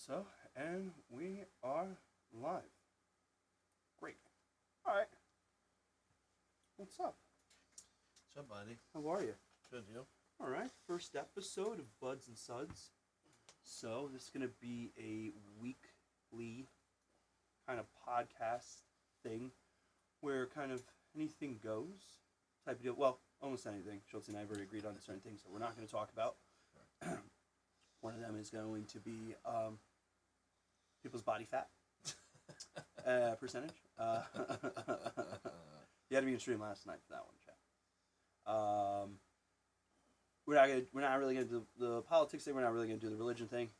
So, and we are live. Great. All right. What's up? What's up, buddy? How are you? Good, you? All right. First episode of Buds and Suds. So, this is going to be a weekly kind of podcast thing where kind of anything goes type of deal. Well, almost anything. Schultz and I have already agreed on certain things that we're not going to talk about. One of them is going to be people's body fat percentage. You had to be in stream last night for that one, chat. We're not really gonna do the politics thing. We're not really gonna do the religion thing.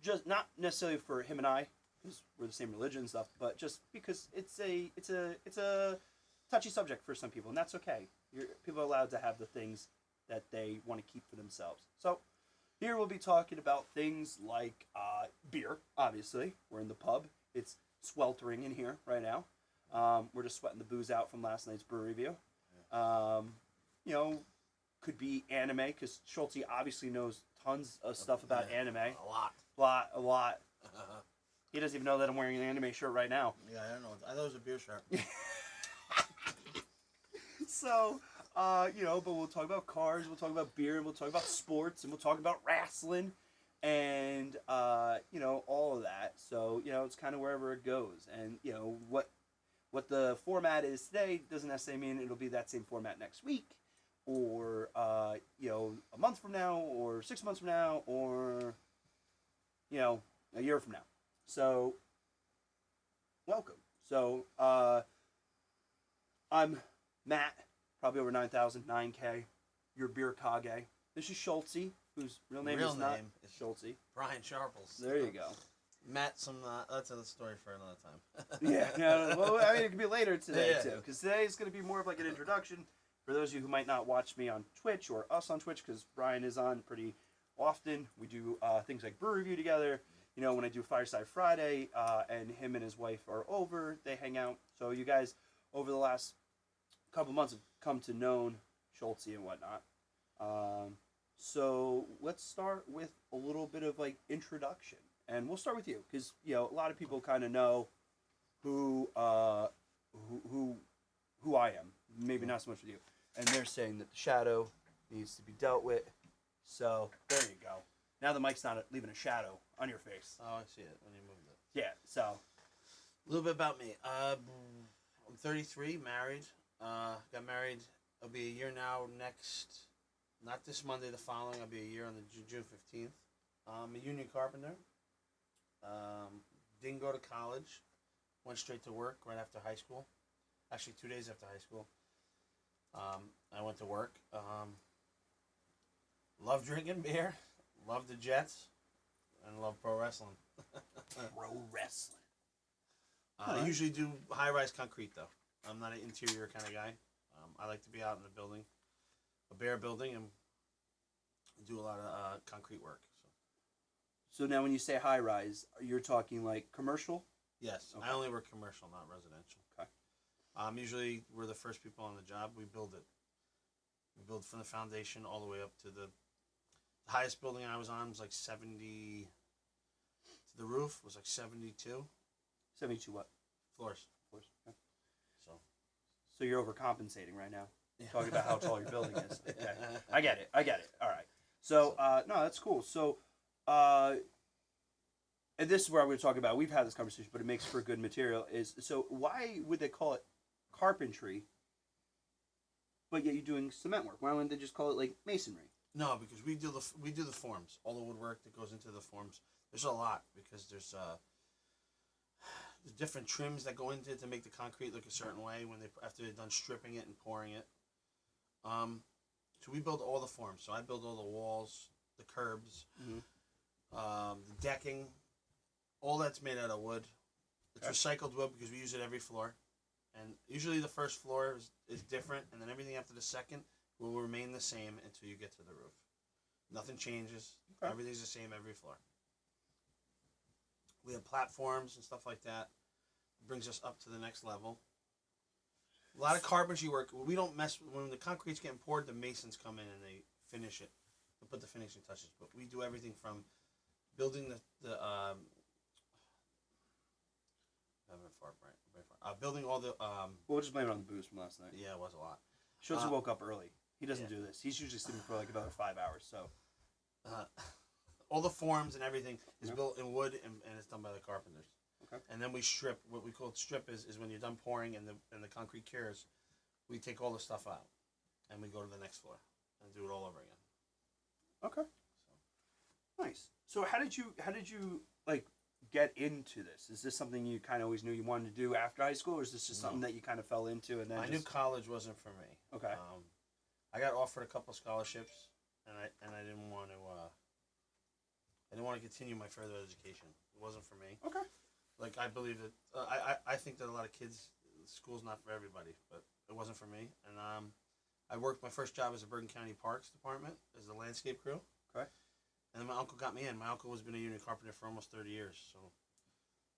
Just not necessarily for him and I, because we're the same religion and stuff, but just because it's a touchy subject for some people, and that's okay. People are allowed to have the things that they want to keep for themselves. So here we'll be talking about things like beer, obviously. We're in the pub. It's sweltering in here right now. We're just sweating the booze out from last night's brew review. Could be anime, because Schultz obviously knows tons of stuff about anime. A lot. He doesn't even know that I'm wearing an anime shirt right now. Yeah, I don't know. I thought it was a beer shirt. So, but we'll talk about cars, we'll talk about beer, and we'll talk about sports, and we'll talk about wrestling, and, all of that. So, it's kind of wherever it goes. And, what the format is today doesn't necessarily mean it'll be that same format next week, or, a month from now, or 6 months from now, or, a year from now. So, welcome. So, I'm Matt, probably over 9,000, 9K. Your beer Kage. This is Schultz, whose real name is not Schultz. Brian Sharples. There you go. Matt, that's a story for another time. Yeah, well, I mean, it could be later today, too. Because today is going to be more of like an introduction. For those of you who might not watch me on Twitch, or us on Twitch, because Brian is on pretty often. We do things like brew review together. When I do Fireside Friday, and him and his wife are over, they hang out. So you guys, over the last couple months, have come to know Schultz and whatnot. So let's start with a little bit of like introduction, and we'll start with you, because a lot of people kind of know who I am. Maybe not so much with you, and they're saying that the shadow needs to be dealt with. So there you go. Now the mic's not leaving a shadow on your face. Oh, I see it when you moved it. Yeah. So a little bit about me. I'm 33, married. Got married. I'll be a year now. Not this Monday, the following. I'll be a year on the June 15th. I'm a union carpenter. Didn't go to college. Went straight to work right after high school. Actually, 2 days after high school. I went to work. Love drinking beer. Love the Jets. And love pro wrestling. Pro wrestling. I usually do high-rise concrete, though. I'm not an interior kind of guy. I like to be out in the building, a bare building, and do a lot of concrete work. So now when you say high-rise, you're talking like commercial? Yes. Okay. I only work commercial, not residential. Okay. Usually we're the first people on the job. We build it. We build from the foundation all the way up to the highest building I was on was like 70. The roof was like 72. 72 what? Floors. Okay. So you're overcompensating right now. Talking about how tall your building is. Okay. I get it. All right. So, no, that's cool. So, and this is where I'm going to talk about, we've had this conversation, but it makes for good material, so why would they call it carpentry, but yet you're doing cement work? Why wouldn't they just call it like masonry? No, because we do the forms, all the woodwork that goes into the forms. There's a lot, because there's different trims that go into it to make the concrete look a certain way after they're done stripping it and pouring it. So we build all the forms. So I build all the walls, the curbs, the decking. All that's made out of wood. It's recycled wood because we use it every floor. And usually the first floor is different, and then everything after the second will remain the same until you get to the roof. Nothing changes. Okay. Everything's the same every floor. We have platforms and stuff like that. It brings us up to the next level. A lot of carpentry work. We don't mess when the concrete's getting poured. The masons come in and they finish it. They put the finishing touches. But we do everything from building the far, Brian. Very far. Building all the We'll just blame it on the booze from last night. yeah, it was a lot. Shows he woke up early. He doesn't yeah. do this. He's usually sleeping for like another 5 hours. So all the forms and everything is built in wood and it's done by the carpenters. Okay. And then we strip. What we call strip is when you're done pouring and the concrete cures, we take all the stuff out and we go to the next floor and do it all over again. okay, nice. So how did you like get into this? Is this something you kind of always knew you wanted to do after high school, or is this just something that you kind of fell into and then? I knew college wasn't for me. Okay. I got offered a couple scholarships, and I didn't want to. I didn't want to continue my further education. It wasn't for me. Okay. Like I believe that I think that a lot of kids, school's not for everybody, but it wasn't for me. And I worked my first job as a Bergen County Parks Department as the landscape crew. Okay. And then my uncle got me in. My uncle has been a union carpenter for almost 30 years. So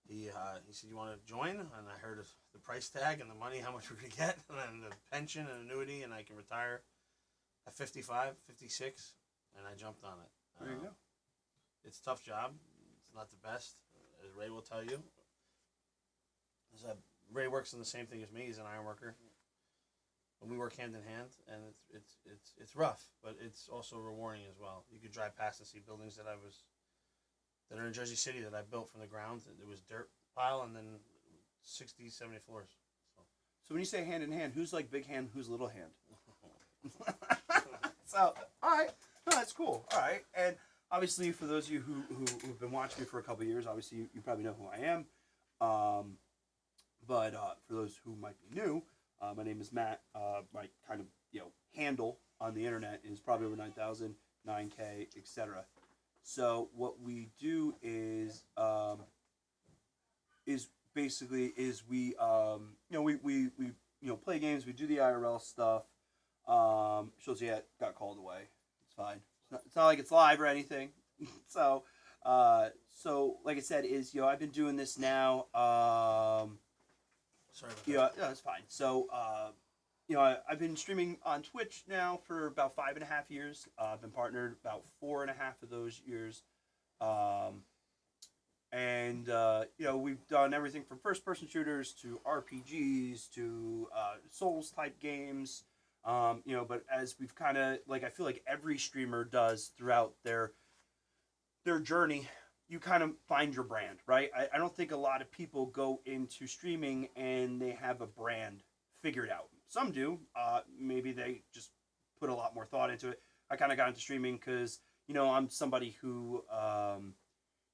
he said, "You want to join?" And I heard of the price tag and the money, how much we're gonna get, and the pension and annuity, and I can retire at 55, 56, and I jumped on it. There you go. It's a tough job. It's not the best, as Ray will tell you. Ray works in the same thing as me. He's an iron worker. And we work hand in hand, and it's rough, but it's also rewarding as well. You could drive past and see buildings that are in Jersey City that I built from the ground. It was dirt pile and then 60, 70 floors. So when you say hand in hand, who's like big hand, who's little hand? So all right, no, that's cool. All right, and obviously for those of you who've been watching me for a couple of years, obviously you probably know who I am. But for those who might be new, my name is Matt. My kind of handle on the internet is probably over 9,000, 9K, etc. So what we do is basically we play games. We do the IRL stuff. Shows you got called away. It's fine. It's not like it's live or anything. So like I said, I've been doing this now. Sorry about that. Yeah, that's fine. So, I've been streaming on Twitch now for about 5.5 years. I've been partnered about 4.5 of those years. We've done everything from first-person shooters to RPGs to Souls-type games. But as we've kind of, I feel like every streamer does throughout their journey, you kind of find your brand, right? I don't think a lot of people go into streaming and they have a brand figured out. Some do. Maybe they just put a lot more thought into it. I kind of got into streaming because, I'm somebody who,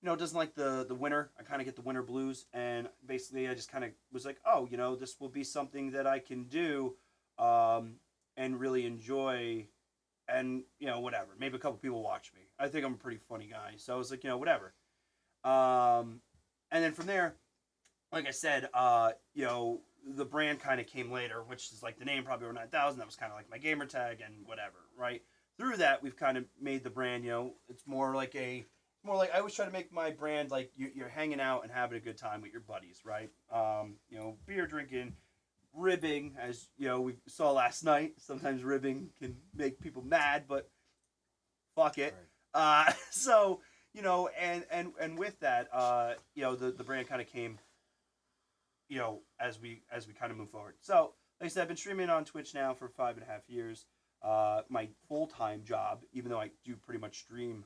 doesn't like the winter. I kind of get the winter blues. And basically I just kind of was like, oh, this will be something that I can do and really enjoy. And, whatever. Maybe a couple people watch me. I think I'm a pretty funny guy. So I was like, whatever. And then from there, like I said, the brand kind of came later, which is like the name probably over 9,000. That was kind of like my gamer tag and whatever, right? Through that, we've kind of made the brand, it's more like I always try to make my brand like you're hanging out and having a good time with your buddies, right? Beer drinking, ribbing, as we saw last night. Sometimes ribbing can make people mad, but fuck it. Right. And with that, the brand kind of came, as we kind of move forward. So, like I said, I've been streaming on Twitch now for 5.5 years. My full-time job, even though I do pretty much stream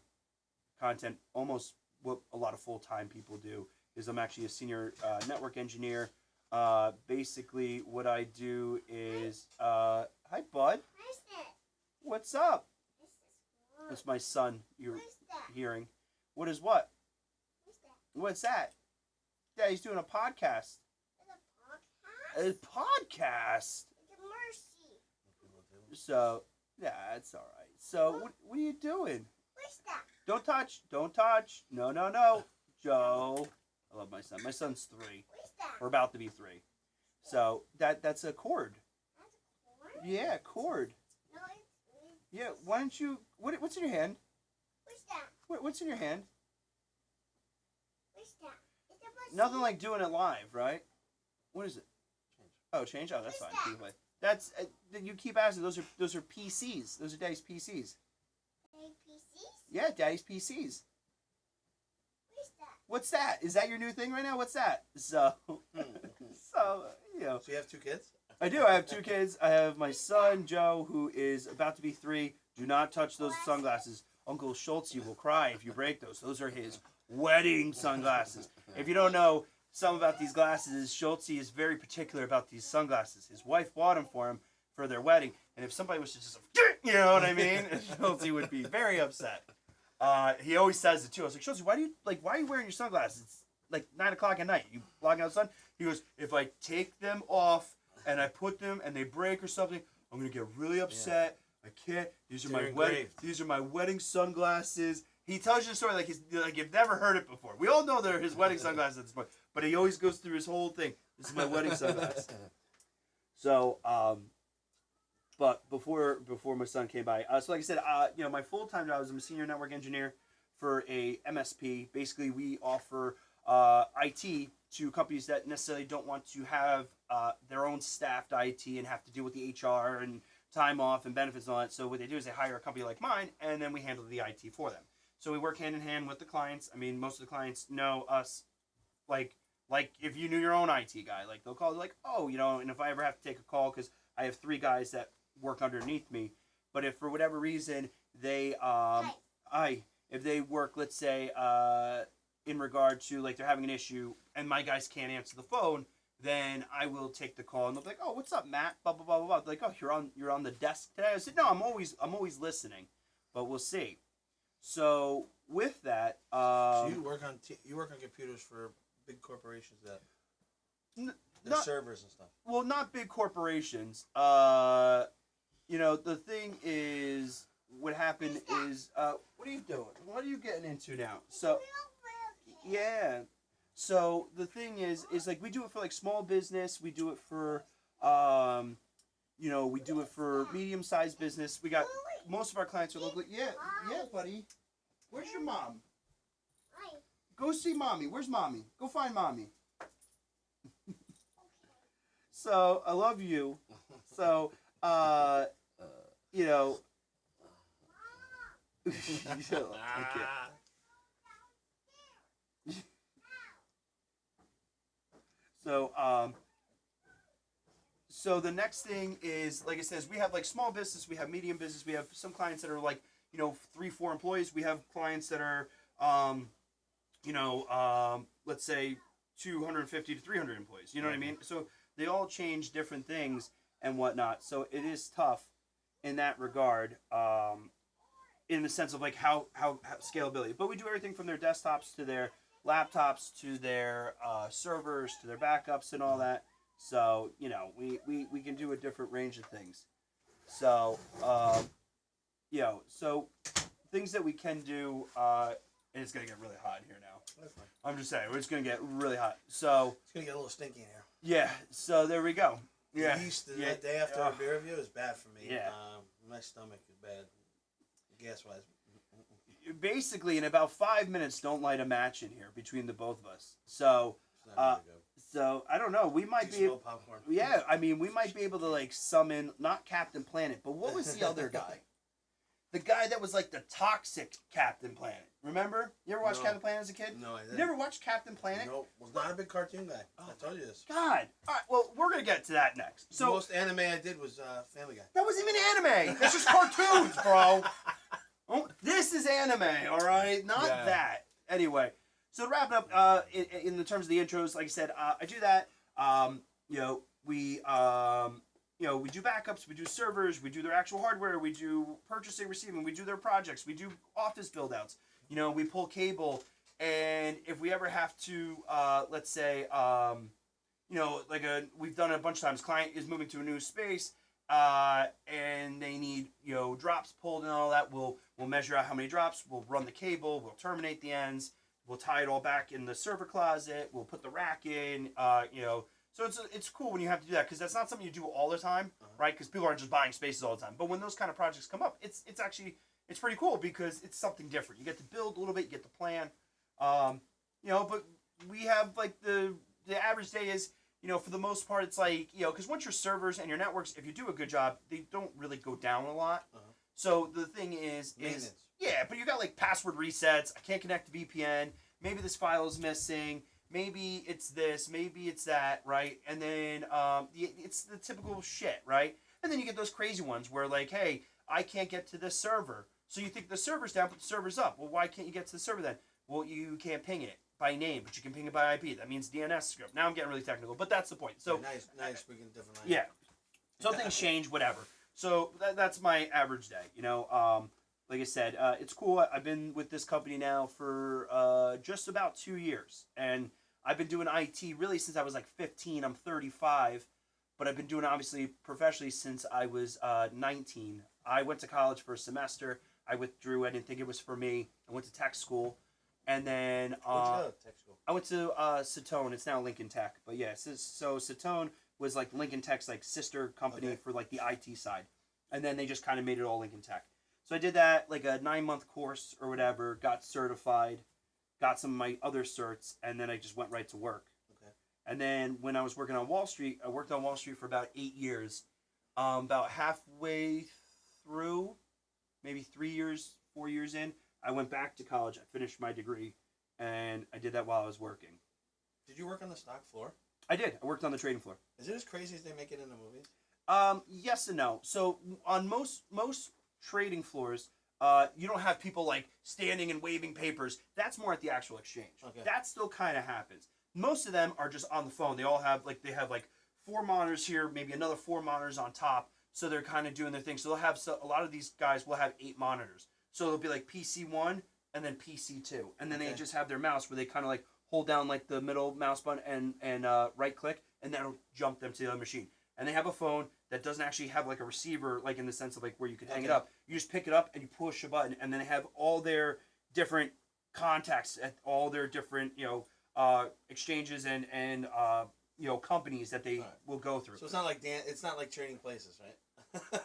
content, almost what a lot of full-time people do, is I'm actually a senior network engineer. Basically, what I do is, hi, bud. What's up? That's my son you're hearing. What is what? What's that? Yeah, he's doing a podcast. A podcast? So, yeah, it's all right. So, what are you doing? Don't touch. Don't touch. No, no, no. Joe. I love my son. My son's 3. We're about to be 3. So, that's a cord. Yeah, cord. Yeah, why don't you... What's in your hand? What's in your hand? Nothing like doing it live, right? What is it? Oh, change? Oh, that's fine. That's... you keep asking. Those are PCs. Those are Daddy's PCs. Yeah, Daddy's PCs. What's that? Is that your new thing right now? What's that? So... So, you know. So you have 2 kids? I do. I have 2 kids. I have my son, Joe, who is about to be 3. Do not touch those sunglasses. Uncle Schultz, you will cry if you break those. Those are his wedding sunglasses. If you don't know something about these glasses, Schultz is very particular about these sunglasses. His wife bought them for him for their wedding. And if somebody was to just, you know what I mean? Schultz would be very upset. He always says it too. I was like, Schultz, why are you wearing your sunglasses? It's like 9 o'clock at night. You blocking out the sun? He goes, if I take them off and I put them and they break or something, I'm gonna get really upset. I can't. These are my wedding sunglasses. He tells you the story like you've never heard it before. We all know they're his wedding sunglasses at this point, but he always goes through his whole thing. This is my wedding sunglasses. So, but before my son came by, so like I said, my full time job is I'm a senior network engineer for a MSP. Basically, we offer IT to companies that necessarily don't want to have their own staffed IT and have to deal with the HR and time off and benefits and all that. So what they do is they hire a company like mine, and then we handle the IT for them. So we work hand in hand with the clients. I mean, most of the clients know us, like if you knew your own IT guy, like they'll call like, oh, and if I ever have to take a call, because I have 3 guys that work underneath me, but if for whatever reason they if they work, let's say, in regard to like they're having an issue and my guys can't answer the phone, then I will take the call and they'll be like, oh, what's up, Matt? Blah blah blah blah blah. Like, oh, you're on the desk today. I said, no, I'm always listening, but we'll see. So with that, so you work on computers for big corporations that servers and stuff. Well, not big corporations. The thing is, what happened is, what are you doing? What are you getting into now? So, yeah. So the thing is like we do it for like small business. We do it for, we do it for medium-sized business. We got most of our clients are local. Yeah, buddy. Where's your mom? Go see mommy. Where's mommy? Go find mommy. So I love you. So, So the next thing is, like I said, we have like small business, we have medium business, we have some clients that are like, 3-4 employees. We have clients that are, let's say 250 to 300 employees. You know what I mean? So they all change different things and whatnot. So it is tough in that regard, in the sense of like how scalability. But we do everything from their desktops to their laptops to their servers to their backups and all that. So we can do a different range of things. So so things that we can do. And it's gonna get really hot in here now. That's fine. I'm just saying, it's gonna get really hot. So it's gonna get a little stinky in here. Yeah. So there we go. Yeah. The yeast that day after a beer review is bad for me. Yeah. My stomach is bad, gas wise. Basically, in about 5 minutes, don't light a match in here between the both of us. So, so I don't know. We might be popcorn. Yeah, I mean, we might be able to like summon not Captain Planet, but what was the other guy? The guy that was like the toxic Captain Planet. Remember? You ever watched Captain Planet as a kid? No, I didn't. You never watched Captain Planet? No, was not a big cartoon guy. I told you this. God. All right. Well, we're gonna get to that next. So the most anime I did was Family Guy. That wasn't even anime. That's just cartoons, bro. Oh, this is anime, all right? Not that. Anyway, so to wrap it up, in the terms of the intros, like I said, I do that. We do backups, we do servers, we do their actual hardware, we do purchasing, receiving, we do their projects, we do office build-outs. We pull cable, and if we ever have to, let's say, we've done it a bunch of times, client is moving to a new space, and they need, drops pulled and all that, we'll measure out how many drops, we'll run the cable, we'll terminate the ends, we'll tie it all back in the server closet, we'll put the rack in, So it's cool when you have to do that, because that's not something you do all the time, right? Because people aren't just buying spaces all the time. But when those kind of projects come up, it's pretty cool because it's something different. You get to build a little bit, you get to plan, but we have like the average day is, for the most part, it's like, because once your servers and your networks, if you do a good job, they don't really go down a lot. So the thing is but you got like password resets. I can't connect to VPN. Maybe this file is missing. maybe it's this, maybe it's that, right? And then it's the typical shit, right? And then you get those crazy ones where like, hey, I can't get to this server. So you think the server's down, but the server's up. Well, why can't you get to the server then? Well, you can't ping it by name, but you can ping it by IP. That means DNS script. Now I'm getting really technical, but that's the point. So nice speaking different language. yeah, so things change, whatever. So that's my average day. You know, like I said, it's cool. I've been with this company now for just about 2 years, and I've been doing IT really since I was like 15. I'm 35, but I've been doing it obviously professionally since I was 19. I went to college for a semester. I withdrew. I didn't think it was for me. I went to tech school, and then Where'd you go to tech school? I went to Satone. It's now Lincoln Tech, but yeah. So Satone was like Lincoln Tech's like sister company for like the IT side, and then they just kind of made it all Lincoln Tech. So I did that like a 9-month course or whatever. Got certified, got some of my other certs, and then I just went right to work. Okay. And then when I was working on Wall Street, I worked on Wall Street for about 8 years. About halfway through, maybe 3 years, 4 years in, I went back to college. I finished my degree, and I did that while I was working. Did you work on the stock floor? I did. I worked on the trading floor. Is it as crazy as they make it in the movies? Yes and no. So on most trading floors, you don't have people like standing and waving papers. That's more at the actual exchange. Okay. That still kind of happens. Most of them are just on the phone. They all have like 4 monitors here, maybe another 4 monitors on top. So they're kind of doing their thing. So they'll have a lot of these guys will have 8 monitors. So it'll be like PC1 and then PC2, and then they just have their mouse where they kind of like hold down like the middle mouse button and right click, and that'll jump them to the other machine. And they have a phone that doesn't actually have like a receiver, like in the sense of like where you can hang it up. You just pick it up and you push a button, and then they have all their different contacts at all their different exchanges and companies that they will go through. So it's not like it's not like Trading Places, right?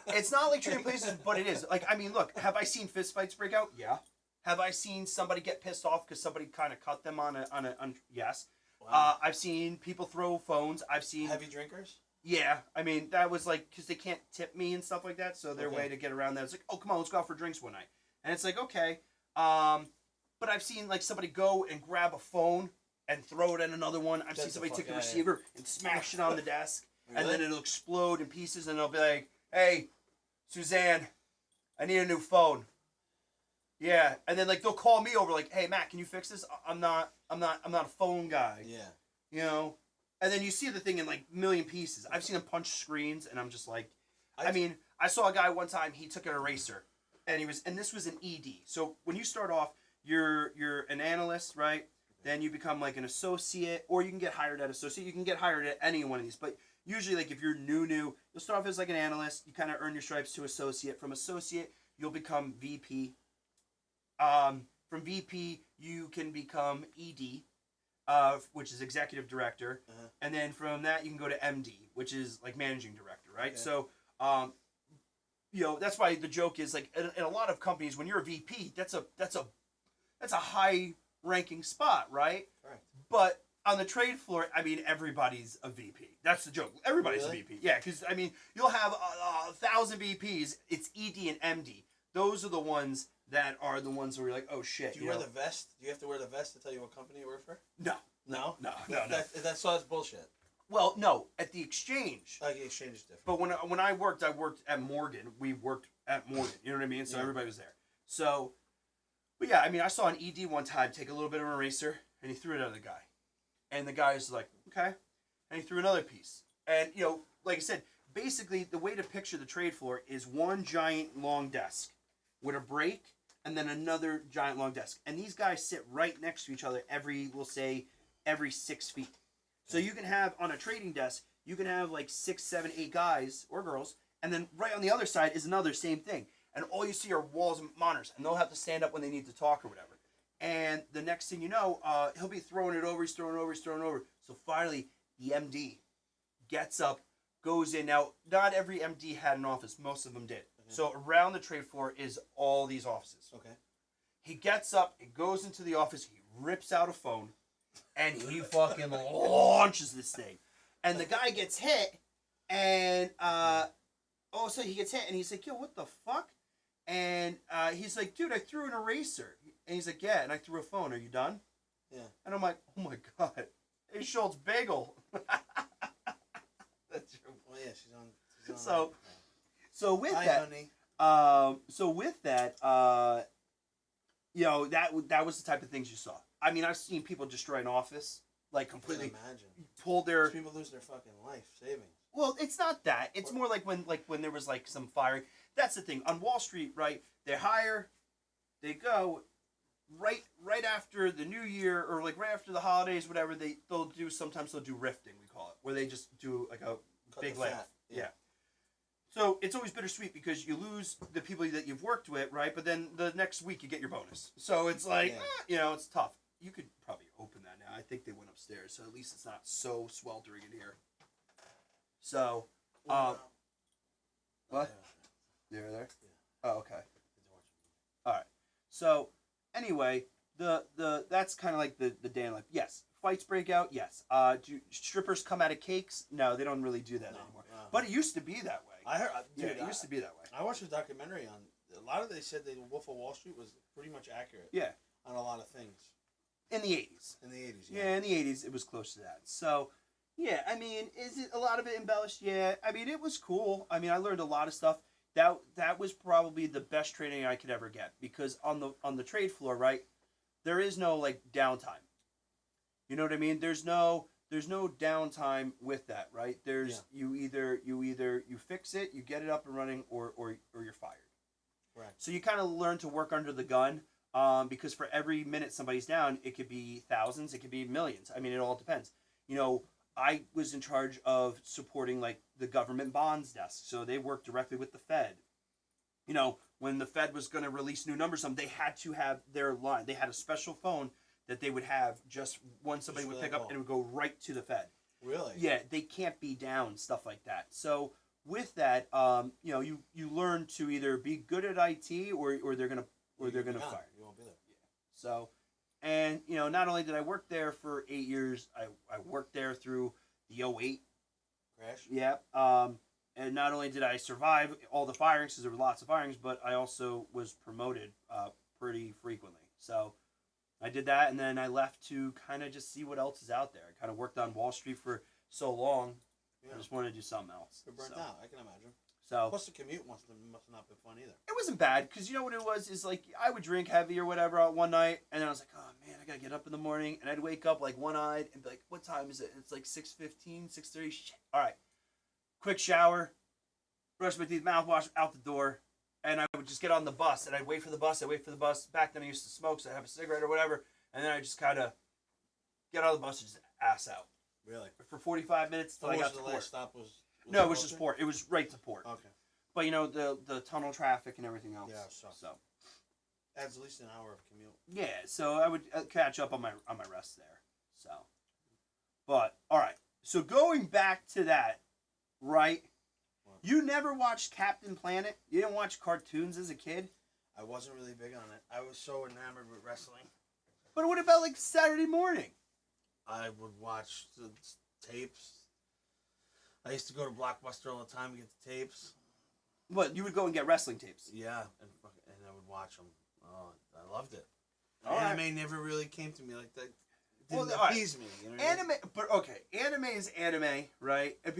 It's not like Trading Places, but it is. Like, I mean, look, have I seen fistfights break out? Yeah. Have I seen somebody get pissed off because somebody kind of cut them on yes. Wow. I've seen people throw phones. I've seen heavy drinkers. Yeah, I mean, that was like, because they can't tip me and stuff like that, so their way to get around that is like, oh, come on, let's go out for drinks one night. And it's like, okay. But I've seen, like, somebody go and grab a phone and throw it at another one. I've seen somebody take the receiver and smash it on the desk, and then it'll explode in pieces, and they'll be like, hey, Suzanne, I need a new phone. Yeah, and then, like, they'll call me over, like, hey, Matt, can you fix this? I'm not a phone guy. Yeah. You know? And then you see the thing in like a million pieces. I've seen them punch screens, and I'm just like, I mean, I saw a guy one time. He took an eraser, and this was an ED. So when you start off, you're an analyst, right? Then you become like an associate, or you can get hired at associate. You can get hired at any one of these, but usually, like if you're new, you'll start off as like an analyst. You kind of earn your stripes to associate. From associate, you'll become VP. From VP, you can become ED. Which is executive director, and then from that you can go to MD, which is like managing director, right? Okay. So, that's why the joke is like in a lot of companies when you're a VP, that's a high ranking spot, right? Correct. But on the trade floor, I mean, everybody's a VP. That's the joke. Everybody's a VP. Yeah, because I mean, you'll have 1,000 VPs. It's ED and MD. Those are the ones that are the ones where you're like, oh shit. Do you wear the vest? Do you have to wear the vest to tell you what company you work for? No. No? No. That's bullshit. Well, no. At the exchange. The exchange is different. But when I worked at Morgan. We worked at Morgan. You know what I mean? So everybody was there. So, but yeah, I mean, I saw an ED one time take a little bit of an eraser, and he threw it at the guy. And the guy was like, okay. And he threw another piece. And, like I said, basically the way to picture the trade floor is one giant long desk with a break, and then another giant long desk. And these guys sit right next to each other every 6 feet. So you can have, on a trading desk, you can have like 6, 7, 8 guys or girls, and then right on the other side is another same thing. And all you see are walls and monitors, and they'll have to stand up when they need to talk or whatever. And the next thing you know, he'll be throwing it over, he's throwing it over. So finally, the MD gets up, goes in. Now, not every MD had an office. Most of them did. So around the trade floor is all these offices. Okay. He gets up, he goes into the office, he rips out a phone, and he fucking launches this thing. And the guy gets hit, and so he gets hit, and he's like, yo, what the fuck? And he's like, dude, I threw an eraser. And he's like, yeah, and I threw a phone. Are you done? Yeah. And I'm like, oh my God. Hey, Schultz Bagel. That's true. Oh yeah, she's on. So with Hi, that, honey. that was the type of things you saw. I mean, I've seen people destroy an office, like completely Imagine. pull their. People lose their fucking life savings. Well, it's not that. It's more like when there was like some firing. That's the thing on Wall Street, right? They go right after the New Year or like right after the holidays, whatever. Sometimes they'll do rifting, we call it, where they just do like a big layoff. Yeah. So it's always bittersweet because you lose the people that you've worked with, right? But then the next week you get your bonus. So it's like, it's tough. You could probably open that now. I think they went upstairs, so at least it's not so sweltering in here. So, what? They're there? Yeah. Oh, okay. All right. So, anyway, that's kind of like the day in life. Yes. Fights break out? Yes. Do strippers come out of cakes? No, they don't really do that anymore. But it used to be that way. I heard, dude, it used to be that way. I watched a documentary on a lot of. They said the Wolf of Wall Street was pretty much accurate. Yeah. On a lot of things. In the 80s. In the 80s. Yeah, in the 80s, it was close to that. So, yeah, I mean, is it a lot of it embellished? Yeah. I mean, it was cool. I mean, I learned a lot of stuff. That was probably the best training I could ever get because on the trade floor, right, there is no like downtime. You know what I mean? There's no downtime with that, right? You either you fix it, you get it up and running, or you're fired. Correct. So you kind of learn to work under the gun, because for every minute somebody's down, it could be thousands, it could be millions. I mean, it all depends. I was in charge of supporting like the government bonds desk, so they worked directly with the Fed. When the Fed was going to release new numbers, they had to have their line. They had a special phone that they would have just when somebody would pick up and it would go right to the Fed. Really? Yeah, they can't be down, stuff like that. So with that, you learn to either be good at IT or they're gonna fire you. You won't be there. Yeah. So, and not only did I work there for 8 years, I worked there through the 2008 crash. Yeah. And not only did I survive all the firings, because there were lots of firings, but I also was promoted pretty frequently. So I did that, and then I left to kind of just see what else is out there. I kind of worked on Wall Street for so long. Yeah. I just wanted to do something else. You're burnt out, I can imagine. So plus the commute must not been fun either. It wasn't bad, because you know what it was? Is like I would drink heavy or whatever one night, and then I was like, oh man, I gotta get up in the morning, and I'd wake up like one-eyed and be like, what time is it? And it's like 6:15, 6:30. Shit. All right. Quick shower, brush my teeth, mouthwash, out the door. And I would just get on the bus, and I'd wait for the bus. Back then I used to smoke, so I'd have a cigarette or whatever. And then I just kind of get on the bus and just ass out. Really? For 45 minutes till I got to port. Last stop was no, it was just port. It was right to port. Okay. But the tunnel traffic and everything else. Yeah, so. Adds at least an hour of commute. Yeah, so I would catch up on my rest there. So, but all right. So going back to that, right? You never watched Captain Planet? You didn't watch cartoons as a kid? I wasn't really big on it. I was so enamored with wrestling. But what about like Saturday morning? I would watch the tapes. I used to go to Blockbuster all the time to get the tapes. What, you would go and get wrestling tapes? Yeah, and I would watch them. Oh, I loved it. Anime never really came to me like that. Didn't appease me. You know what anime, I mean? But okay, anime is anime, right? And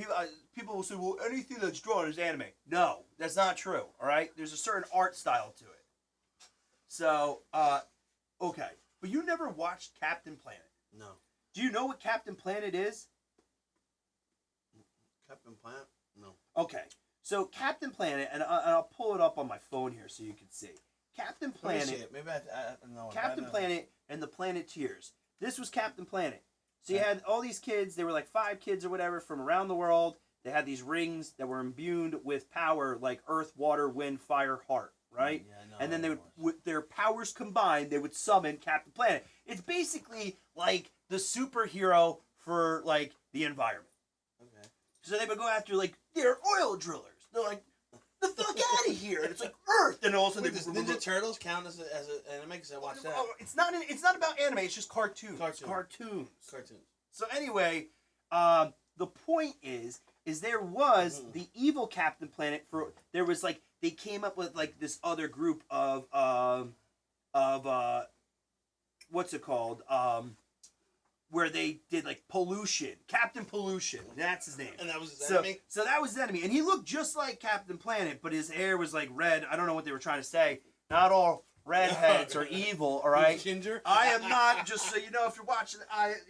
people will say, well, anything that's drawn is anime. No, that's not true. All right, there's a certain art style to it. So, okay, but you never watched Captain Planet. No. Do you know what Captain Planet is? Captain Planet? No. Okay, so Captain Planet, and I'll pull it up on my phone here so you can see. Captain Planet. Let me see it. Maybe I know. Captain Planet and the Planeteers. This was Captain Planet. So you had all these kids, they were like 5 kids or whatever from around the world. They had these rings that were imbued with power like earth, water, wind, fire, heart, right? Yeah, I know. And then they would, with their powers combined, they would summon Captain Planet. It's basically like the superhero for like the environment. Okay. So they would go after like they're oil drillers. They're like, the fuck out of here! And it's like Earth, and all of a sudden does Ninja Turtles count as an anime? Because I watched that. Oh, it's not about anime. It's just cartoons. Cartoons. So anyway, the point is there was the evil Captain Planet. There was like they came up with like this other group of what's it called? where they did like Pollution, Captain Pollution. That's his name. And that was his enemy? So that was his enemy. And he looked just like Captain Planet, but his hair was like red. I don't know what they were trying to say. Not all redheads are evil, all right? Ginger? I am not, just so you know, if you're watching,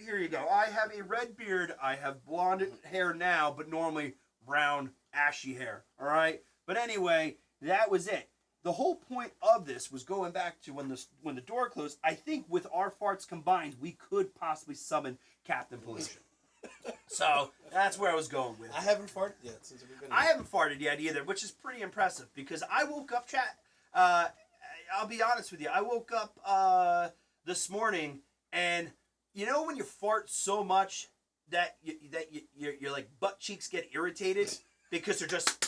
here you go. I have a red beard. I have blonde hair now, but normally brown, ashy hair, all right? But anyway, that was it. The whole point of this was going back to when the door closed. I think with our farts combined, we could possibly summon Captain Pollution. So that's where I was going with. I haven't farted yet since we've been here. I haven't farted yet either, which is pretty impressive because I woke up, chat. I'll be honest with you. I woke up this morning, and you know when you fart so much that your like butt cheeks get irritated because they're just.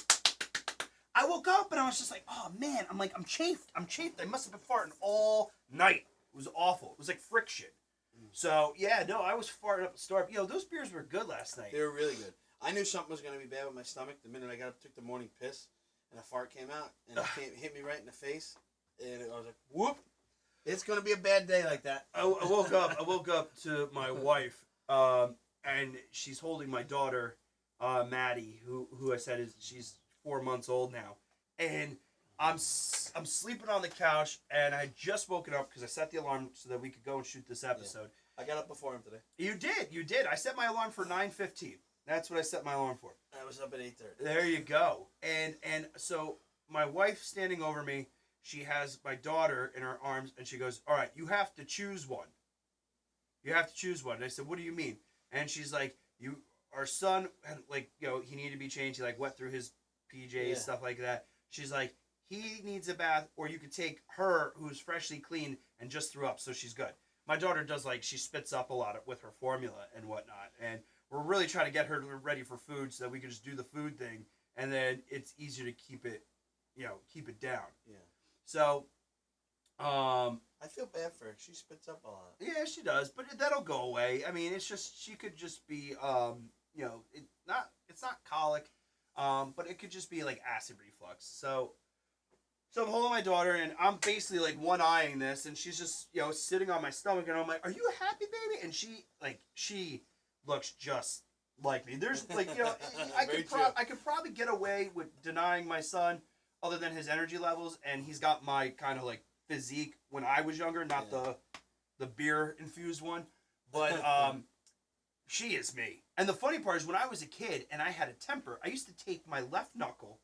I woke up and I was just like, oh man, I'm chafed. I must have been farting all night. It was awful. It was like friction. So yeah, no, I was farting up a storm. Those beers were good last night. They were really good. I knew something was going to be bad with my stomach the minute I got up, took the morning piss, and a fart came out, and it hit me right in the face, and I was like, whoop. It's going to be a bad day like that. I woke up to my wife, and she's holding my daughter, Maddie, who I said she's 4 months old now, and I'm sleeping on the couch, and I had just woken up because I set the alarm so that we could go and shoot this episode. Yeah. I got up before him today. You did. I set my alarm for 9:15. That's what I set my alarm for. I was up at 8:30. There you go. And so my wife's standing over me. She has my daughter in her arms, and she goes, "All right, you have to choose one. You have to choose one." And I said, "What do you mean?" And she's like, our son, like, he needed to be changed. He like wet through his PJs, stuff like that. She's like, he needs a bath, or you could take her, who's freshly clean, and just threw up, so she's good. My daughter does, like, she spits up a lot with her formula and whatnot, and we're really trying to get her ready for food so that we can just do the food thing, and then it's easier to keep it down. Yeah. So, I feel bad for her. She spits up a lot. Yeah, she does, but that'll go away. I mean, it's just, she could just be, it's not colic. But it could just be like acid reflux. So I'm holding my daughter, and I'm basically like one-eyeing this, and she's just, sitting on my stomach, and I'm like, "Are you happy, baby?" And she looks just like me. There's like, I could probably get away with denying my son, other than his energy levels, and he's got my kind of like physique when I was younger, not the beer infused one, but she is me. And the funny part is, when I was a kid and I had a temper, I used to take my left knuckle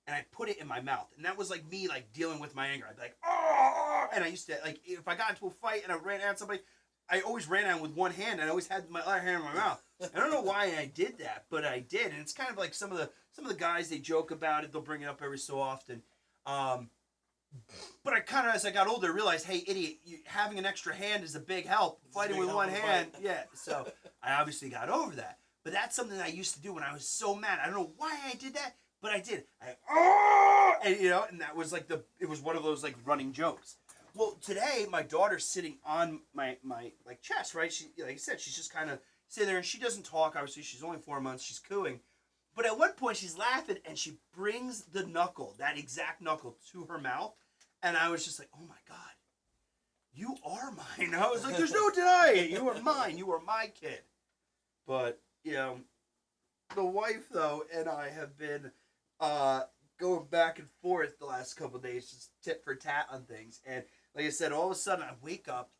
and I put it in my mouth. And that was like me, like, dealing with my anger. I'd be like, oh! And I used to, like, if I got into a fight and I ran at somebody, I always ran at him with one hand, and I always had my other hand in my mouth. I don't know why I did that, but I did. And it's kind of like some of the guys, they joke about it. They'll bring it up every so often. But I kind of, as I got older, realized, hey, idiot, having an extra hand is a big help. Fighting with one hand, so I obviously got over that. But that's something that I used to do when I was so mad. I don't know why I did that, but I did. And that was like it was one of those like running jokes. Well, today my daughter's sitting on my like chest, right? She, like I said, she's just kind of sitting there, and she doesn't talk. Obviously, she's only 4 months. She's cooing. But at one point, she's laughing, and she brings the knuckle, that exact knuckle, to her mouth. And I was just like, oh my God, you are mine. I was like, there's no denying it. You are mine. You are my kid. But, the wife, though, and I have been going back and forth the last couple of days, just tit for tat on things. And like I said, all of a sudden I wake up,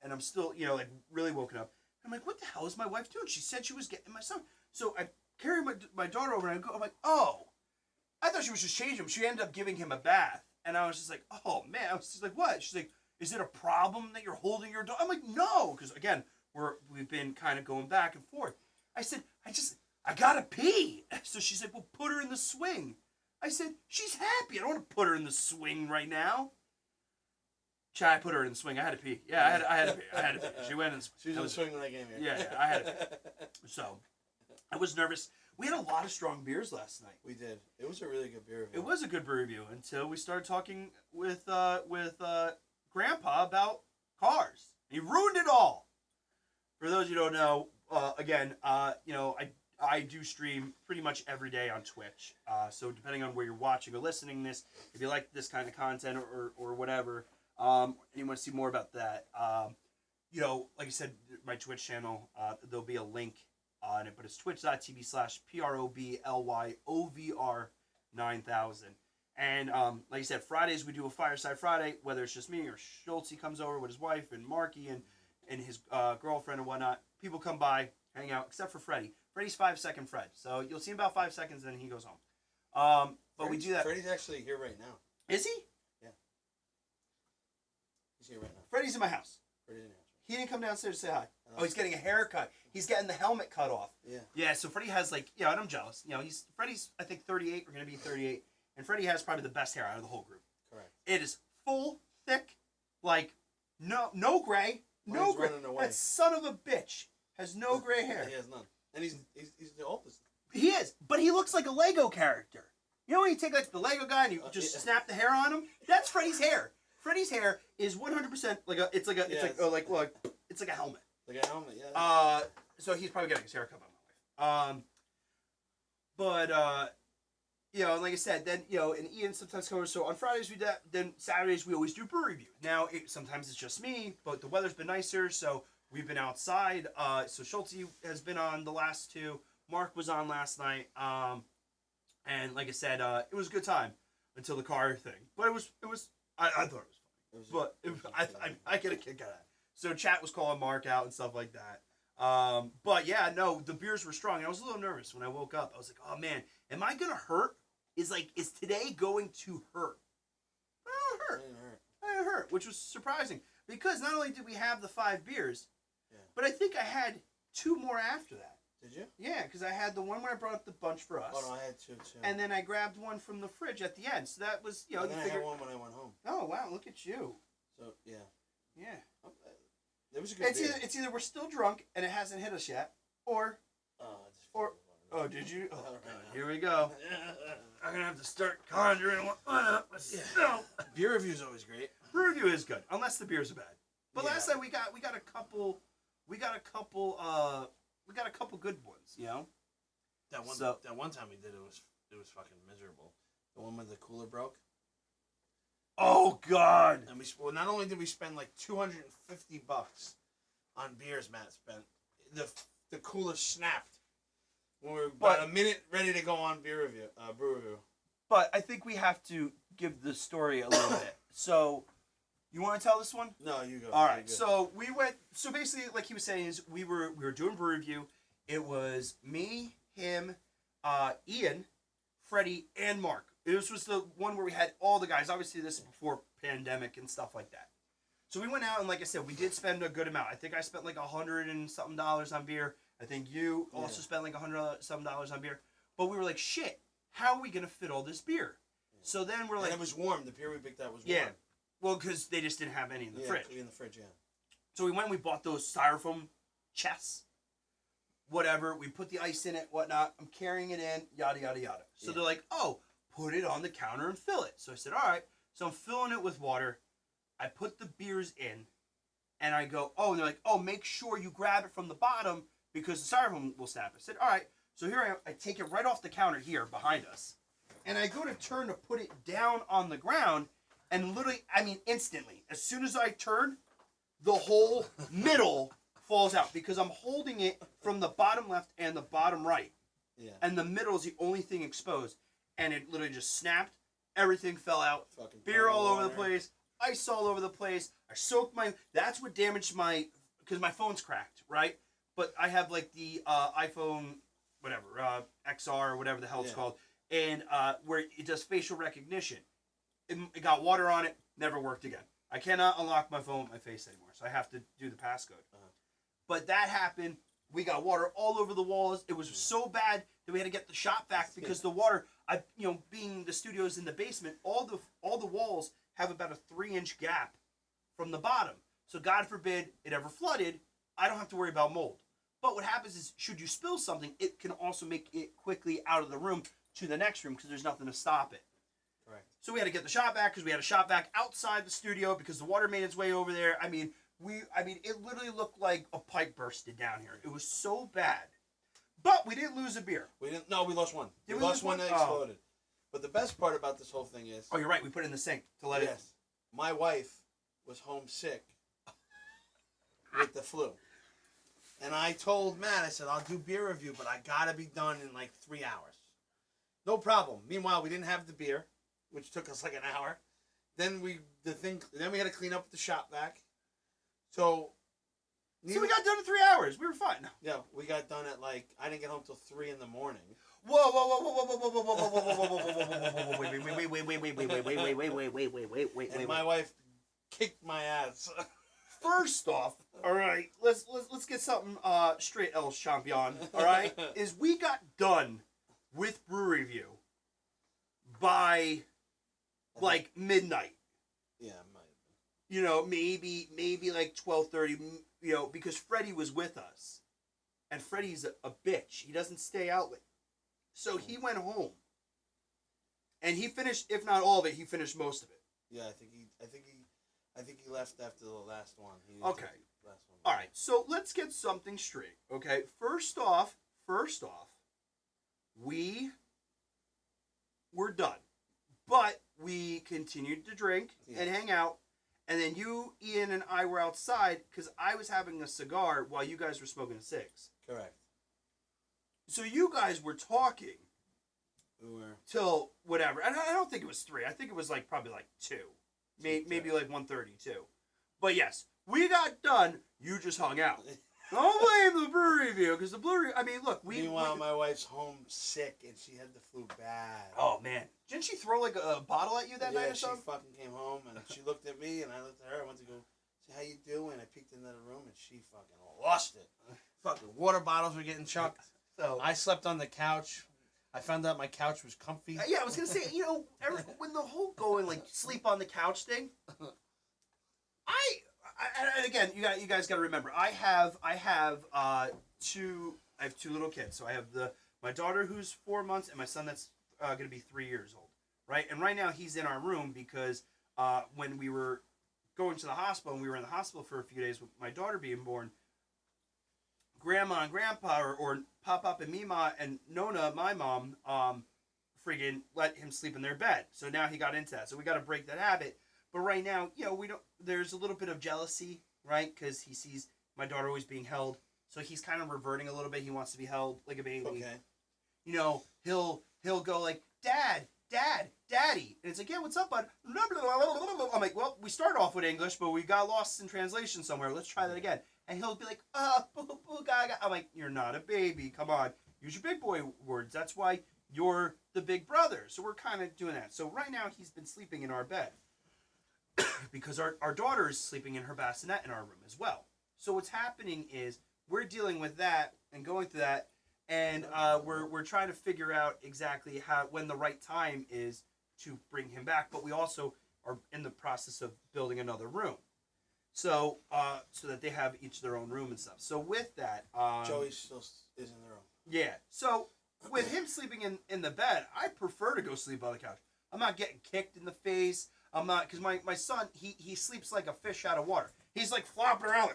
and I'm still, like, really woken up. I'm like, what the hell is my wife doing? She said she was getting my son. So I carry my daughter over, and I'm like, oh, I thought she was just changing him. She ended up giving him a bath. And I was just like, oh, man. I was just like, what? She's like, is it a problem that you're holding your dog? I'm like, no. Because, again, we've been kind of going back and forth. I said, I got to pee. So she's like, well, put her in the swing. I said, she's happy. I don't want to put her in the swing right now. I put her in the swing. I had to pee. Yeah, I had to pee. She went in the swing. She was in the swing when I came here. Yeah, I had to pee. So I was nervous. We had a lot of strong beers last night. We did. It was a really good beer review. It was a good beer review until we started talking with Grandpa about cars. He ruined it all. For those who don't know, I do stream pretty much every day on Twitch. So depending on where you're watching or listening to this, if you like this kind of content or whatever, and you want to see more about that, you know, like I said, my Twitch channel, there'll be a link on it, but it's twitch.tv/PROBLYOVR9000. And like I said, Fridays we do a Fireside Friday, whether it's just me or Schultz comes over with his wife and Marky and his girlfriend and whatnot. People come by, hang out, except for Freddie. Freddie's 5-second Fred, so you'll see him about 5 seconds, and then he goes home. But we do that. Freddie's actually here right now. Is he? Yeah. He's here right now. Freddie's in my house. Freddie's in the house. He didn't come downstairs to say hi. Oh, he's getting a haircut. He's getting the helmet cut off. Yeah. Yeah, so Freddie has and I'm jealous. You know, Freddie's I think 38. We're gonna be 38, and Freddie has probably the best hair out of the whole group. Correct. It is full, thick, like no gray, no gray. That son of a bitch has no gray hair. He has none, and he's the oldest. He is, but he looks like a Lego character. You know when you take like the Lego guy and you just snap the hair on him? That's Freddie's hair. Freddie's hair is 100% it's like a helmet. Like a helmet, yeah. So he's probably getting his hair cut by my wife. But you know, like I said, then and Ian sometimes comes. So on Fridays we do that. Then Saturdays we always do brew review. Now sometimes it's just me, but the weather's been nicer, so we've been outside. So Schultz has been on the last two. Mark was on last night. And like I said, it was a good time until the car thing. But it was. I thought it was funny. I get a kick out of that. So chat was calling Mark out and stuff like that. But yeah, no, the beers were strong. I was a little nervous when I woke up. I was like, oh man, am I gonna hurt? Is today going to hurt? But I don't hurt. I didn't hurt, which was surprising because not only did we have the 5 beers, but I think I had 2 more after that. Did you? Yeah, because I had the one where I brought up the bunch for us. Oh no, I had 2 too. And then I grabbed one from the fridge at the end. So that was, And then I had one when I went home. Oh wow, look at you. So yeah. Yeah. It was a good beer. It's either we're still drunk and it hasn't hit us yet, or did you? Oh, here we go. I'm gonna have to start conjuring one up. No. Beer review is always great. Beer review is good, unless the beers are bad. But last time we got a couple good ones, you know. That one time we did it was fucking miserable. The one where the cooler broke. Oh God! And not only did we spend like $250 on beers, Matt spent the cooler snapped when we were about a minute ready to go on brew review. But I think we have to give the story a little bit. So, you want to tell this one? No, you go. All right. So we went. So basically, like he was saying, is we were doing brew review. It was me, him, Ian, Freddie, and Mark. This was the one where we had all the guys. Obviously, this is before pandemic and stuff like that. So we went out and, like I said, we did spend a good amount. I think I spent like $100 and something on beer. I think you also spent like $100 something on beer. But we were like, shit, how are we gonna fit all this beer? So then we're like, and it was warm. The beer we picked out was warm. Yeah, well, because they just didn't have any in the fridge. In the fridge, yeah. So we went and we bought those styrofoam chests. Whatever, we put the ice in it, whatnot. I'm carrying it in, yada yada yada. So they're like, oh, put it on the counter and fill it. So I said, all right. So I'm filling it with water. I put the beers in, and I go, oh, and they're like, oh, make sure you grab it from the bottom because the styrofoam will snap. I said, all right. So here I am. I take it right off the counter here behind us, and I go to turn to put it down on the ground, and literally, I mean, instantly, as soon as I turn, the whole middle falls out because I'm holding it from the bottom left and the bottom right. Yeah. And the middle is the only thing exposed. And it literally just snapped. Everything fell out. Fucking beer all over the place. Ice all over the place. I soaked that's what damaged because my phone's cracked, right? But I have like the iPhone, whatever, XR or whatever the hell it's called. And where it does facial recognition. It got water on it. Never worked again. I cannot unlock my phone with my face anymore. So I have to do the passcode. But that happened. We got water all over the walls. It was so bad that we had to get the shop vac because the water, being the studio's in the basement, all the walls have about a 3-inch gap from the bottom. So God forbid it ever flooded, I don't have to worry about mold. But what happens is, should you spill something, it can also make it quickly out of the room to the next room because there's nothing to stop it. Correct. So we had to get the shop vac because we had a shop vac outside the studio because the water made its way over there. I mean, it literally looked like a pipe bursted down here. It was so bad. But we didn't lose a beer. We didn't. No, we lost one. We lost one that exploded. But the best part about this whole thing is... Oh, you're right. We put it in the sink to let it... Yes. My wife was homesick with the flu. And I told Matt, I said, I'll do beer review, but I gotta be done in like 3 hours. No problem. Meanwhile, we didn't have the beer, which took us like an hour. Then we had to clean up the shop vac. So we got done in 3 hours. We were fine. Yeah, we got done at like, I didn't get home till 3 in the morning. Whoa, whoa, whoa, whoa, whoa, whoa, whoa, whoa, whoa, whoa, whoa, wait. And my wife kicked my ass. First off, all right, let's get something straight, El Champion. All right, is we got done with brew review by like midnight. Yeah, it might have been. You know, maybe like 12:30. You know, because Freddie was with us, and Freddie's a bitch. He doesn't stay out late, so he went home, and he finished, if not all of it, he finished most of it. Yeah, I think he left after the last one. Okay. All right. So let's get something straight. Okay. First off, we were done, but we continued to drink and hang out, and then you, Ian, and I were outside because I was having a cigar while you guys were smoking cigs. Correct. So you guys were talking. We were till whatever, and I don't think it was 3. I think it was like probably like 2. Maybe like 1:32. But yes, we got done. You just hung out. Don't blame the brew review, because the brew review, I mean, look, Meanwhile, my wife's home sick, and she had the flu bad. Oh, man. Didn't she throw like a bottle at you that night or something? Yeah, she fucking came home, and she looked at me, and I looked at her. I went to go, say, how you doing? I peeked into the room, and she fucking lost it. Fucking water bottles were getting chucked. So I slept on the couch. I found out my couch was comfy. Yeah, I was going to say, you know, when the whole going, like, sleep on the couch thing, and again, you guys got to remember, I have two little kids. So I have my daughter who's 4 months and my son that's going to be 3 years old, right? And right now he's in our room because when we were going to the hospital, and we were in the hospital for a few days with my daughter being born, Grandma and Grandpa, or Pop and Mima and Nona, my mom, friggin' let him sleep in their bed. So now he got into that. So we got to break that habit. But right now, you know, there's a little bit of jealousy, right? Because he sees my daughter always being held. So he's kind of reverting a little bit. He wants to be held like a baby. Okay. You know, he'll go like, Dad, Daddy. And it's like, yeah, what's up, bud? I'm like, well, we started off with English, but we got lost in translation somewhere. Let's try that again. And he'll be like, boo, boo, gaga. I'm like, you're not a baby. Come on. Use your big boy words. That's why you're the big brother. So we're kind of doing that. So right now he's been sleeping in our bed because our daughter is sleeping in her bassinet in our room as well. So what's happening is we're dealing with that and going through that. And we're trying to figure out exactly when the right time is to bring him back. But we also are in the process of building another room. So that they have each their own room and stuff. So with that, Joey still is in the room. Yeah. So with him sleeping in the bed, I prefer to go sleep on the couch. I'm not getting kicked in the face. I'm not, because my son, he sleeps like a fish out of water. He's like flopping around,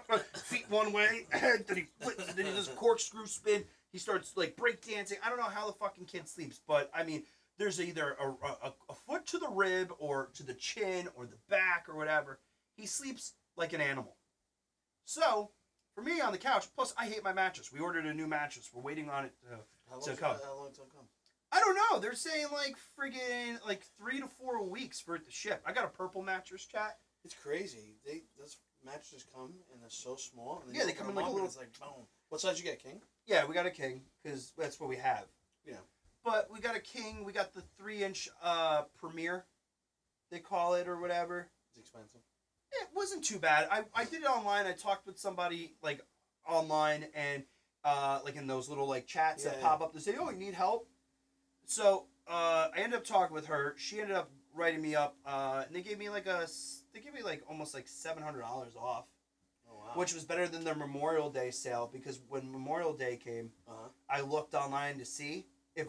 like feet one way, then he flips, then he does a corkscrew spin. He starts like break dancing. I don't know how the fucking kid sleeps, but I mean, there's either a foot to the rib or to the chin or the back or whatever. He sleeps like an animal. So, for me on the couch, plus I hate my mattress. We ordered a new mattress. We're waiting on it to come. How long until it come? I don't know. They're saying like friggin' like 3 to 4 weeks for it to ship. I got a purple mattress, chat. It's crazy. Those mattresses come and they're so small. And yeah, they come in like a little. It's like boom. What size you get, king? Yeah, we got a king because that's what we have. Yeah. But we got a king. We got the 3-inch Premier, they call it or whatever. It's expensive. It wasn't too bad. I did it online. I talked with somebody like online and like in those little like chats that pop up to say, "Oh, you need help?" So I ended up talking with her. She ended up writing me up, and they gave me like almost like $700 off, oh, wow. which was better than their Memorial Day sale because when Memorial Day came, I looked online to see if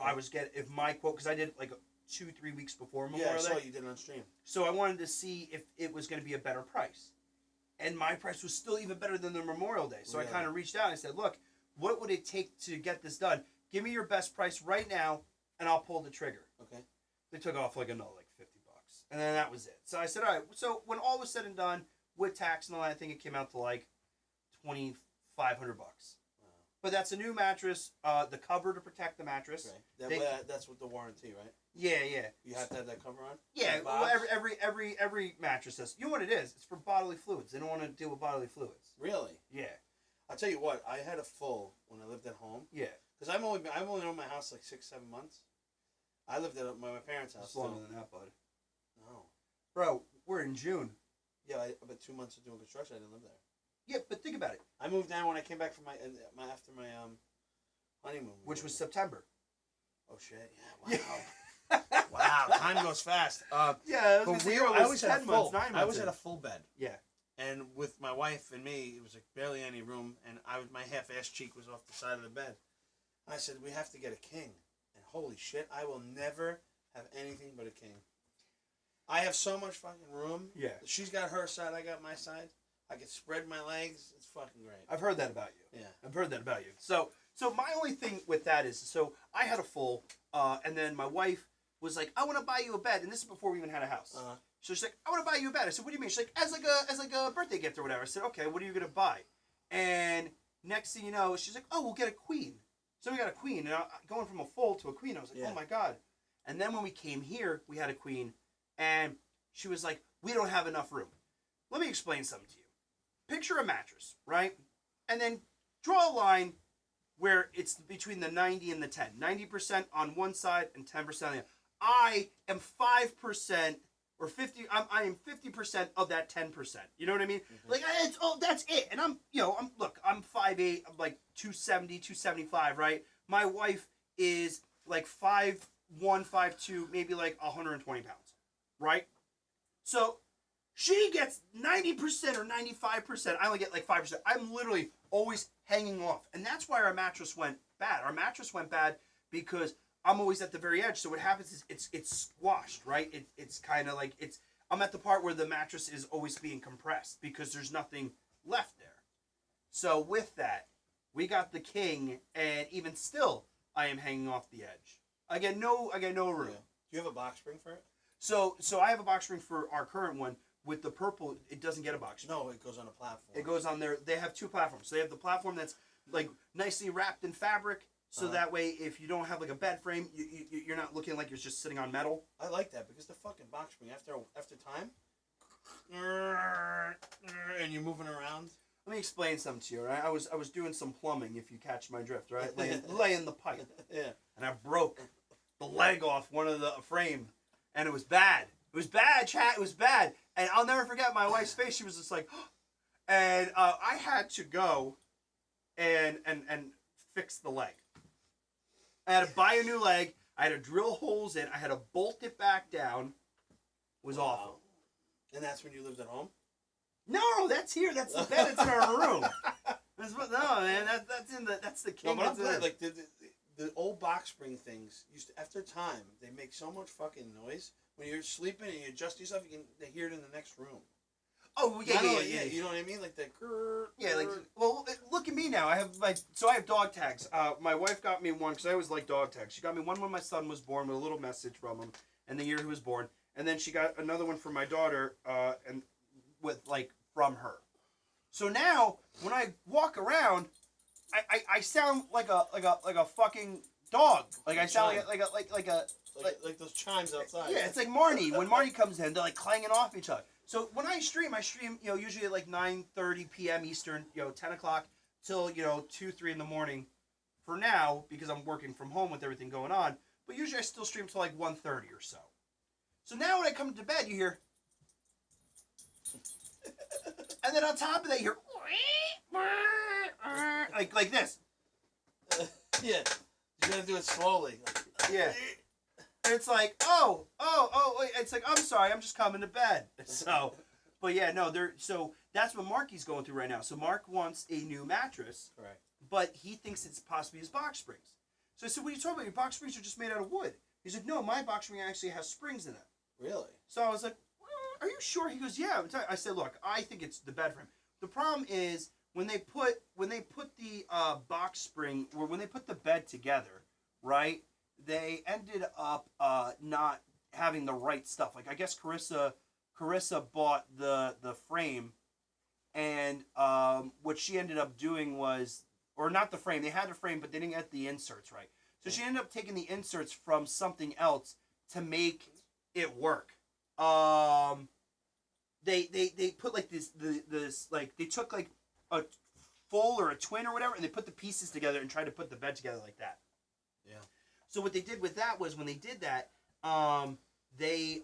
if my quote, because I did like 2-3 weeks before Memorial Day. Yeah, I saw you did it on stream. So I wanted to see if it was going to be a better price, and my price was still even better than the Memorial Day. So I kind of reached out and I said, "Look, what would it take to get this done? Give me your best price right now, and I'll pull the trigger." Okay. They took off like another like $50, and then that was it. So I said, "All right." So when all was said and done, with tax and all that, I think it came out to like $2,500. But that's a new mattress. The cover to protect the mattress. Right. That's with the warranty, right? Yeah. You have to have that cover on. Yeah. Well, every mattress says. You know what it is? It's for bodily fluids. They don't want to deal with bodily fluids. Really? Yeah. I'll tell you what. I had a full when I lived at home. Yeah. Because I've only owned my house like 6-7 months. I lived at my parents' house. It's longer than that, bud. No. Bro, we're in June. Yeah, but 2 months of doing construction, I didn't live there. Yeah, but think about it. I moved down when I came back from after my honeymoon. Which was September. Oh shit! Yeah. Wow. Wow. Time goes fast. Yeah, but I always had a full. I always had a full bed. Yeah. And with my wife and me, it was like barely any room, and my half-ass cheek was off the side of the bed. I said, we have to get a king. And holy shit, I will never have anything but a king. I have so much fucking room. Yeah. She's got her side, I got my side. I can spread my legs. It's fucking great. I've heard that about you. Yeah. I've heard that about you. So my only thing with that is, so I had a full, and then my wife was like, I want to buy you a bed. And this is before we even had a house. So she's like, I want to buy you a bed. I said, what do you mean? She's like, as like a birthday gift or whatever. I said, okay, what are you going to buy? And next thing you know, she's like, oh, we'll get a queen. So we got a queen. And going from a full to a queen, I was like, oh my God. And then when we came here, we had a queen. And she was like, we don't have enough room. Let me explain something to you. Picture a mattress, right? And then draw a line where it's between the 90 and the 10. 90% on one side and 10% on the other. I am 5% or 50. I am 50% of that 10%. You know what I mean? Mm-hmm. Like that's it. And I'm 5'8". I'm like 270, 275, right? My wife is like 5'1", 5'2", maybe like 120 pounds, right? So she gets 90% or 95%. I only get like 5%. I'm literally always hanging off. And that's why our mattress went bad. Our mattress went bad because I'm always at the very edge. So what happens is it's squashed, right? It's kind of like I'm at the part where the mattress is always being compressed because there's nothing left there. So with that, we got the king, and even still, I am hanging off the edge. I get no room. Yeah. Do you have a box spring for it? So I have a box spring for our current one. With the purple, it doesn't get a box spring. No, it goes on a platform. It goes on there. They have two platforms. So they have the platform that's like nicely wrapped in fabric, so that way if you don't have like a bed frame, you're not looking like you're just sitting on metal. I like that because the fucking box spring after time, and you're moving around. Let me explain something to you. Right? I was doing some plumbing, if you catch my drift, right? Laying the pipe. Yeah. And I broke the leg off one of the frame, and it was bad. It was bad, chat. It was bad. And I'll never forget my wife's face. She was just like, and I had to go and fix the leg. I had to buy a new leg. I had to drill holes in. I had to bolt it back down. It was awful. And that's when you lived at home? No, that's here. That's the bed. It's in our room. No, man. That's the king. No, but I'm glad. Like the old box spring things used to, after time, they make so much fucking noise. When you're sleeping and you adjust yourself, they hear it in the next room. Oh yeah. You know what I mean? Like the grrr. Yeah, like look at me now. I have dog tags. My wife got me one because I always like dog tags. She got me one when my son was born with a little message from him, and the year he was born, and then she got another one for my daughter, and with like from her. So now when I walk around, I sound like a fucking dog. Like I sound like those chimes outside. Yeah, it's like Marnie. When Marnie comes in, they're like clanging off each other. So when I stream, usually at like 9:30 p.m. Eastern, 10 o'clock till 2, 3 in the morning. For now, because I'm working from home with everything going on. But usually I still stream till like 1:30 or so. So now when I come to bed, you hear, and then on top of that, you hear like this. Yeah, you gotta do it slowly. Yeah. And it's like, oh, wait. It's like, I'm sorry, I'm just coming to bed. So, but yeah, no, so that's what Marky's going through right now. So Mark wants a new mattress. Correct. But he thinks it's possibly his box springs. So I said, what are you talking about? Your box springs are just made out of wood. He's like, no, my box spring actually has springs in it. Really? So I was like, are you sure? He goes, yeah. I said, look, I think it's the bed frame. The problem is when they put the box spring, or when they put the bed together, right? They ended up not having the right stuff. Like I guess Carissa bought the frame And what she ended up doing was, or not the frame, they had the frame, but they didn't get the inserts right. So she ended up taking the inserts from something else to make it work. They put like this like they took like a full or a twin or whatever, and they put the pieces together and tried to put the bed together like that. Yeah. So what they did with that was when they did that, the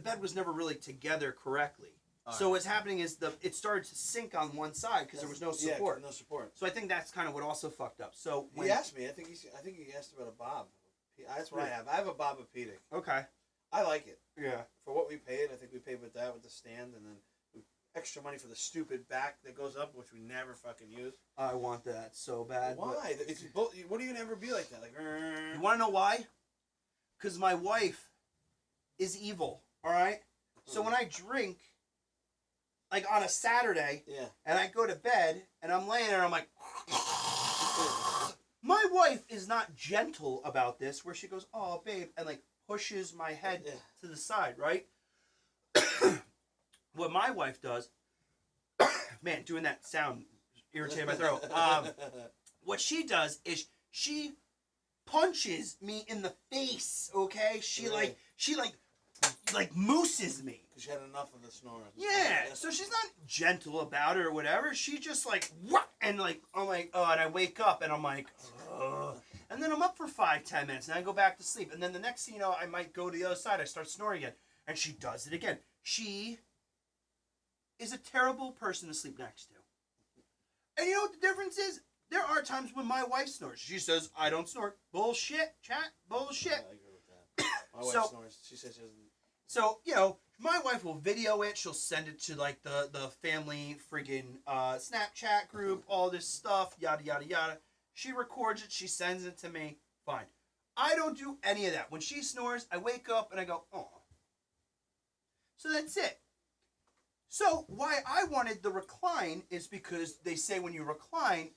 bed was never really together correctly. So what's happening is it started to sink on one side because there was no support. Yeah, no support. So I think that's kind of what also fucked up. So he asked me. I think he asked about a Bob. That's what I have. I have a Bob-A-Pedic. Okay. I like it. Yeah. For what we paid, I think we paid with that with the stand, and then extra money for the stupid back that goes up, which we never fucking use. I want that so bad. Why? What are you gonna ever be like that? Like. You want to know why? Because my wife is evil. All right. So when I drink, like on a Saturday, and I go to bed and I'm laying there, I'm like, my wife is not gentle about this. Where she goes, "Oh, babe," and like pushes my head to the side, right? What my wife does, man, doing that sound irritated my throat. What she does is she punches me in the face. Okay, she mooses me. Because she had enough of the snoring. Yeah, so she's not gentle about it or whatever. She just like, what? And like, I'm like, oh, and I wake up and I'm like, ugh. And then I'm up for 5-10 minutes and I go back to sleep. And then the next thing you know, I might go to the other side. I start snoring again. And she does it again. She is a terrible person to sleep next to. And you know what the difference is? There are times when my wife snores. She says, I don't snore. Bullshit, chat, bullshit. Yeah, I agree with that. My wife snores. She says she doesn't. So, you know, my wife will video it. She'll send it to, like, the family friggin' Snapchat group, all this stuff, yada, yada, yada. She records it. She sends it to me. Fine. I don't do any of that. When she snores, I wake up and I go, oh. So that's it. So why I wanted the recline is because they say when you recline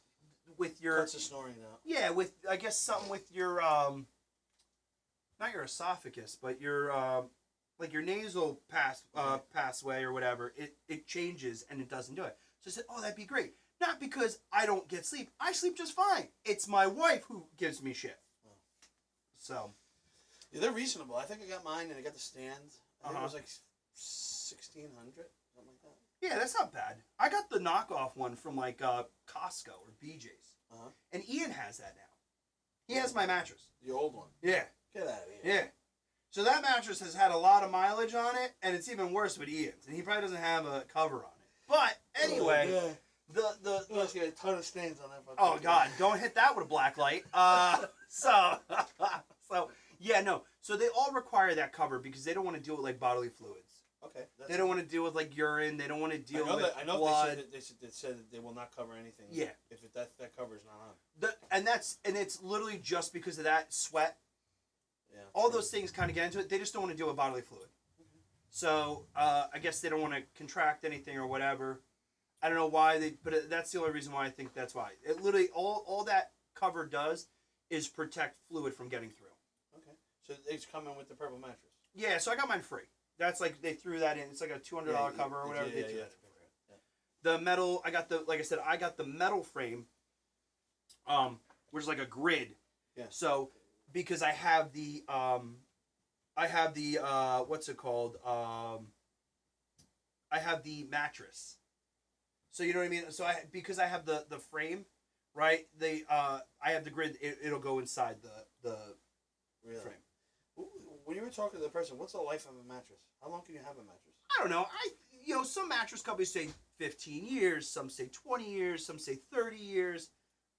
with your... Cuts the snoring out. Yeah, with, I guess, something with your, not your esophagus, but your... like your nasal pathway or whatever, it changes and it doesn't do it. So I said, oh, that'd be great. Not because I don't get sleep. I sleep just fine. It's my wife who gives me shit. Oh. So. Yeah, they're reasonable. I think I got mine and I got the stand. I think it was like 1,600, something like that. Yeah, that's not bad. I got the knockoff one from like Costco or BJ's. And Ian has that now. He has my mattress. The old one? Yeah. Get out of here. Yeah. So that mattress has had a lot of mileage on it, and it's even worse with Ian's, and he probably doesn't have a cover on it. But anyway, let's get a ton of stains on that. Oh God, don't hit that with a black light. So yeah, no. So they all require that cover because they don't want to deal with like bodily fluids. Okay. They don't want to deal with like urine. They don't want to deal with blood. I know they said that they will not cover anything. Yeah. If that cover is not on. And it's literally just because of that sweat. Yeah, all those things kind of get into it. They just don't want to deal with bodily fluid. So I guess they don't want to contract anything or whatever. I don't know why but that's the only reason why I think that's why. It literally all that cover does is protect fluid from getting through. Okay. So it's coming with the purple mattress. Yeah. So I got mine free. That's like they threw that in. It's like a $200 cover or whatever. They threw that in. The metal. I got I got the metal frame. Which is like a grid. Yeah. So. Because I have the what's it called? I have the mattress. So you know what I mean? So because I have the frame, right? I have the grid. It'll go inside the frame. When you were talking to the person, what's the life of a mattress? How long can you have a mattress? I don't know. Some mattress companies say 15 years. Some say 20 years. Some say 30 years.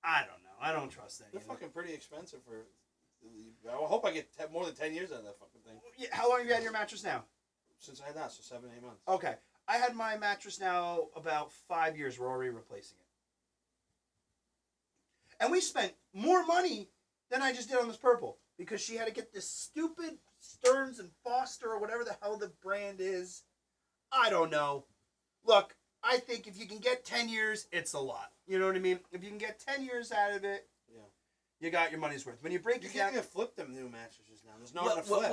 I don't know. I don't trust any. They're fucking pretty expensive for. I hope I get more than 10 years out of that fucking thing. Yeah, how long have you had your mattress now? Since I had that, so 7-8 months. Okay. I had my mattress now about 5 years. We're already replacing it. And we spent more money than I just did on this purple. Because she had to get this stupid Stearns and Foster or whatever the hell the brand is. I don't know. Look, I think if you can get 10 years, it's a lot. You know what I mean? If you can get 10 years out of it, you got your money's worth. When you break you it can't down, even flip them new mattresses now. There's no one to flip.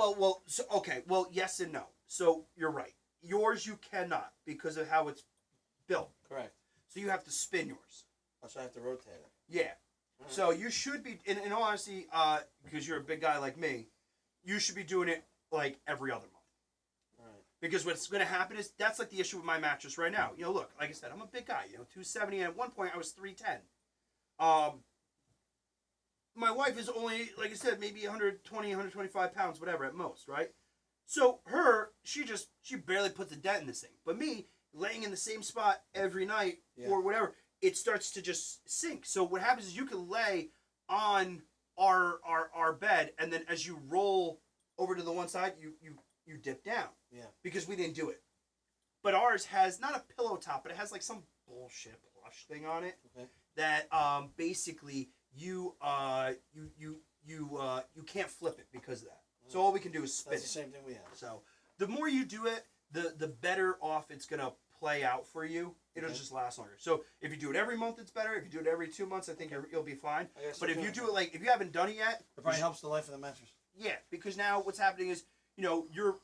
Well, yes and no. So you're right. Yours you cannot because of how it's built. Correct. So you have to spin yours. Oh, so I have to rotate it. Yeah. So you should be, in all honesty, because you're a big guy like me, you should be doing it like every other month. Right. Because what's going to happen is, that's like the issue with my mattress right now. You know, look, like I said, I'm a big guy, 270, and at one point I was 310. My wife is only, like I said, maybe 120, 125 pounds, whatever, at most, right? So she barely puts a dent in this thing. But me, laying in the same spot every night or whatever, it starts to just sink. So what happens is you can lay on our bed, and then as you roll over to the one side, you dip down. Yeah. Because we didn't do it. But ours has not a pillow top, but it has like some bullshit plush thing on it that basically you can't flip it because of that. So all we can do is spin. That's the same thing we have. So the more you do it, the better off it's gonna play out for you. It'll just last longer. So if you do it every month, it's better. If you do it every 2 months, I think you'll be fine. But if you do it if you haven't done it yet, it probably helps the life of the mattress. Yeah, because now what's happening is, you're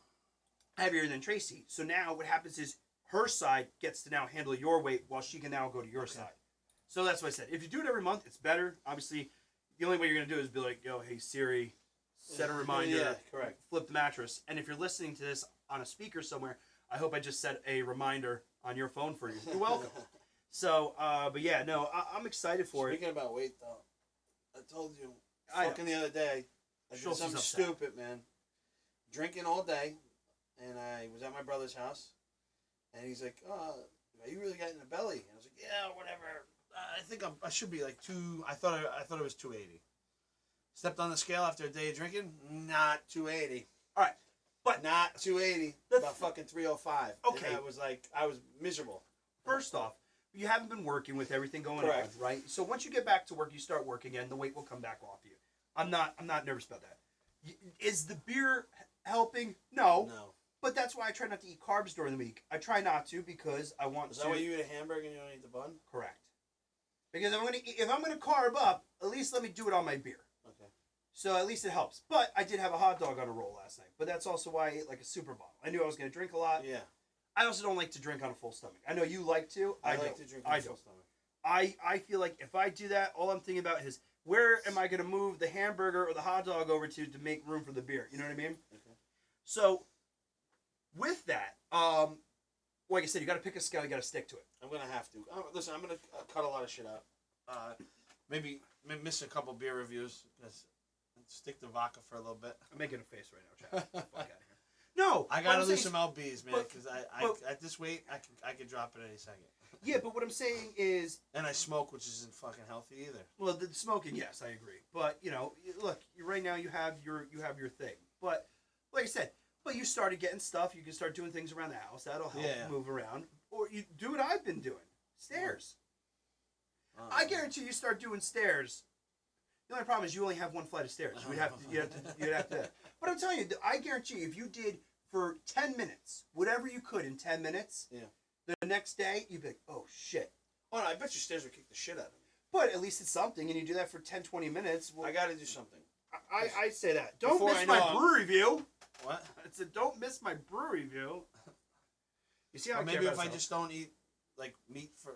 heavier than Tracy. So now what happens is her side gets to now handle your weight while she can now go to your side. So that's what I said. If you do it every month, it's better. Obviously, the only way you're going to do it is be like, yo, hey, Siri, set a reminder. Yeah, correct. Flip the mattress. And if you're listening to this on a speaker somewhere, I hope I just set a reminder on your phone for you. You're welcome. So, but yeah, no, I'm excited for Speaking about weight, though, I told you, I fucking the other day, I did something stupid, man. Drinking all day, and I was at my brother's house, and he's like, "Oh, are you really getting a belly?" And I was like, "Yeah, whatever. I think I should be like 2. I thought it was 280. Stepped on the scale after a day of drinking, not 280. All right, but not 280. About fucking 305. Okay, and I was miserable. First off, you haven't been working with everything going on, right? So once you get back to work, you start working again, the weight will come back off you. I'm not nervous about that. Is the beer helping? No. But that's why I try not to eat carbs during the week. I try not to because I want to. Is that why you eat a hamburger and you don't eat the bun? Correct. Because if I'm gonna carb up, at least let me do it on my beer. Okay. So at least it helps. But I did have a hot dog on a roll last night. But that's also why I ate like a super bottle. I knew I was gonna drink a lot. Yeah. I also don't like to drink on a full stomach. I know you like to. I like to drink on a full stomach. I feel like if I do that, all I'm thinking about is where am I going to move the hamburger or the hot dog over to make room for the beer? You know what I mean? Okay. So, with that, like I said, you got to pick a scale. You got to stick to it. I'm going to have to. Listen, I'm going to cut a lot of shit out. Maybe miss a couple beer reviews. Stick to vodka for a little bit. I'm making a face right now, Chad. Fuck out of here. No, I got to lose some lbs, man, because at this weight, I could drop it any second. Yeah, but what I'm saying is... And I smoke, which isn't fucking healthy either. Well, the smoking, yes, I agree. But, look, right now you have your thing. But, like I said, you started getting stuff. You can start doing things around the house. That'll help move around. Or you do what I've been doing. Stairs. I guarantee you start doing stairs. The only problem is you only have one flight of stairs. You'd have to. But I'm telling you, I guarantee you, if you did for 10 minutes, whatever you could in 10 minutes, the next day, you'd be like, oh, shit. Oh, no, I bet your stairs would kick the shit out of me. But at least it's something, and you do that for 10, 20 minutes. Well, I got to do something. I say that. Don't miss my brew review. What? I said, don't miss my brew review. You see how maybe if I just don't eat, like, meat for...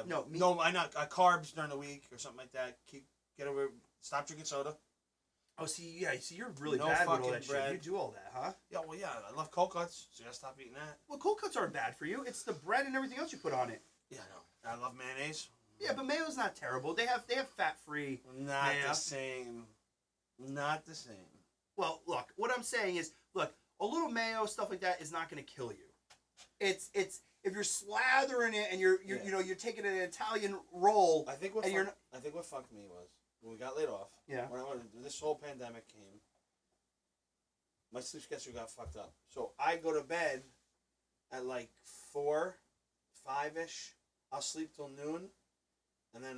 meat. No, I not carbs during the week or something like that. Stop drinking soda. Oh, see, you're really bad with all that shit. You do all that, huh? Yeah, well, yeah, I love cold cuts, so you gotta stop eating that. Well, cold cuts aren't bad for you. It's the bread and everything else you put on it. Yeah, I know. I love mayonnaise. Yeah, but mayo's not terrible. They have fat-free Not the same. Not the same. Well, look, what I'm saying is, look, a little mayo, stuff like that is not going to kill you. It's if you're slathering it and you're taking an Italian roll. I think what fucked me was when we got laid off. Yeah. When this whole pandemic came, my sleep schedule got fucked up. So I go to bed at like 4, 5-ish. I'll sleep till noon, and then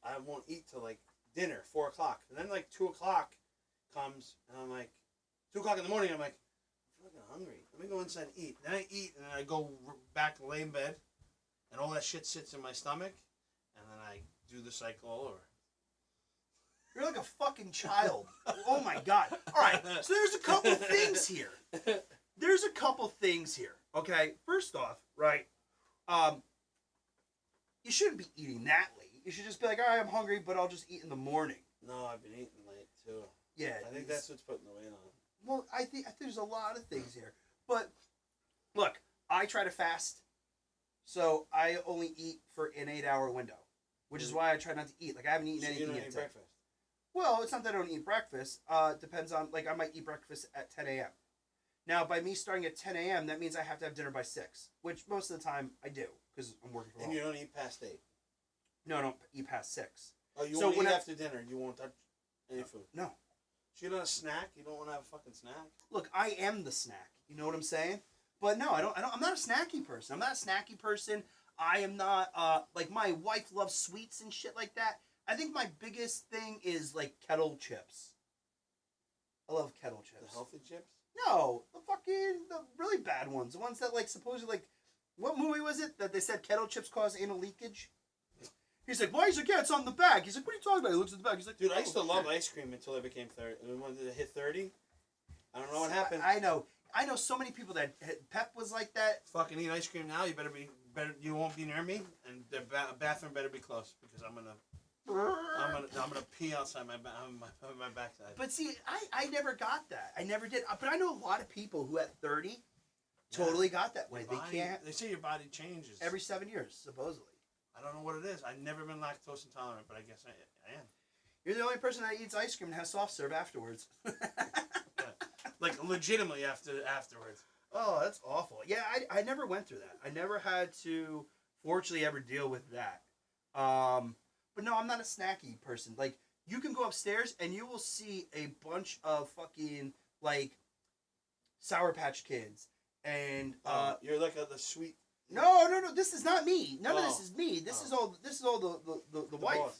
I won't eat till like dinner, 4 o'clock. And then like 2 o'clock comes, and I'm like, 2 o'clock in the morning, I'm like, I'm fucking hungry. Let me go inside and eat. Then I eat, and then I go back and lay in bed, and all that shit sits in my stomach, and then I do the cycle all over. You're like a fucking child. Oh my God. All right, so there's a couple things here. Okay, first off, right, you shouldn't be eating that late. You should just be like, all right, I'm hungry, but I'll just eat in the morning. No, I've been eating late too. Yeah, I think that's what's putting the weight on. Well, I think there's a lot of things here, but look, I try to fast, so I only eat for an 8-hour window, which is why I try not to eat. Like I haven't eaten anything you don't yet. eat breakfast? Well, it's not that I don't eat breakfast. Depends on, like, I might eat breakfast at 10 a.m. Now, by me starting at 10 a.m., that means I have to have dinner by 6, which most of the time I do because I'm working from home. And you don't eat past 8? No, I don't eat past 6. Oh, you won't eat after dinner? You won't touch any food? No. So you don't have a snack? You don't want to have a fucking snack? Look, I am the snack. You know what I'm saying? But no, I don't. I'm not a snacky person. I'm not a snacky person. I am not, like, my wife loves sweets and shit like that. I think my biggest thing is, like, kettle chips. I love kettle chips. The healthy chips? No, the really bad ones. The ones that, like, supposedly, like, what movie was it that they said kettle chips cause anal leakage? He's like, why? He's like, yeah, it's on the bag. He's like, what are you talking about? He looks at the bag. He's like, dude, I used to love ice cream until I became 30. When did it hit 30? I don't know what happened. I know so many people that Pep was like that. Fucking eat ice cream now. You better. You won't be near me, and the bathroom better be close because I'm gonna pee outside my backside. But see, I never got that. I never did. But I know a lot of people who at 30 totally got that way. They say your body changes every 7 years, supposedly. I don't know what it is. I've never been lactose intolerant, but I guess I am. You're the only person that eats ice cream and has soft serve afterwards. Yeah. Like legitimately afterwards. Oh, that's awful. Yeah, I never went through that. I never had to, fortunately, ever deal with that. But no, I'm not a snacky person. Like, you can go upstairs and you will see a bunch of fucking, like, Sour Patch Kids. And, you're like the sweet... No, this is not me. None of this is me. This is all the wife. Boss.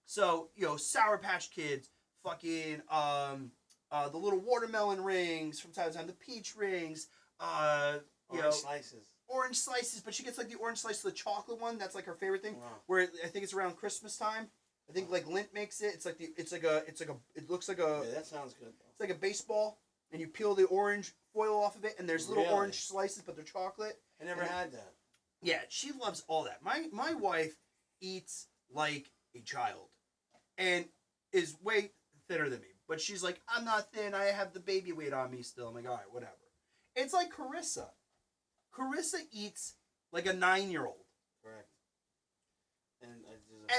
So, you know, Sour Patch Kids, fucking, the little watermelon rings from time to time, the peach rings, orange slices, but she gets like the orange slice, the chocolate one. That's like her favorite thing. Wow. Where I think it's around Christmas time. I think like Lint makes it. It looks like a. Yeah, that sounds good. It's like a baseball, and you peel the orange foil off of it, and there's little orange slices, but they're chocolate. I never had that. Yeah, she loves all that. My wife eats like a child, and is way thinner than me. But she's like, I'm not thin. I have the baby weight on me still. I'm like, all right, whatever. It's like Carissa. Carissa eats like a 9-year-old. Correct.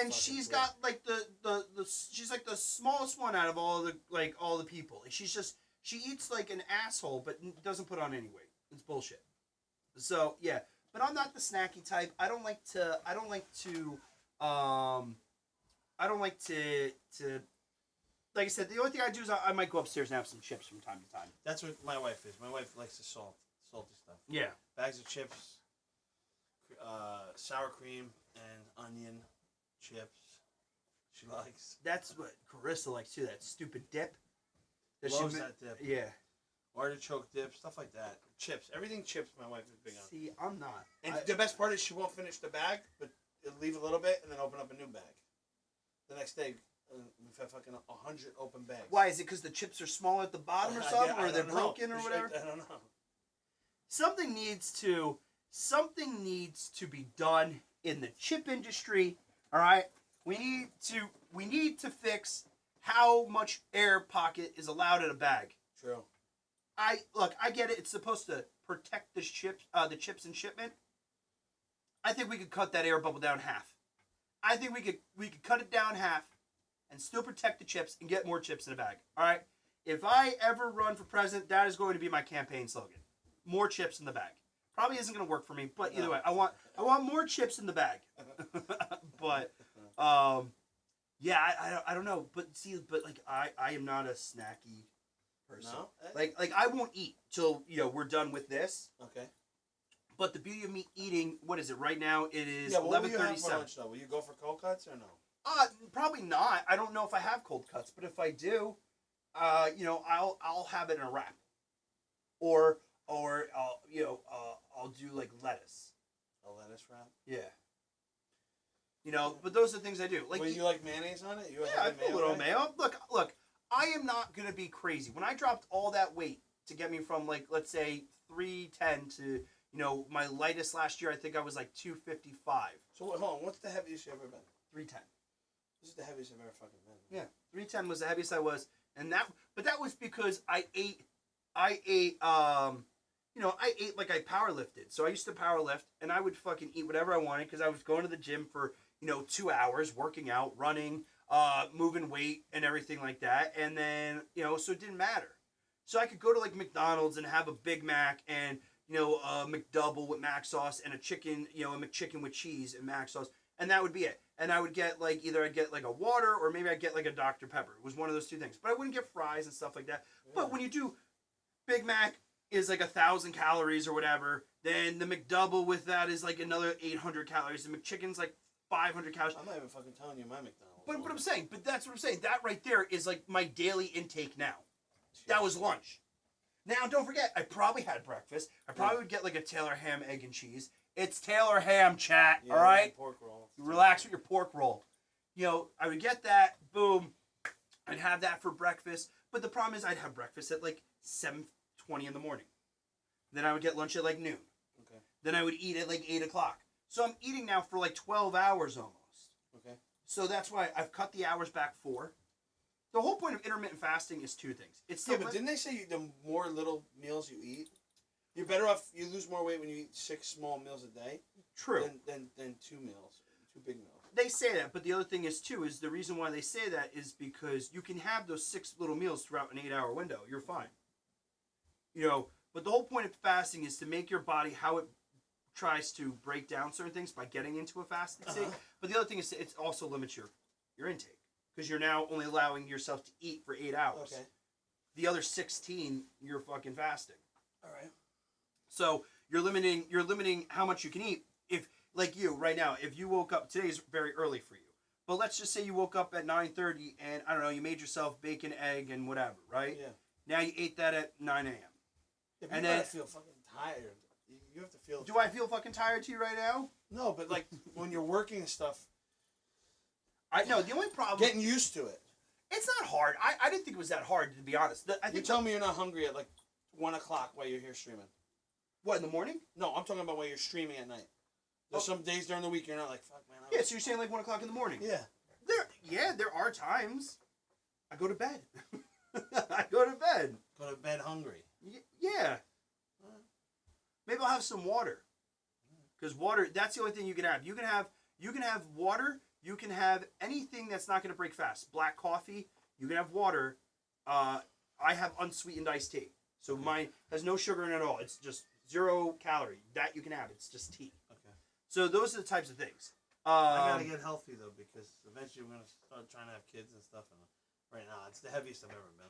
And she's got like the she's like the smallest one out of all the people. She eats like an asshole, but doesn't put on any weight. It's bullshit. So yeah, but I'm not the snacky type. I don't like to like I said, the only thing I do is I might go upstairs and have some chips from time to time. That's what my wife is. My wife likes the salty stuff. Yeah. Bags of chips, sour cream, and onion chips. She likes. That's what Carissa likes too. That stupid dip. Loves that dip. Yeah. Artichoke dip, stuff like that. Chips. Everything chips my wife is big on. See, I'm not. And the best part is she won't finish the bag, but leave a little bit and then open up a new bag. The next day, we've had fucking 100 open bags. Why? Is it because the chips are small at the bottom or something? Or they're broken or whatever? I don't know. Something needs to be done in the chip industry. All right? We need to fix how much air pocket is allowed in a bag. True. I get it. It's supposed to protect the chips in shipment. I think we could cut that air bubble down half. I think we could cut it down half and still protect the chips and get more chips in a bag. All right? If I ever run for president, that is going to be my campaign slogan. More chips in the bag. Probably isn't going to work for me, but either way, I want more chips in the bag. But yeah, I don't know, but like I am not a snacky person. No? Like I won't eat till we're done with this. Okay. But the beauty of me eating, what is it right now? It is 11:37. What will you have for lunch though? Will you go for cold cuts or no? Probably not. I don't know if I have cold cuts, but if I do, I'll have it in a wrap, or I'll do like lettuce. A lettuce wrap. Yeah. But those are the things I do. Like, you like mayonnaise on it? I put a little mayo. Look. I am not gonna be crazy. When I dropped all that weight to get me from like let's say 310 to You know, my lightest last year, I think I was like 255. So hold on, what's the heaviest you ever been? 310. This is the heaviest I've ever fucking been. Yeah, 310 was the heaviest I was, and that was because I ate, I ate like I power lifted. So I used to power lift, and I would fucking eat whatever I wanted because I was going to the gym for 2 hours, working out, running, moving weight, and everything like that, and then so it didn't matter. So I could go to like McDonald's and have a Big Mac and a McDouble with mac sauce and a chicken, a McChicken with cheese and mac sauce, and that would be it. And I would get like either I'd get like a water or maybe I'd get like a Dr. Pepper. It was one of those two things. But I wouldn't get fries and stuff like that. Yeah. But when you do Big Mac is like 1,000 calories or whatever, then the McDouble with that is like another 800 calories. The McChicken's like 500 calories. I'm not even fucking telling you my McDonald's. But I'm saying, but that's what I'm saying. That right there is like my daily intake now. That was lunch. Now, don't forget, I probably had breakfast. I probably would get like a Taylor ham, egg, and cheese. It's Taylor ham, chat, all right? Pork roll. Relax with your pork roll. I would get that, boom. I'd have that for breakfast. But the problem is I'd have breakfast at like 7:20 in the morning. Then I would get lunch at like noon. Okay. Then I would eat at like 8 o'clock. So I'm eating now for like 12 hours almost. Okay. So that's why I've cut the hours back 4. The whole point of intermittent fasting is 2 things. It's still but didn't they say the more little meals you eat, you're better off, you lose more weight when you eat 6 small meals a day? True. Than 2 meals, 2 big meals. They say that, but the other thing is, too, is the reason why they say that is because you can have those 6 little meals throughout an 8-hour window. You're fine. But the whole point of fasting is to make your body how it tries to break down certain things by getting into a fasted state. But the other thing is it also limits your intake. Because you're now only allowing yourself to eat for 8 hours. Okay. The other 16, you're fucking fasting. All right. So you're limiting how much you can eat. If, like you, right now, if you woke up, today's very early for you. But let's just say you woke up at 9:30 and, I don't know, you made yourself bacon, egg, and whatever, right? Yeah. Now you ate that at 9 a.m. If you gotta feel fucking tired. You have to feel... Do I feel fucking tired to you right now? No, but like when you're working and stuff... I know, the only problem... Getting used to it. It's not hard. I didn't think it was that hard, to be honest. You tell me you're not hungry at like 1 o'clock while you're here streaming. What, in the morning? No, I'm talking about while you're streaming at night. There's some days during the week you're not like, fuck, man. Yeah, so you're saying like 1 o'clock in the morning? Yeah. There are times. I go to bed. I go to bed. Go to bed hungry. Yeah. Maybe I'll have some water. Because water, that's the only thing you can have. You can have water. You can have anything that's not going to break fast. Black coffee. You can have water. I have unsweetened iced tea. So mine has no sugar in it at all. It's just 0 calorie. That you can have. It's just tea. Okay. So those are the types of things. I gotta get healthy though, because eventually we're gonna start trying to have kids and stuff. And right now, it's the heaviest I've ever been.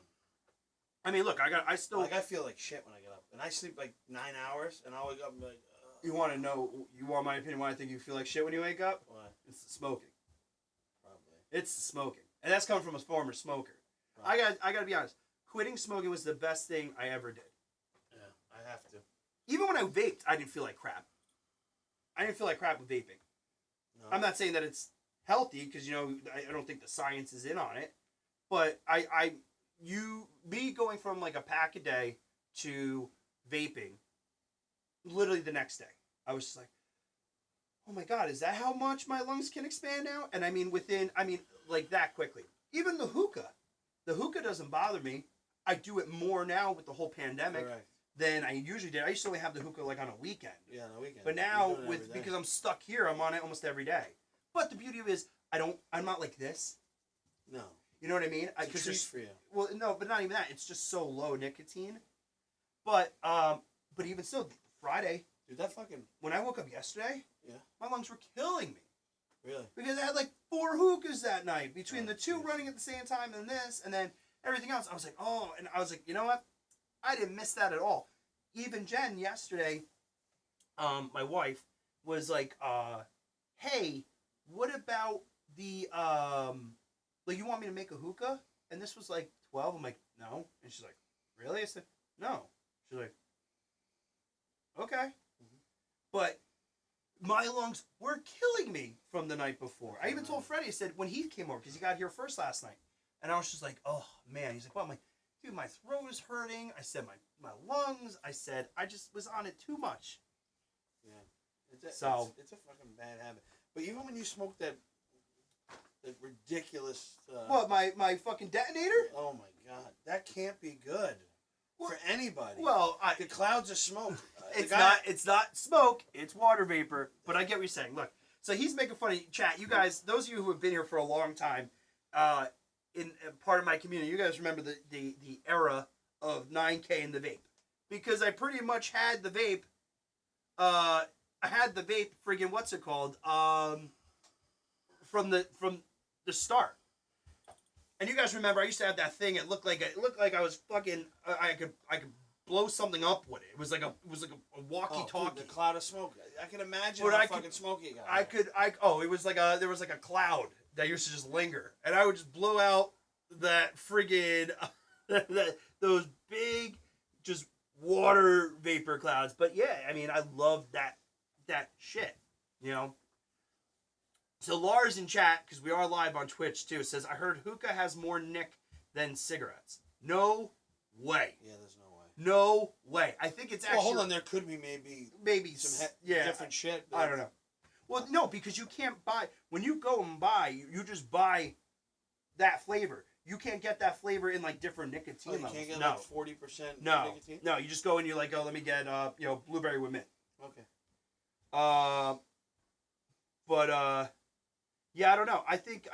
I mean, look, I still... Like, I feel like shit when I get up. And I sleep like 9 hours, and I'll wake up and be like... You want my opinion why I think you feel like shit when you wake up? Why? It's the smoking. Probably. It's the smoking. And that's coming from a former smoker. Right. I gotta be honest. Quitting smoking was the best thing I ever did. Yeah, I have to. Even when I vaped, I didn't feel like crap. I didn't feel like crap with vaping. No. I'm not saying that it's healthy, because, I don't think the science is in on it. But me going from like a pack a day to vaping, literally the next day, I was just like, oh my God, is that how much my lungs can expand now? And like that quickly. Even the hookah doesn't bother me. I do it more now with the whole pandemic than I usually did. I used to only have the hookah like on a weekend. Yeah, on a weekend. But now, because I'm stuck here, I'm on it almost every day. But the beauty of it is, I'm not like this. No. You know what I mean? It's just for you. Well, no, but not even that. It's just so low nicotine. But even still, Friday. Dude, that fucking... When I woke up yesterday, my lungs were killing me. Really? Because I had like 4 hookahs that night, between the 2 running at the same time and this, and then everything else. I was like, oh, and I was like, you know what? I didn't miss that at all. Even Jen yesterday, my wife, was like, hey, what about the, like, you want me to make a hookah? And this was like 12. I'm like, no. And she's like, really? I said, no. She's like, okay. Mm-hmm. But my lungs were killing me from the night before. I even told Freddie, I said, when he came over, because he got here first last night, and I was just like, oh, man. He's like, well, I'm like, dude, my throat is hurting. I said, my lungs. I said, I just was on it too much. It's a fucking bad habit. But even when you smoke that ridiculous. What, my fucking detonator? Oh my god, that can't be good for anybody. Well, the clouds of smoke. It's not smoke. It's water vapor. But I get what you're saying. Look, so he's making funny chat. You guys, those of you who have been here for a long time, in part of my community, you guys remember the era of 9K and the vape, because I pretty much had the vape. I had the vape. Friggin' what's it called? From the start. And you guys remember I used to have that thing. It looked like I was fucking. I could blow something up with it. It was like a walkie-talkie. The cloud of smoke. I can imagine how fucking smoky it got. It was there was like a cloud that used to just linger, and I would just blow out that friggin' those big just water vapor clouds. But yeah, I mean, I love that shit, you know. So Lars in chat, because we are live on Twitch too, says, I heard hookah has more nick than cigarettes. No way. Yeah, there's no way. No way. I think it's actually... Well, hold on. There could be maybe some different shit. I don't know. Well, no, because you can't buy... When you go and buy, you just buy that flavor. You can't get that flavor in like different nicotine levels. You can't get like 40% nicotine? No, you just go and you're like, oh, let me get blueberry with mint. Okay. Yeah, I don't know. I think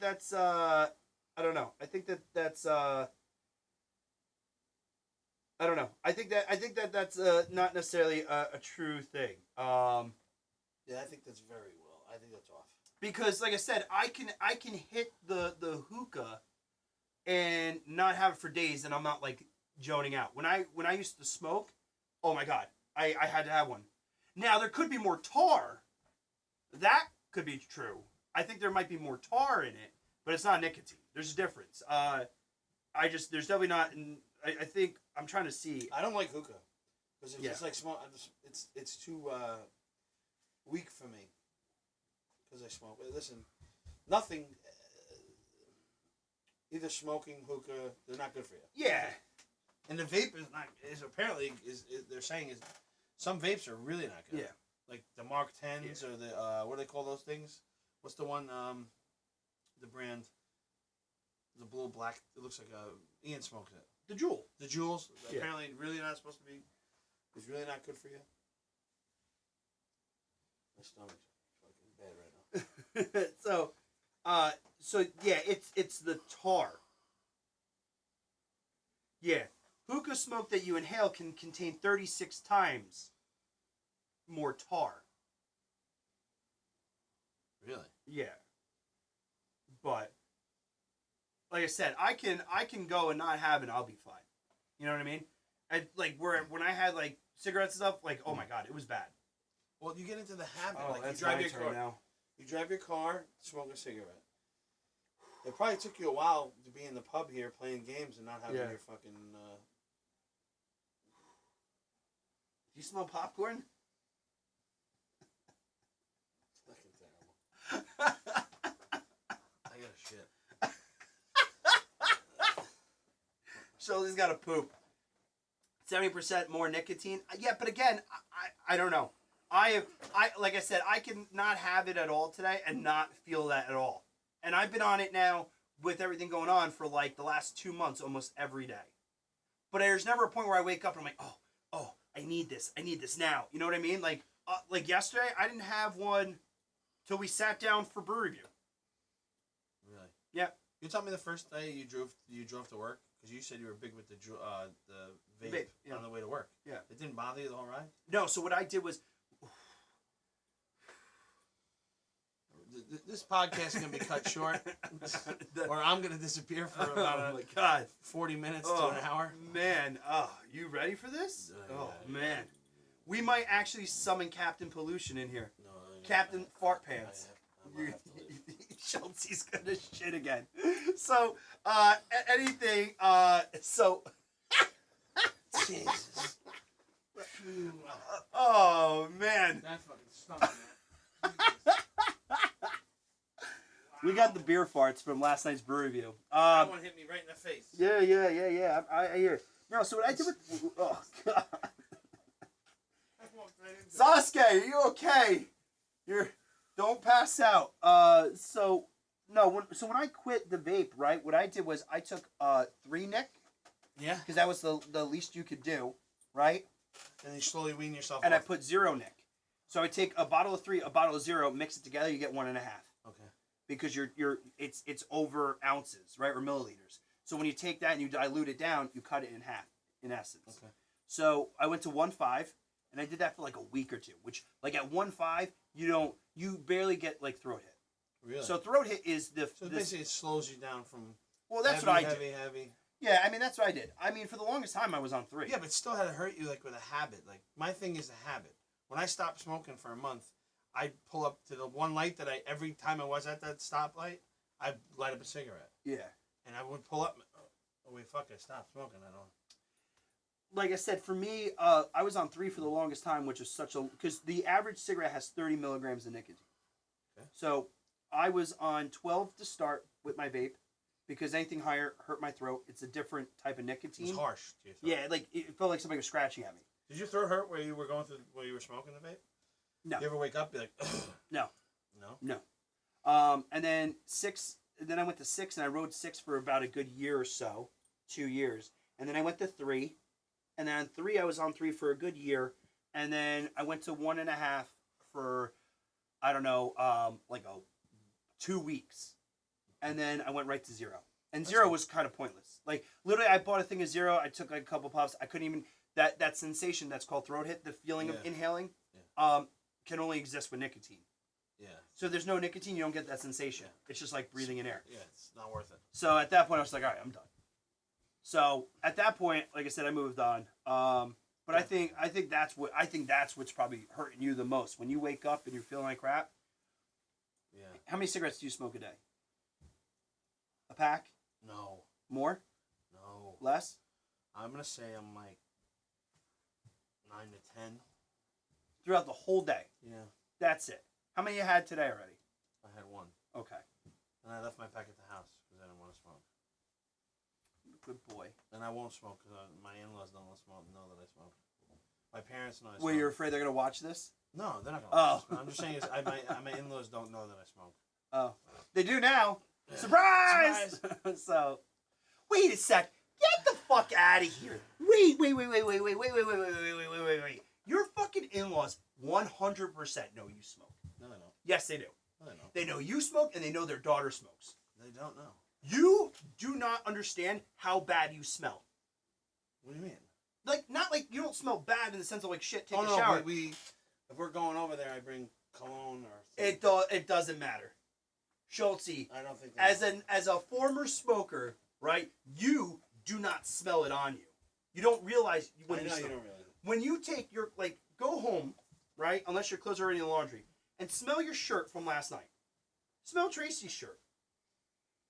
that's I don't know. I think that's I don't know. I think that's not necessarily a true thing. Yeah, I think that's very well. I think that's off. Because like I said, I can hit the hookah and not have it for days, and I'm not like joning out. When I used to smoke, oh my god, I had to have one. Now there could be more tar. That could be true. I think there might be more tar in it, but it's not nicotine. There's a difference. There's definitely not. I think I'm trying to see. I don't like hookah because it's just like smoke. It's too weak for me because I smoke. Listen, nothing. Either smoking, hookah, they're not good for you. Yeah. And the vape is apparently they're saying is some vapes are really not good. Yeah. Like the Mark 10s or the what do they call those things? What's the one the brand? The blue black. It looks like Ian smokes it. The Juul. The Juuls. Yeah. Apparently really not supposed to be. It's really not good for you. My stomach's fucking bad right now. So yeah, it's the tar. Yeah. Hookah smoke that you inhale can contain 36 times more tar. Really? Yeah. But like I said, I can go and not have it, I'll be fine. You know what I mean? When I had like cigarettes and stuff, like, oh my god, it was bad. Well, you get into the habit. Oh, like that's you drive my your turn car now. You drive your car, smoke a cigarette. It probably took you a while to be in the pub here playing games and not having your fucking. Do you smell popcorn? It's fucking terrible. I got a shit. Sheldon's got to poop. 70% more nicotine. Yeah, but again, I don't know. I like I said, I can not have it at all today and not feel that at all. And I've been on it now with everything going on for like the last 2 months, almost every day. But there's never a point where I wake up and I'm like, oh, I need this now. You know what I mean? Like yesterday, I didn't have one till we sat down for brew review. Really? Yeah. You told me the first day you drove to work because you said you were big with the vape on the way to work. Yeah. It didn't bother you the whole ride? No. So what I did was. This podcast is going to be cut short, or I'm going to disappear for about 40 minutes to an hour. Man, you ready for this? Man. We might actually summon Captain Pollution in here. No, Captain Fart Pants. Chelsea's going to shit again. So, anything, Jesus. Oh, man. That fucking stunk, man. We got the beer farts from last night's brew review. That one hit me right in the face. Yeah. I hear. No, so what I did with... Oh, God. I walked Sasuke, are you okay? Don't pass out. So when I quit the vape, right? What I did was I took 3 Nick. Yeah. Because that was the least you could do, right? And you slowly wean yourself. And off. I put 0 Nick. So I take a bottle of 3, a bottle of 0, mix it together, you get 1.5. Okay. Because it's over ounces, right, or milliliters. So when you take that and you dilute it down, you cut it in half, in essence. Okay. So I went to 1.5, and I did that for like a week or two. Which, like at 1.5, you barely get like throat hit. Really? So throat hit is basically it slows you down from. Well, that's heavy, what I did. Heavy. Yeah, I mean that's what I did. I mean for the longest time I was on 3. Yeah, but it still had to hurt you like with a habit. Like my thing is a habit. When I stopped smoking for a month, I'd pull up to the one light that every time I was at that stoplight, I'd light up a cigarette. Yeah. And I would pull up. Oh wait, fuck! I stopped smoking. I don't. Like I said, for me, I was on 3 for the longest time, which is because the average cigarette has 30 milligrams of nicotine. Okay. So I was on 12 to start with my vape, because anything higher hurt my throat. It's a different type of nicotine. It's harsh. Yeah, like it felt like somebody was scratching at me. Did your throat hurt where you were smoking the vape? No. You ever wake up and be like, ugh? No. And then 6. Then I went to 6, and I rode 6 for about a good year or so, 2 years, and then I went to 3. And then on 3, I was on 3 for a good year. And then I went to 1.5 for, I don't know, like 2 weeks. And then I went right to 0. And that's 0 was kind of pointless. Like, literally, I bought a thing of 0. I took like a couple puffs. I couldn't even, that sensation that's called throat hit, the feeling of inhaling, can only exist with nicotine. Yeah. So there's no nicotine, you don't get that sensation. Yeah. It's just like breathing in air. Yeah, it's not worth it. So at that point, I was like, all right, I'm done. So at that point, like I said, I moved on. But I think that's what's probably hurting you the most when you wake up and you're feeling like crap. Yeah. How many cigarettes do you smoke a day? A pack? No. More? No. Less? I'm gonna say I'm like 9 to 10. Throughout the whole day? Yeah. That's it. How many you had today already? I had 1. Okay. And I left my pack at the house because I didn't want to smoke. Good boy. And I won't smoke because my in-laws don't know that I smoke. My parents know I smoke. Well, you're afraid they're going to watch this? No, they're not going to watch this. I'm just saying my in-laws don't know that I smoke. Oh. They do now. Yeah. Surprise! So, wait a sec. Get the fuck out of here. Wait. Your fucking in-laws 100% know you smoke. No, they don't. Yes, they do. No, they don't. They know you smoke, and they know their daughter smokes. They don't know. You do not understand how bad you smell. What do you mean? Like, not like you don't smell bad in the sense of like shit, take a shower. shower. If we're going over there, I bring cologne or It doesn't matter. Schultze, I don't think as a former smoker, right, you do not smell it on you. You don't realize when you don't realize it. When you take your, like, go home, right, unless your clothes are already in the laundry, and smell your shirt from last night. Smell Tracy's shirt.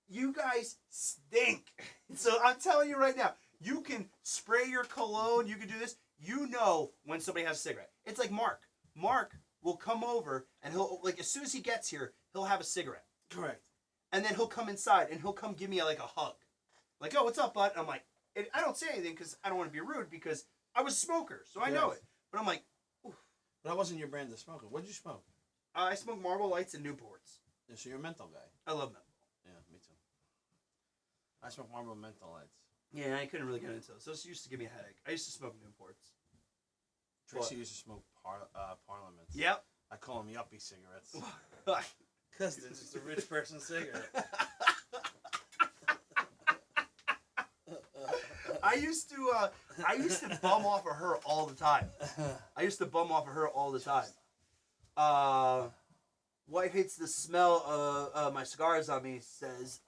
You guys stink. So I'm telling you right now, you can spray your cologne, you can do this. You know when somebody has a cigarette. It's like Mark. Mark will come over, and he'll, like, as soon as he gets here, he'll have a cigarette. Correct. And then he'll come inside, and he'll come give me, like, a hug. Like, oh, what's up, bud? And I'm like, I don't say anything because I don't want to be rude because I was a smoker, so I know it. But I'm like, oof. But I wasn't your brand of smoker. What did you smoke? I smoke Marlboro Lights and Newports. Yeah, so you're a menthol guy. I love menthol. Yeah, me too. I smoke Marlboro menthol lights. Yeah, I couldn't really get into it. So it used to give me a headache. I used to smoke Newports. Tracy used to smoke Parliaments. Yep. I call them yuppie cigarettes. Because they're just a rich person's cigarette. I used to bum off of her all the time. Wife hates the smell of my cigars on me, says,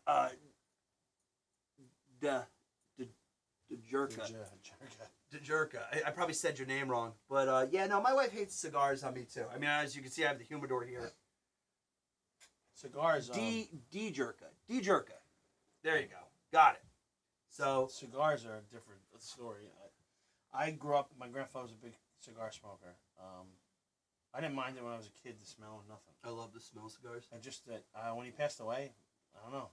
Jerka. I probably said your name wrong. But, yeah, no, my wife hates cigars on me, too. I mean, as you can see, I have the humidor here. Cigars, D-Jerka. D-Jerka. There you go. Got it. So cigars are a different story. I grew up. My grandfather was a big cigar smoker. I didn't mind it when I was a kid. The smell of nothing. I love the smell of cigars. And just that when he passed away, I don't know.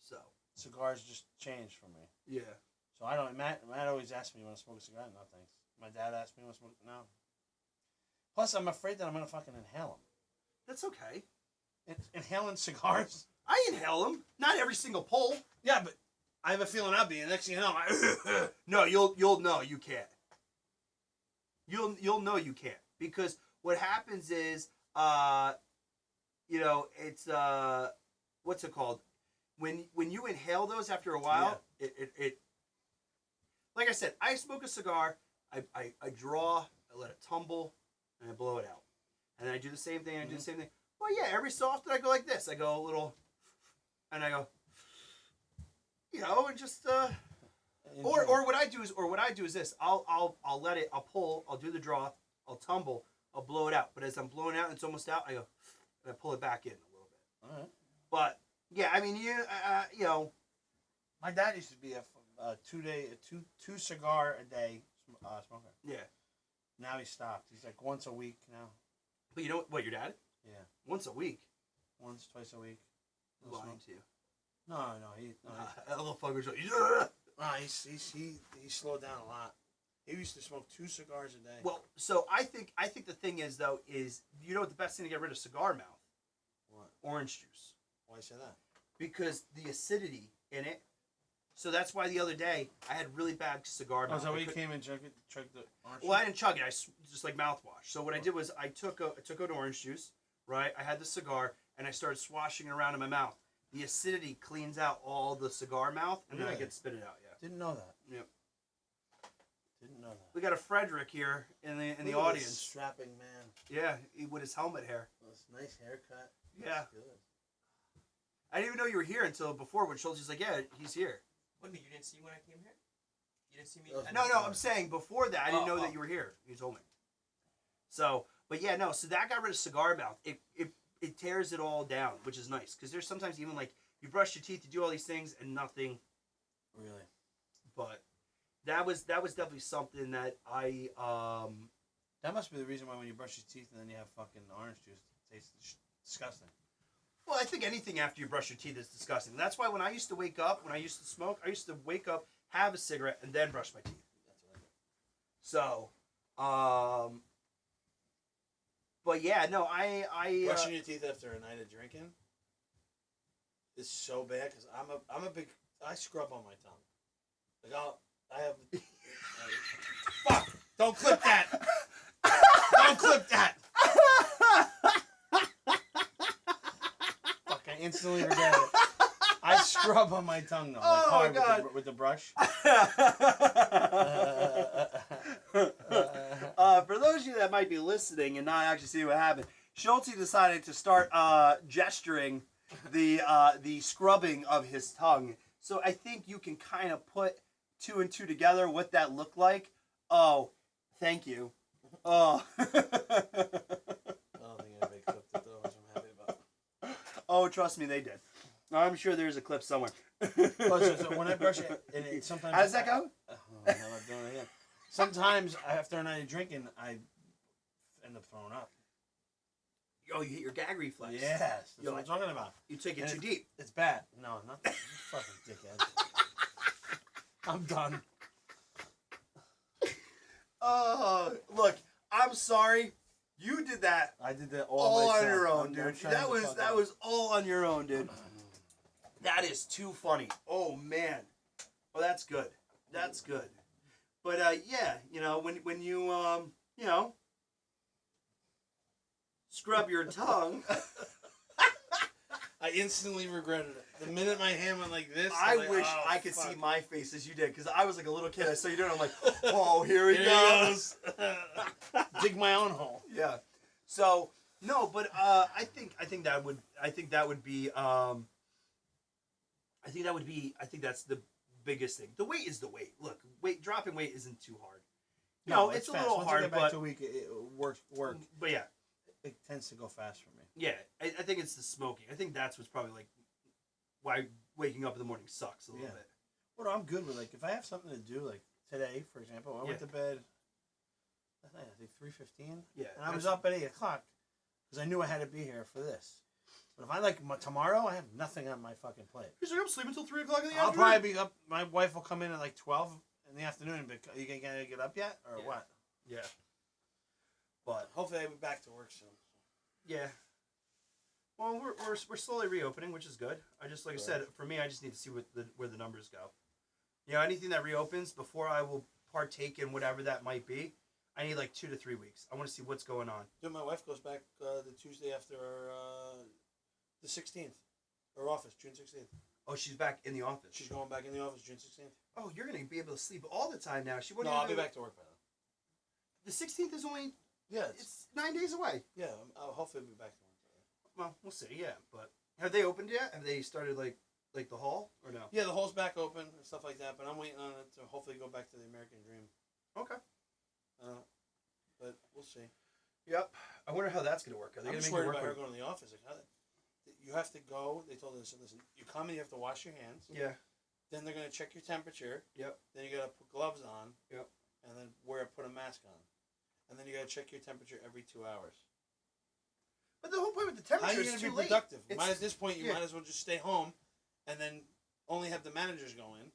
So cigars just changed for me. Yeah. So I don't. Matt always asked me when I smoke a cigar. No thanks. My dad asked me when I smoke. No, Plus, I'm afraid that I'm gonna fucking inhale them. That's okay. Inhaling cigars. I inhale them. Not every single pull. Yeah, but I have a feeling I'll be. And next thing you know, No, you'll know you can't. You'll know you can't, because what happens is it's what's it called? When you inhale those after a while, it like I said, I smoke a cigar, I draw, I let it tumble, and I blow it out. And then I do the same thing, and I do the same thing. Well, yeah, every so often I go like this. I go a little, and I go, and just or what I do is this. I'll let it. I'll pull. I'll do the draw. I'll tumble. I'll blow it out. But as I'm blowing out, and it's almost out. I go, and I pull it back in a little bit. All right. But yeah, I mean, my dad used to be a 2 cigar a day smoker. Yeah. Now he stopped. He's like once a week now. But you know what? Your dad? Yeah. Once a week. Once, twice a week. Lying to you. No. That little fucker's like, yeah. No, he slowed down a lot. He used to smoke 2 cigars a day. Well, so I think the thing is though is what the best thing to get rid of cigar mouth? What? Orange juice. Why say that? Because the acidity in it. So that's why the other day I had really bad cigar mouth. Oh, so we came and chugged the orange juice? Well, I didn't chug it. I just like mouthwash. So what I did was I took an orange juice, right? I had the cigar and I started swashing it around in my mouth. The acidity cleans out all the cigar mouth, and then I get to spit it out. Yeah. Didn't know that. Yep. Didn't know that. We got a Frederick here in the Look at audience. this strapping man. Yeah, with his helmet hair. This nice haircut. Yeah. That's good. I didn't even know you were here until before when Schultz like, yeah, he's here. What, you didn't see me when I came here? You didn't see me? No, No, I'm saying before that, I didn't know that you were here. He told me. So, but yeah, no, so that got rid of cigar mouth. It tears it all down, which is nice. Because there's sometimes even like, you brush your teeth, you do all these things, and nothing. Really? But that was definitely something that I, That must be the reason why when you brush your teeth and then you have fucking orange juice, it tastes disgusting. Well, I think anything after you brush your teeth is disgusting. That's why when I used to wake up, when I used to smoke, I used to wake up, have a cigarette, and then brush my teeth. That's what I do. So, but yeah, no, I Brushing your teeth after a night of drinking is so bad because I scrub on my tongue. Like I have. Fuck! Don't clip that! Don't clip that! Fuck! I instantly regret it. I scrub on my tongue though, like hard my God. with the brush. For those of you that might be listening and not actually see what happened, Schulte decided to start gesturing the scrubbing of his tongue. So I think you can kind of put 2 and 2 together, what that looked like. Oh, thank you. Oh. I don't think anybody clipped it though, which I'm happy about. Oh, trust me, they did. I'm sure there's a clip somewhere. So when I brush it, it sometimes. How does that go? I'm not doing it again. Sometimes after a night of drinking, I end up throwing up. Oh, you hit your gag reflex. Yes, that's what I'm talking about. You take it And too deep. It's bad. No, not that. You fucking dickhead. I'm done. Look, I'm sorry. You did that I did that all myself. on your own, I'm dude. trying That to was fuck up. all on your own, dude. That is too funny. Oh man. Oh, that's good. That's good. But yeah, when you scrub your tongue. I instantly regretted it. The minute my hand went like this, I I'm like, wish oh, I could fuck. see my face as you did, because I was like a little kid. I saw you doing it. I'm like, oh, here he Here goes. Dig my own hole. Yeah. So no, but I think that would be I think that's the biggest thing. The weight is the weight. Look, dropping weight isn't too hard. No, it's a fast. little Once hard, I get back but to a week, it works. But yeah, It tends to go fast for me. yeah. I think it's the smoking. I think that's what's probably like why waking up in the morning sucks a little bit. Well, I'm good with, like, if I have something to do, like today, for example, I went to bed. I think 3:15. Yeah, and I was up at 8 o'clock because I knew I had to be here for this. But if I tomorrow, I have nothing on my fucking plate. He's like, I'm sleeping until 3 o'clock in the I'll afternoon. probably be up. My wife will come in at like 12 in the afternoon. But you gonna get up yet, or what? Yeah. But hopefully I'll be back to work soon. yeah. Well, we're slowly reopening, which is good. I just, like I said, for me, I just need to see where the numbers go. You know, anything that reopens before I will partake in whatever that might be, I need like 2 to 3 weeks. I want to see what's going on. Dude, my wife goes back the Tuesday after the 16th. Her office, June 16th. Oh, she's back in the office. She's going back in the office June 16th. Oh, you're gonna be able to sleep all the time now. She won't. No, I'll be back to work by then. The 16th is only. Yeah, It's 9 days away. Yeah, I'll hopefully be back to work by then. Well, we'll see. Yeah, but have they opened yet? Have they started like the hall or no? Yeah, the hall's back open and stuff like that, but I'm waiting on it to hopefully go back to the American Dream. Okay. But we'll see. Yep. I wonder how that's gonna work. Are they I'm gonna just make it worried work? about her going to the office. Like, you have to go. They told us, listen, you come and you have to wash your hands. Yeah. Then they're gonna check your temperature. Yep. Then you gotta put gloves on. Yep. And then put a mask on. And then you gotta check your temperature every 2 hours. But the whole point with the How are temperature you is gonna too be late. productive? It's- At this point, you yeah. might as well just stay home, and then only have the managers go in.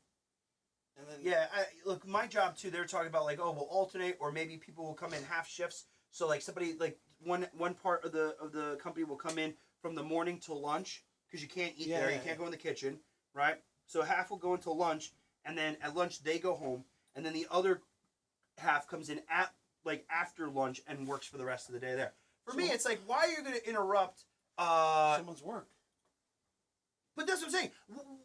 And then Yeah, look, my job too. They're talking about like, oh, we'll alternate, or maybe people will come in half shifts. So like somebody like one part of the company will come in from the morning till lunch because you can't eat there, you can't go in the kitchen, right? So half will go until lunch, and then at lunch they go home, and then the other half comes in at like after lunch and works for the rest of the day there. For me, it's like, why are you going to interrupt someone's work? But that's what I'm saying.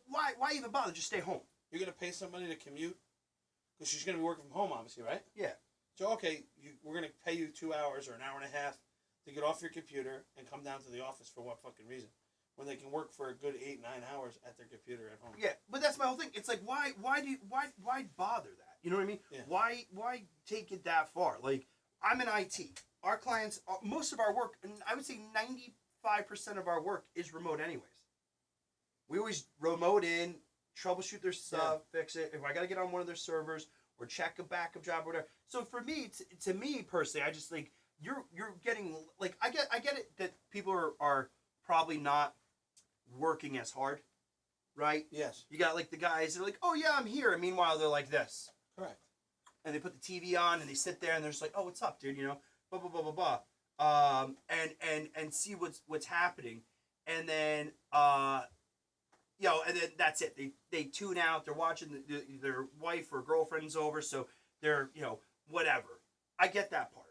Why even bother? Just stay home. You're gonna pay somebody to commute because she's gonna be working from home, obviously, right? Yeah. So okay, we're gonna pay you 2 hours or an hour and a half to get off your computer and come down to the office for what fucking reason? When they can work for a good 8-9 hours at their computer at home. Yeah, but that's my whole thing. It's like why bother that? You know what I mean? Yeah. Why take it that far? Like, I'm in IT. Our clients, most of our work, and I would say 95% of our work is remote anyways. We always remote in, troubleshoot their stuff, fix it. If I got to get on one of their servers or check a backup job or whatever. So for me, to me personally, I just like, you're getting, like, I get it that people are probably not working as hard, right? Yes. You got like the guys that are like, oh yeah, I'm here. And meanwhile, they're like this. Correct. And they put the TV on and they sit there and they're just like, oh, what's up, dude? You know, blah, blah, blah, blah, blah. And see what's happening. And then, you know, and then that's it. They tune out. They're watching their wife or girlfriend's over. So they're, you know, whatever. I get that part.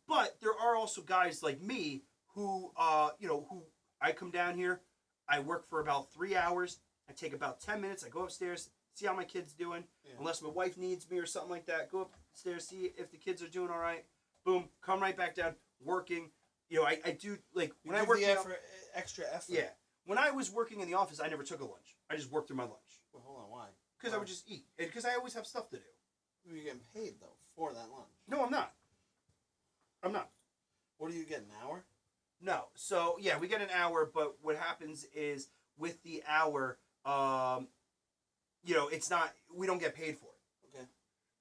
But there are also guys like me who, you know, who I come down here. I work for about 3 hours. I take about 10 minutes. I go upstairs, see how my kid's doing. Yeah. Unless my wife needs me or something like that. Go upstairs, see if the kids are doing all right. Boom, come right back down, working. You know, I do, like, when I work... extra effort. Yeah. When I was working in the office, I never took a lunch. I just worked through my lunch. Well, hold on, why? Because I would just eat. And because I always have stuff to do. You're getting paid, though, for that lunch. No, I'm not. I'm not. What do you get, an hour? No. So, yeah, we get an hour, but what happens is with the hour, you know, it's not, we don't get paid for it. Okay.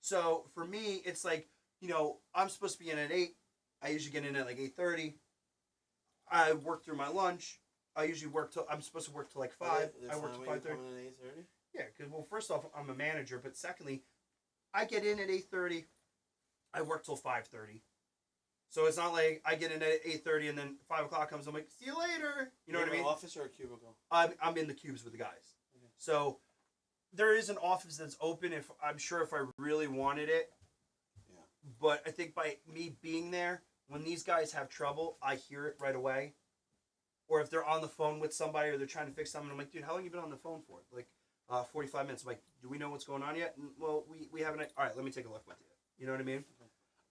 So, for me, it's like, you know, I'm supposed to be in at 8. I usually get in at like 8:30. I work through my lunch. I usually work till, I'm supposed to work till like 5. I work till 5:30. Coming in at 8:30? Yeah, because, well, first off, I'm a manager, but secondly, I get in at 8:30. I work till 5:30. So it's not like I get in at 8:30 and then 5 o'clock comes, I'm like, see you later. You know what I mean? An office or a cubicle? I'm in the cubes with the guys. Okay. So there is an office that's open if I'm sure if I really wanted it. Yeah. But I think by me being there, when these guys have trouble, I hear it right away. Or if they're on the phone with somebody or they're trying to fix something, I'm like, dude, how long have you been on the phone for? Like 45 minutes. I'm like, do we know what's going on yet? And, well, we haven't. All right, let me take a look with you. You know what I mean?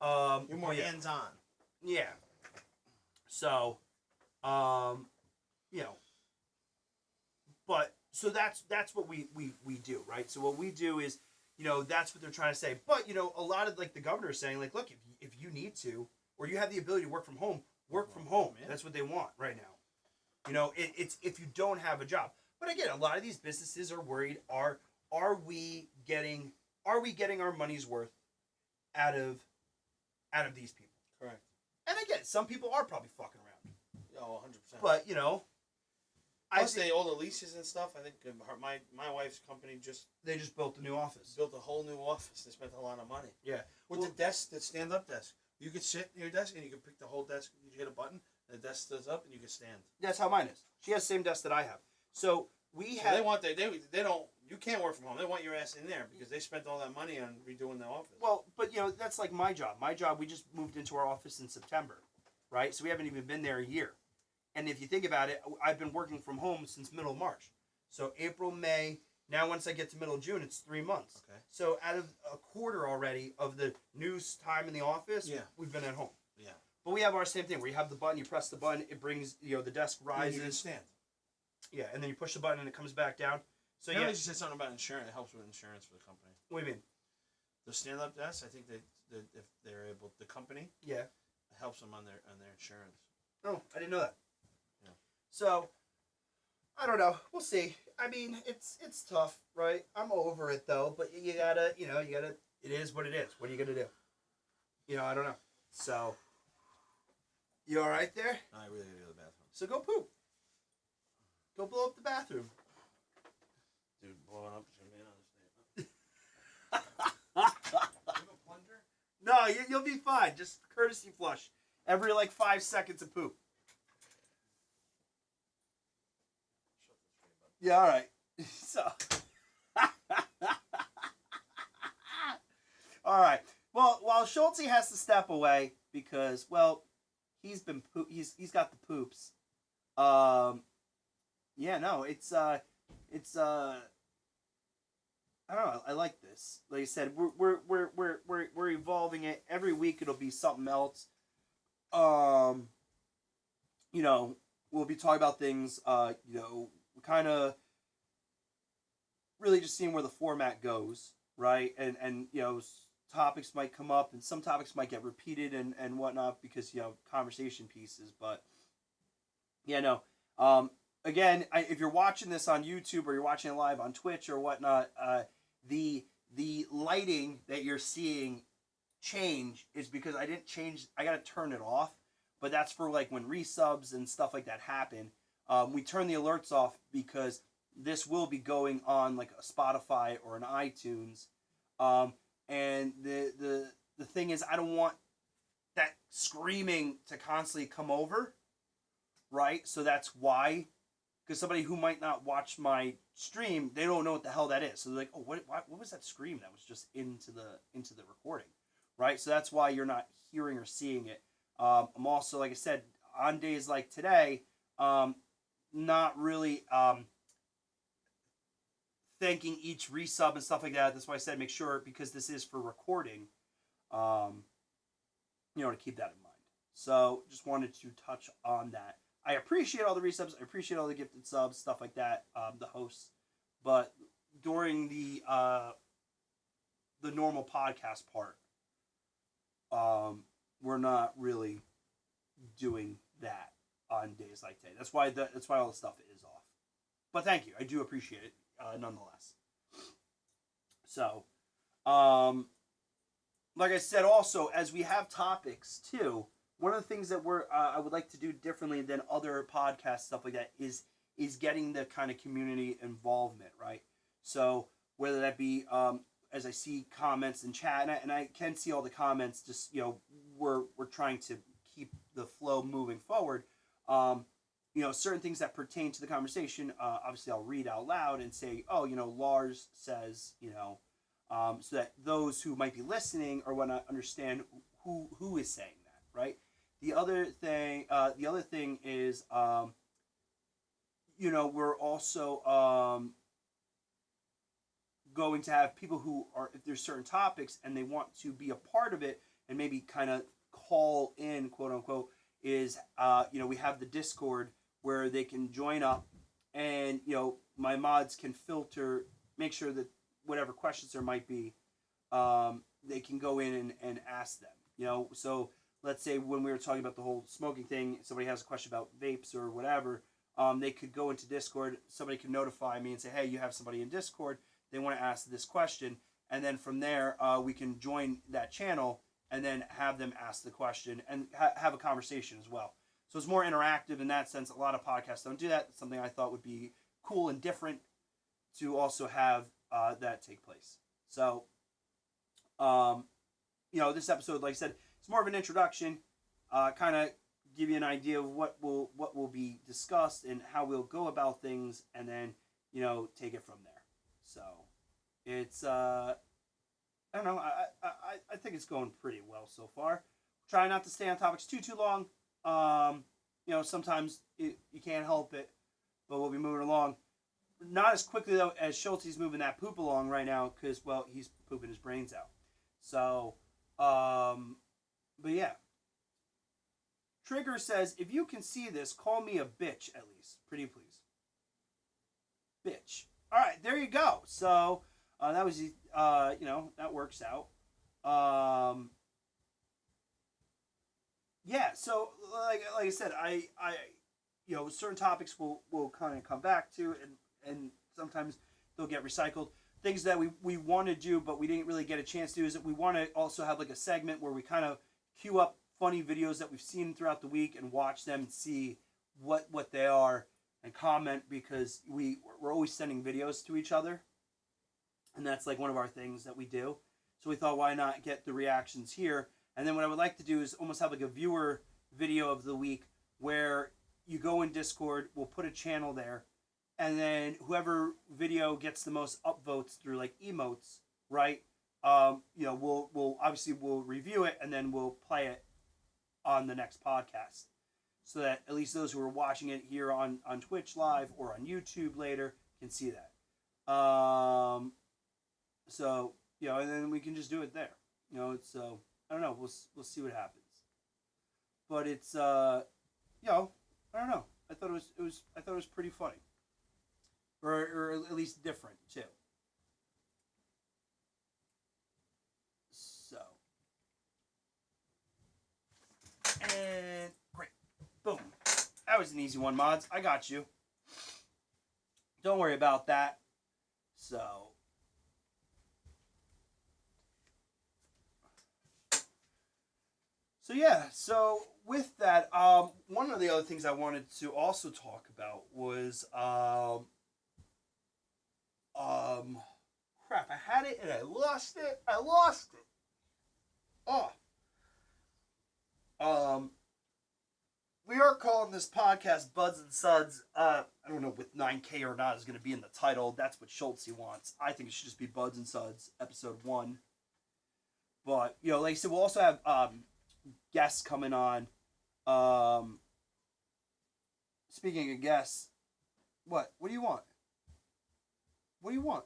Okay. You're more hands-on. Yeah. So, you know, but so that's what we do, right? So what we do is, you know, that's what they're trying to say. But, you know, a lot of like the governor is saying, like, look, if you need to, or you have the ability to work from home, work from home. Yeah. That's what they want right now. You know, it's if you don't have a job. But again, a lot of these businesses are worried, are we getting our money's worth out of these people? Correct. And again, some people are probably fucking around. Oh, 100%. But, you know, plus all the leases and stuff. I think my wife's company they just built a new office. Built a whole new office. They spent a lot of money. Yeah. With the desk, the stand-up desk. You could sit at your desk and you could pick the whole desk. You hit a button, and the desk does up, and you can stand. That's how mine is. She has the same desk that I have. So we have. They want they don't. You can't work from home. They want your ass in there because they spent all that money on redoing the office. Well, but that's like my job. My job, we just moved into our office in September, right? So we haven't even been there a year. And if you think about it, I've been working from home since middle of March. So April, May. Now once I get to middle of June, it's 3 months. Okay. So out of a quarter already of the new time in the office, we've been at home. Yeah. But we have our same thing where you have the button, you press the button, it brings the desk rises. You can stand. Yeah, and then you push the button and it comes back down. So You said something about insurance. It helps with insurance for the company. What do you mean? The stand-up desk, I think that if they're able, the company, Yeah. it helps them on their insurance. Oh, I didn't know that. Yeah. So, I don't know. We'll see. I mean, it's tough, right? I'm over it though, but you gotta, it is what it is. What are you gonna do? I don't know. So, you all right there? I really gotta go to the bathroom. So go poop. Go blow up the bathroom. Dude, blowing up is gonna be an understatement. You have a plunger? No, you'll be fine. Just courtesy flush every 5 seconds of poop. Yeah, all right. So, all right. Well, while Schultze has to step away because, he's got the poops. Yeah, no, it's I don't know. I like this. Like I said, we're evolving it. Every week it'll be something else. We'll be talking about things. Kind of really just seeing where the format goes, right? And topics might come up, and some topics might get repeated and whatnot because conversation pieces. But again, if you're watching this on YouTube or you're watching it live on Twitch or whatnot, the lighting that you're seeing change is because I didn't change. I got to turn it off, but that's for when resubs and stuff like that happen. We turn the alerts off because this will be going on a Spotify or an iTunes, and the thing is, I don't want that screaming to constantly come over, right? So that's why. Because somebody who might not watch my stream, they don't know what the hell that is. So they're like, "Oh, what was that scream that was just into the recording?" Right? So that's why you're not hearing or seeing it. I'm also, like I said, on days like today, not really thanking each resub and stuff like that. That's why I said make sure, because this is for recording, to keep that in mind. So just wanted to touch on that. I appreciate all the resubs. I appreciate all the gifted subs, stuff like that, the hosts. But during the normal podcast part, we're not really doing that on days like today. That's why all the stuff is off. But thank you. I do appreciate it nonetheless. So, like I said, also, as we have topics too, one of the things that I would like to do differently than other podcasts, stuff like that, is getting the kind of community involvement, right? So whether that be, as I see comments in chat, and I can see all the comments, just, we're trying to keep the flow moving forward. Certain things that pertain to the conversation, obviously I'll read out loud and say, oh, Lars says, so that those who might be listening or want to understand who is saying that, right? The other thing is, we're also going to have people who are, if there's certain topics and they want to be a part of it and maybe kind of call in, quote unquote, is, we have the Discord where they can join up and, my mods can filter, make sure that whatever questions there might be, they can go in and ask them, so let's say when we were talking about the whole smoking thing, somebody has a question about vapes or whatever, they could go into Discord, somebody could notify me and say, hey, you have somebody in Discord, they want to ask this question, and then from there, we can join that channel and then have them ask the question and have a conversation as well. So it's more interactive in that sense. A lot of podcasts don't do that. It's something I thought would be cool and different to also have that take place. So, this episode, like I said, it's more of an introduction, kind of give you an idea of what will be discussed and how we'll go about things, and then take it from there. So it's I don't know. I think it's going pretty well so far. Try not to stay on topics too long. Sometimes you can't help it, but we'll be moving along. Not as quickly though as Schulte's moving that poop along right now, because he's pooping his brains out. So, but yeah. Trigger says, if you can see this, call me a bitch at least, pretty please. Bitch. All right, there you go. So that was that works out. Yeah. So like I said, I certain topics will kind of come back to, and sometimes they'll get recycled. Things that we want to do but we didn't really get a chance to do is that we want to also have like a segment where we kind of queue up funny videos that we've seen throughout the week and watch them and see what they are and comment, because we're always sending videos to each other, and that's like one of our things that we do. So we thought, why not get the reactions here? And then what I would like to do is almost have like a viewer video of the week where you go in Discord, we'll put a channel there, and then whoever video gets the most upvotes through like emotes, right? We'll obviously review it and then we'll play it on the next podcast, so that at least those who are watching it here on Twitch live or on YouTube later can see that. So and then we can just do it there. It's I don't know. We'll see what happens. But it's I don't know. I thought it was pretty funny, or at least different too. So. And great. Boom. That was an easy one, mods. I got you. Don't worry about that. So yeah, so with that, one of the other things I wanted to also talk about was crap, I had it and I lost it. We are calling this podcast Buds and Suds. I don't know with 9K or not is going to be in the title. That's what Schultz wants. I think it should just be Buds and Suds, episode 1. But, like I said, we'll also have guests coming on. Speaking of guests, what do you want? What do you want?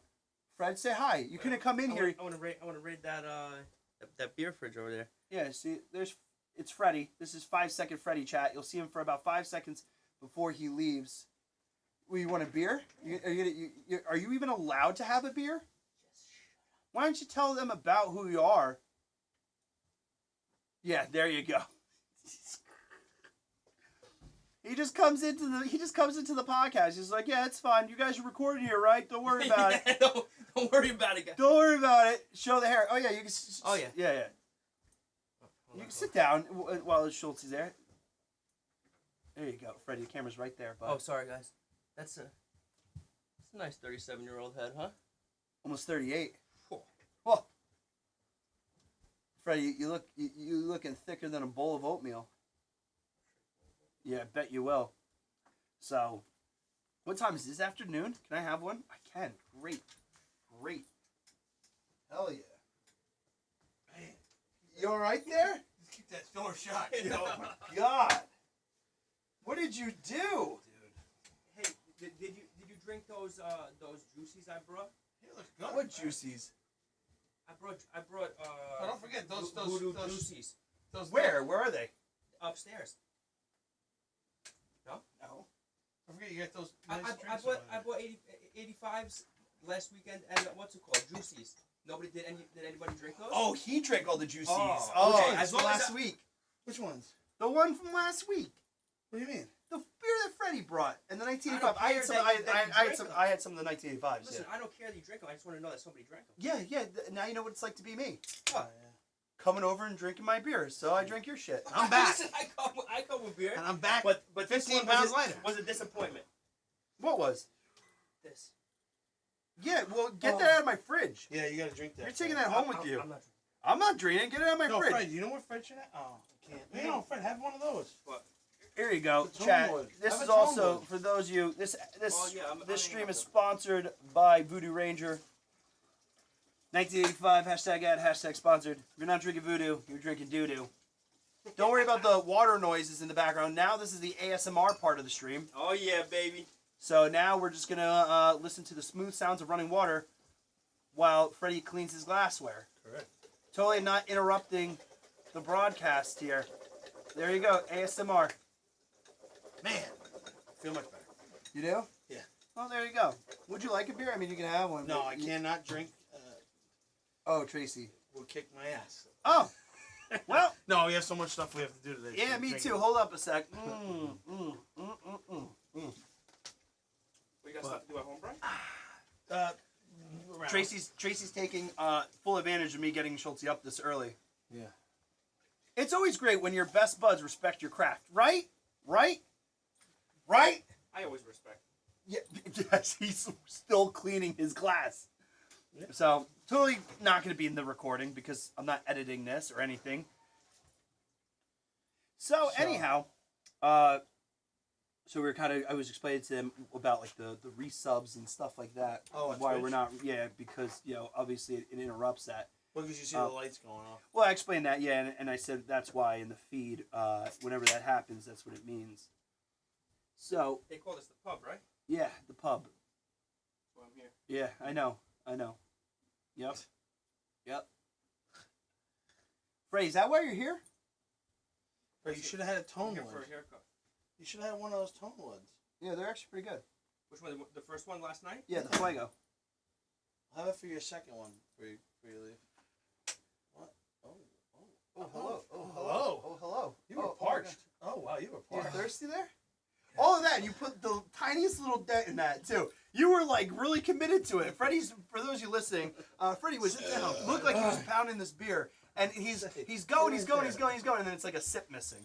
Fred, say hi. You couldn't come in here. I want to raid that beer fridge over there. Yeah, see, it's Freddy. This is 5-second Freddy chat. You'll see him for about 5 seconds before he leaves. Well, you want a beer? Are you even allowed to have a beer? Why don't you tell them about who you are? Yeah, there you go. He just comes into the podcast. He's like, yeah, it's fine. You guys are recording here, right? Don't worry about it. Don't worry about it, guys. Don't worry about it. Show the hair. Oh yeah, you can. Oh yeah. Yeah. You can sit down while Schultz is there. There you go, Freddie. The camera's right there, bud. Oh, sorry, guys. That's a nice 37-year-old head, huh? Almost 38. Oh. Freddie, you looking thicker than a bowl of oatmeal. Yeah, I bet you will. So, what time is this afternoon? Can I have one? I can. Great. Hell yeah. Man, you all right there? Just keep that door shut. Oh my God. What did you do? Dude. Hey, did you drink those juices I brought? He looks good. What juices? I brought Oh, don't forget those voodoo juices. Where are they? Upstairs. No. Don't forget you get those. I bought 85s last weekend, and what's it called? Juicies. Did anybody drink those? Oh, he drank all the juices. Okay. As last week. Which ones? The one from last week. What do you mean? The beer that Freddie brought in the 1985. I don't I care had some. I had some of the 1985s. Listen, Yeah. I don't care that you drink them. I just want to know that somebody drank them. Yeah. Now you know what it's like to be me. What? Coming over and drinking my beer, so I drink your shit. I'm back. Listen, I come with beer. And I'm back. But this 15 one pounds later. was a disappointment. What was? This. Yeah, well, get that out of my fridge. Yeah, you gotta drink that. You're taking that home with you. I'm not I'm not draining. Get it out of my No, fridge. Fred, you know what Fred should have? Oh, I can't. No, Fred, have one of those. Here you go, The tone chat. wood. This Have is a tone also wood. for those of you. This Oh, yeah, this I stream have is one. sponsored by Voodoo Ranger. 1985 #ad #sponsored. If you're not drinking Voodoo, you're drinking doo doo. Don't worry about the water noises in the background. Now this is the ASMR part of the stream. Oh yeah, baby. So now we're just gonna listen to the smooth sounds of running water while Freddie cleans his glassware. Correct. Totally not interrupting the broadcast here. There you go, ASMR. Man, I feel much better. You do? Yeah. Well, there you go. Would you like a beer? I mean, you can have one. No, but I you- cannot drink. Oh, Tracy. Will kick my ass. Oh, well, No, we have so much stuff we have to do today. yeah, so me drink too. it. Hold up a sec. What you got stuff to do at home, Brian? Around. Tracy's taking full advantage of me getting Schultze up this early. Yeah. It's always great when your best buds respect your craft, right? Right? Right? I always respect. Yeah, yes, he's still cleaning his glass. Yeah. So, totally not going to be in the recording because I'm not editing this or anything. So anyhow, so we were I was explaining to them about like the resubs and stuff like that. Oh, on why Twitch? we're not, because, obviously it interrupts that. Well, because you see the lights going off. Well, I explained that, yeah, and I said that's why in the feed, whenever that happens, that's what it means. So, They call this the pub, right? yeah, the pub. That's why I'm here. Yeah, I know. Yep. Frey, is that why you're here? Right, you should have had a I'm tone here wood. for a haircut. You should have had one of those tone woods. Yeah, they're actually pretty good. Which one? The first one last night? Yeah, the Fuego. I'll have it for your second one for you leave. What? Oh, hello. Oh, hello. Oh, hello. You were Oh, parched. Oh, wow, you were You parched. thirsty there? All of that, you put the tiniest little dent in that too. You were like really committed to it. Freddie's, for those of you listening, Freddie was looked like he was pounding this beer, and he's going, and then it's like a sip missing.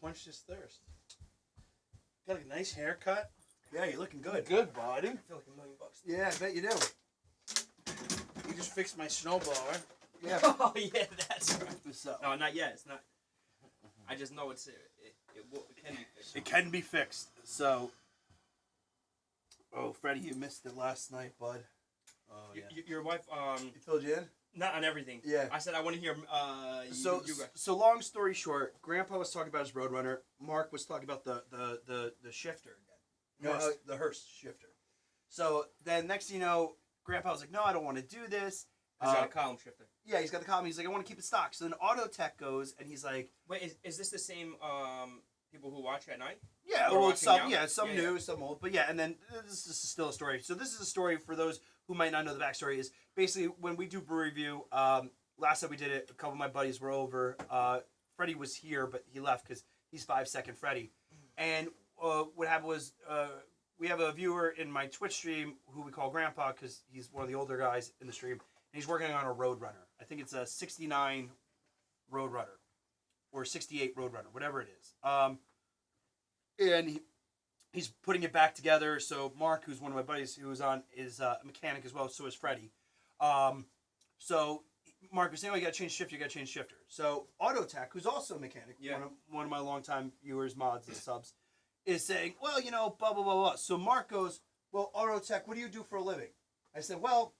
Quenched his thirst. Got a nice haircut. Yeah, you're looking good. Good, buddy. I feel like $1,000,000. Yeah, I bet you do. You just fixed my snowblower. Yeah. Oh yeah, that's right. So, No, not yet. It's not. I just know it can be fixed. it can be fixed. So, oh, Freddie, you missed it last night, bud. Oh, yeah. Your wife, He filled you in? not on everything. Yeah. I said I want to hear. So, you guys. so long story short, Grandpa was talking about his Roadrunner. Mark was talking about the shifter again. Hearst. The Hearst shifter. So then next thing you know, Grandpa was like, "No, I don't want to do this." He's got a column shifter. Yeah, he's got the column. He's like, "I want to keep it stock." So then Auto Tech goes and he's like, Wait, is this the same people who watch at night? "Yeah, We're well, watching some now? some Yeah, new, some old, but yeah." And then this is still a story. So this is a story for those who might not know the backstory. Is basically when we do brew review. Last time we did it, a couple of my buddies were over. Freddie was here, but he left because he's 5 Second Freddie. And what happened was we have a viewer in my Twitch stream who we call Grandpa because he's one of the older guys in the stream. And he's working on a Roadrunner. I think it's a 69 Roadrunner or 68 Roadrunner, whatever it is. And he's putting it back together. So Mark, who's one of my buddies who was on, is a mechanic as well. So is Freddie. So Mark was saying, "Oh, you got to change shifter." So Auto Tech, who's also a mechanic, Yeah. one of my longtime viewers, mods, and subs, is saying, "Well, blah blah blah blah." So Mark goes, "Well, Auto Tech, what do you do for a living?" I said, "Well,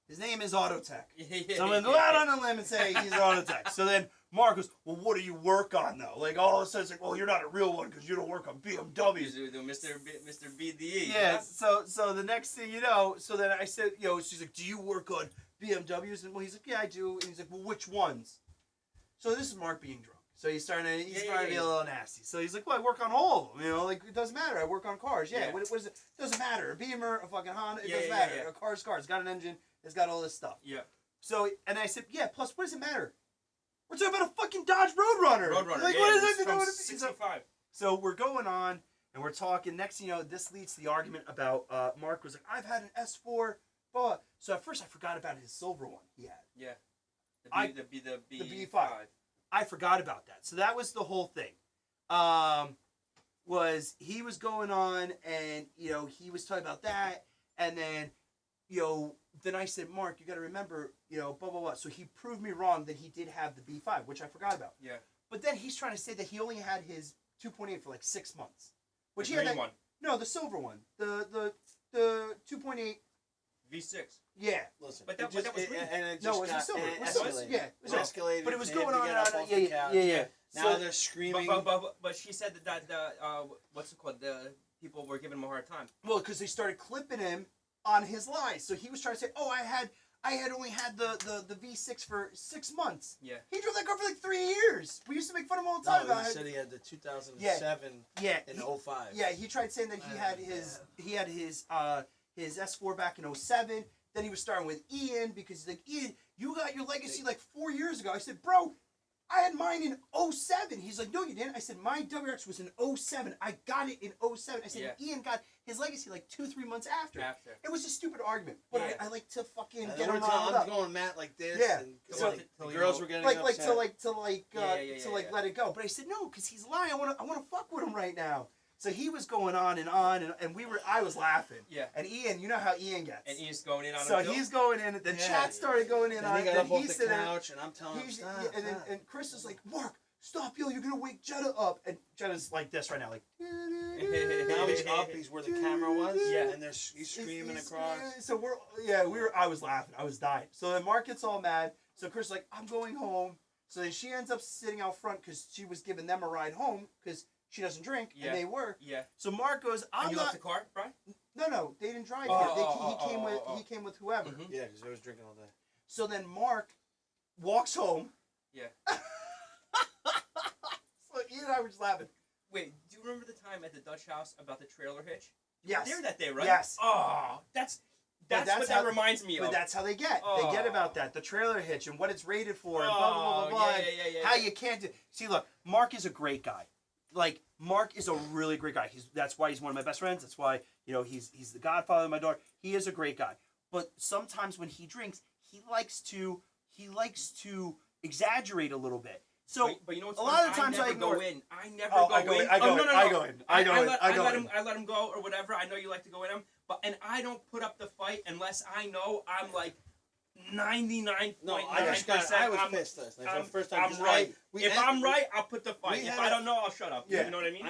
his name is Auto Tech." So I'm gonna go out on a limb and say he's Auto Tech. So then Mark goes, "Well, what do you work on though?" Like all of a sudden, it's like, "Well, you're not a real one because you don't work on BMWs." Mr. BDE. Yeah. So the next thing you know, so then I said, she's like, "Do you work on BMWs?" And well, he's like, "Yeah, I do." And he's like, "Well, which ones?" So this is Mark being drunk. So he's starting to be a little nasty. So he's like, "Well, I work on all of them. Like it doesn't matter. I work on cars. Yeah. Yeah. What is it? Doesn't matter. A Beamer, a fucking Honda. It Yeah, doesn't yeah, matter. yeah. A car's car. It's got an engine. It's got all this stuff." Yeah. So and I said, "Yeah. Plus, what does it matter? We're talking about a fucking Dodge Roadrunner. Roadrunner. Like yeah, what it is was it? from What is it? 65. So we're going on and we're talking. Next thing you know, this leads to the argument about Mark was like, "I've had an S4, but." So at first I forgot about his silver one he had. Yeah. The the B5. I forgot about that. So that was the whole thing. Was he was going on and he was talking about that, and then then I said, Mark, you got to remember, blah, blah, blah. So he proved me wrong that he did have the B5, which I forgot about. Yeah. But then he's trying to say that he only had his 2.8 for like 6 months. Which The he had green that, one. No, the silver one. The 2.8. V6. Yeah. Listen, But that was green. and it just No, it was got, a silver. and It was silver. escalated. Yeah, it was escalated. But it was to him going to on get and up on. off Yeah, the yeah, couch. yeah, yeah. Now So- they're screaming. But she said that what's it called? The people were giving him a hard time. Well, because they started clipping him on his lies. So he was trying to say, oh, I had only had the V6 for 6 months. Yeah. He drove that car for like 3 years. We used to make fun of him all the No, time about he it. said he had the 2007 Yeah. and he- 05. Yeah, he tried saying that he had his S4 back in 07. Then he was starting with Ian because he's like, Ian, you got your legacy like 4 years ago. I said, bro, I had mine in 07. He's like, no, you didn't. I said, my WRX was in 07. I got it in 07. I said, Yeah. Ian got his legacy like 2-3 months after. After. It was a stupid argument, but Yeah. I like to fucking And get then him we're telling, riled I'm up. going Matt like this. Yeah. And So- like, the Till you girls know- were getting Like upset. to Yeah. let it go. But I said no, because he's lying. I want to fuck with him right now. So he was going on, and I was laughing. Yeah. And Ian, you know how Ian gets. And Ian's going in on So him too? he's going in. Then Yeah. chat started going in And on he it. got Then up off he's the sitting there. couch, and I'm telling him, stop. And then and Chris is like, Mark, stop, yo, you're gonna wake Jetta up. And Jetta's like this right now, like. Now he's up. He's where the camera was. Yeah. And he's screaming across. So I was laughing. I was dying. So then Mark gets all mad. So Chris is like, I'm going home. So then she ends up sitting out front because she was giving them a ride home because she doesn't drink Yeah. and they were. Yeah. So Mark goes, And I'm you not. left the car, Brian? No, they didn't drive Oh, here. oh, He came with oh. he came with whoever. Mhm. Yeah, because they was drinking all day. So then Mark walks home. Yeah. So Ian and I were just laughing. Wait, do you remember the time at the Dutch house about the trailer hitch? Yes. You were there that day, right? Yes. Oh, that's But what that reminds me But of. that's how they get. They get about that. The trailer hitch and what it's rated for and blah, blah, blah, blah, blah. Yeah. How you can't do. See, look, Mark is a great guy. Like, Mark is a really great guy. That's why he's one of my best friends. That's why, he's the godfather of my daughter. He is a great guy. But sometimes when he drinks, he likes to exaggerate a little bit. So but you know what's a funny? lot of times I never ignore go it. in. I never Oh, go I go in. in. I go Oh, in. no, no, I no. go in. I go in. I go in. I let him go or whatever. I know you like to go in him, and I don't put up the fight unless I know I'm like 99.9%. No, I was pissed. Like, for the first time. I'm right. We If had- I'm right, I'll put the fight. we If had I a- don't know, I'll shut up. Yeah. You know what I mean?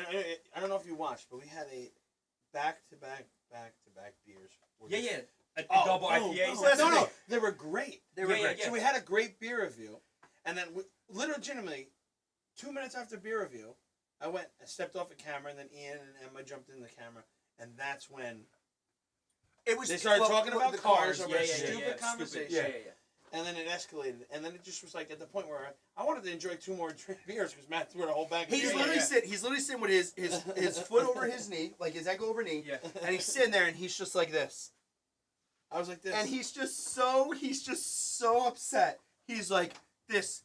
I don't know if you watched, but we had a back-to-back beers. Yeah. A Oh, double oh, IPAs. oh, that's No, great. they were great. They were Yeah, great. yeah. So we had a great beer review, and then legitimately, 2 minutes after beer review, I stepped off the camera, and then Ian and Emma jumped in the camera, and that's when It was, they started talking about the cars over Yeah, a yeah, stupid yeah. conversation, Yeah. and then it escalated, and then it just was like at the point where I wanted to enjoy 2 more beers because Matt threw a whole bag of He's beer. literally sitting. He's literally sitting with his foot over his knee, like his ankle over knee, Yeah. and he's sitting there, and he's just like this, I was like this, and he's just so upset. He's like this,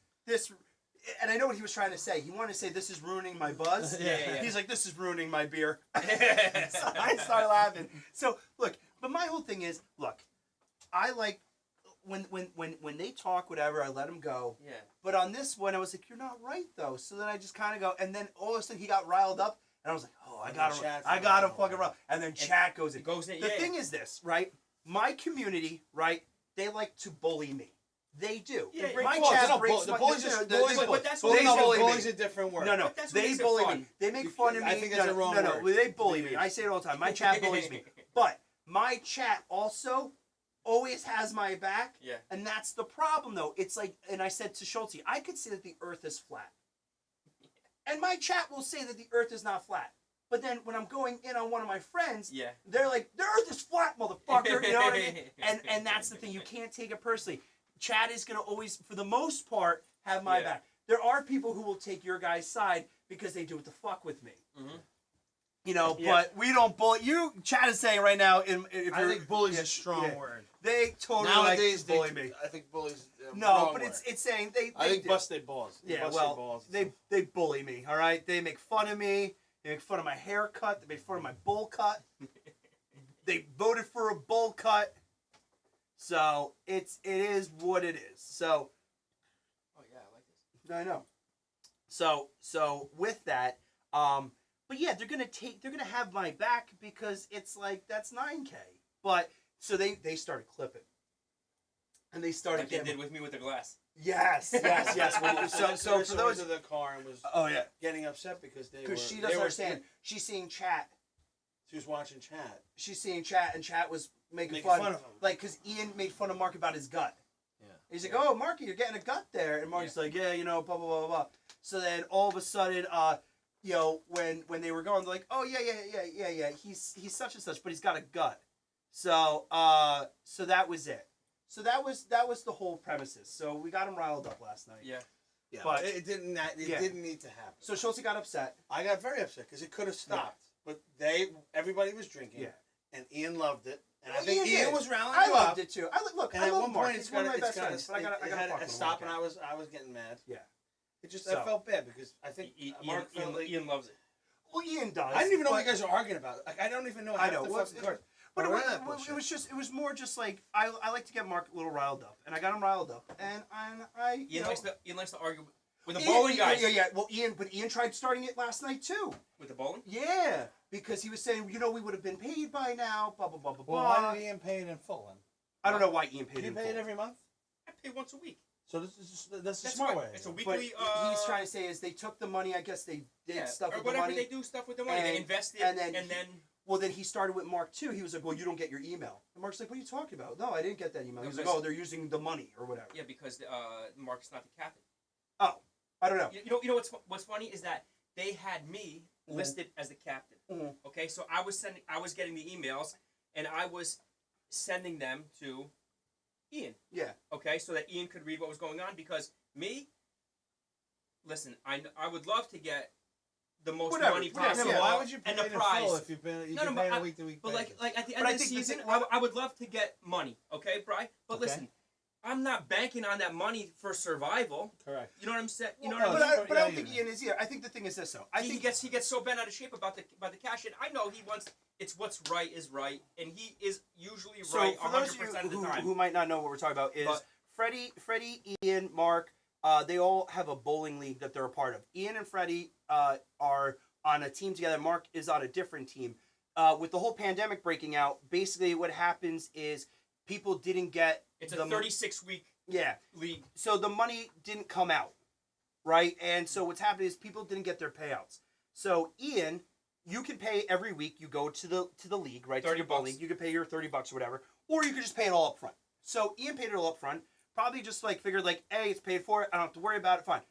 and I know what he was trying to say. He wanted to say, "This is ruining my buzz." Yeah. He's like, "This is ruining my beer." So Yeah. I started laughing. So look, but my whole thing is, look, I like when they talk, whatever. I let them go. Yeah. But on this one, I was like, "You're not right, though." So then I just kind of go, and then all of a sudden he got riled up, and I was like, "Oh, I And got then him! Chat's I got him like, fucking riled." And then chat goes in. It goes in. The Yeah. thing is this, right? My community, right? They like to bully me. They do. Yeah, My Well, chat no, breaks the my- bullies no, is no, bullies. but that's they what Bullies bully bullies me. a different word. No, But that's what they makes it bully fun. me. They make fun of me. I think that's a wrong no, word. they bully me. Bullies. I say it all the time. My chat bullies me. But my chat also always has my back. Yeah. And that's the problem, though. It's like, and I said to Schulte, I could say that the Earth is flat. And my chat will say that the Earth is not flat. But then when I'm going in on one of my friends, Yeah. they're like, the Earth is flat, motherfucker. You know what I mean? And that's the thing. You can't take it personally. Chat is going to always, for the most part, have my Yeah. back. There are people who will take your guy's side because they do it to fuck with me. Mhm. Yeah. Yeah. But we don't bully. You, Chat is saying right now, if I you're, think bully's yeah, a strong yeah. word. They totally Nowadays, like to bully me. I think bullies. No, wrong but word. it's saying they I think do. bust their balls. Yeah, Bust well, their balls. they bully me. All right, they make fun of me. They make fun of my haircut. They make fun of my bowl cut. They voted for a bowl cut. So it is what it is. So Oh yeah, I like this. I know. So with that, but yeah, they're gonna have my back because it's like that's $9K. But So they started clipping, and they started Like they getting, did with me with the glass. yes. So for those, of the car and was oh yeah, getting upset because she they doesn't were- understand. She's seeing chat. She was watching chat. She's seeing chat, and chat was making Making fun fun of him. like because Ian made fun of Mark about his gut. Yeah. He's like, "Oh, Marky, you're getting a gut there," and Marky's like, "Yeah, you know, blah blah blah blah blah." So then all of a sudden, you know, when they were going, they're like, "Oh yeah, he's such and such, but he's got a gut." So so that was it. So that was the whole premises. So we got him riled up last night. Yeah. Yeah, But- but it didn't. Yeah. Didn't need to happen. So Schultze got upset. I got very upset because it could have stopped, but everybody was drinking, Yeah. and Ian loved it, and I Well, think Ian Ian did. was rallying I you loved up. it too. Look, And I at love one Mark. point, He's one of my best friends. But I gotta had fuck a with stop, him. and I was getting mad. Yeah. It just So- I felt bad because I think Mark felt like Ian loves it. Well, Ian does. I didn't even know what but- you guys were arguing about. Like I don't even know. I half know. The Well, fucking cards. But Or it that was, bullshit. it was more just like I like to get Mark a little riled up, and I got him riled up, and I you Ian know, likes to argue with the Ian- bowling guys. Yeah. Well, Ian tried starting it last night too. With the bowling. Yeah, because he was saying, you know, we would have been paid by now. Blah blah blah blah Well, blah. why did Ian pay it in full? Then? I don't know why Ian paid Did he in pay it full. every month? I pay once a week. So that's the That's smart right. way. It's a But weekly. he's trying to say is they took the money. I guess they did stuff or with the whatever money. they do stuff with the money. They and- invest it, and and then then, he- Well, then he started with Mark too. He was like, "Well, you don't get your email." And Mark's like, "What are you talking about? No, I didn't get that email." He was like, Because- "Oh, they're using the money or whatever." yeah, because Mark's not the captain. Oh, I don't know. You know what's funny is that they had me Mhm. listed as the captain. Mhm. Okay, so I was getting the emails, and I was sending them to Ian. Yeah. Okay, so that Ian could read what was going on because me. Listen, I would love to get the most Whatever, money whatever, possible. yeah. Why would you pay and it the in full prize. if you've been No, paying but a week to week? But like at the end But I of the think the season, thing- I would love to get money. Okay, Bri? But Okay. listen, I'm not banking on that money for survival. Correct. You know what I'm saying? You know Well, what I mean? But I don't Yeah, think yeah. Ian is here. I think the thing is this though. I he think gets so bent out of shape about the cash, and I know he wants it's what's right is right, and he is usually so. right For those of 100% you of the time. who might not know what we're talking about is But- Freddie, Ian, Mark. They all have a bowling league that they're a part of. Ian and Freddie are on a team together. Mark is on a different team. With the whole pandemic breaking out, basically what happens is people didn't get It's a the 36-week yeah. league. So the money didn't come out, right? And so what's happening is people didn't get their payouts. So Ian, you can pay every week. You go to the league, right? To $30 your bowling league. You can pay your $30 or whatever, or you could just pay it all up front. So Ian paid it all up front. Probably just like figured like, hey, it's paid for. I don't have to worry about it. Fine.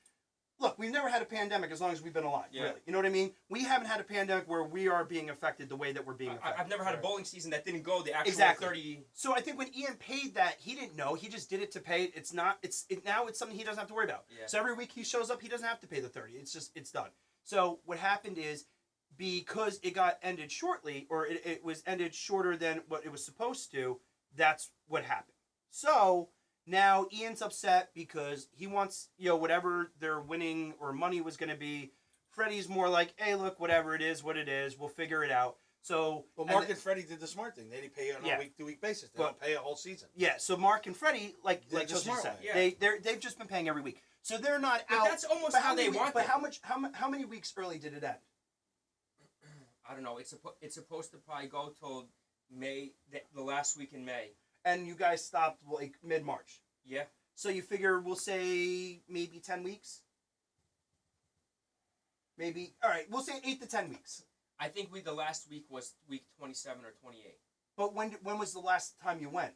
Look, we've never had a pandemic as long as we've been alive. Yeah. Really, you know what I mean? We haven't had a pandemic where we are being affected the way that we're being affected. I've never had a bowling season that didn't go the actual Exactly. 30. So I think when Ian paid that, he didn't know. He just did it to pay. It's not. Now it's something he doesn't have to worry about. Yeah. So every week he shows up, he doesn't have to pay the 30. It's done. So what happened is because it got ended shortly, or it was ended shorter than what it was supposed to. That's what happened. So now Ian's upset because he wants whatever their winning or money was going to be. Freddie's more like, hey, look, whatever it is, what it is, we'll figure it out. So Well, Mark and Freddie did the smart thing. They didn't pay it on Yeah. a week-to-week basis. They But- don't pay a whole season. Yeah, so Mark and Freddie, like The Chelsea smart said, way. Yeah. they've just been paying every week, so they're not But out. that's almost but how they many, want But it. how many weeks early did it end? I don't know. It's supposed to probably go till May, the last week in May. And you guys stopped like mid March, Yeah. so you figure we'll say maybe 10 weeks. Maybe all right, we'll say 8 to 10 weeks. I think the last week was week 27 or 28. But when was the last time you went?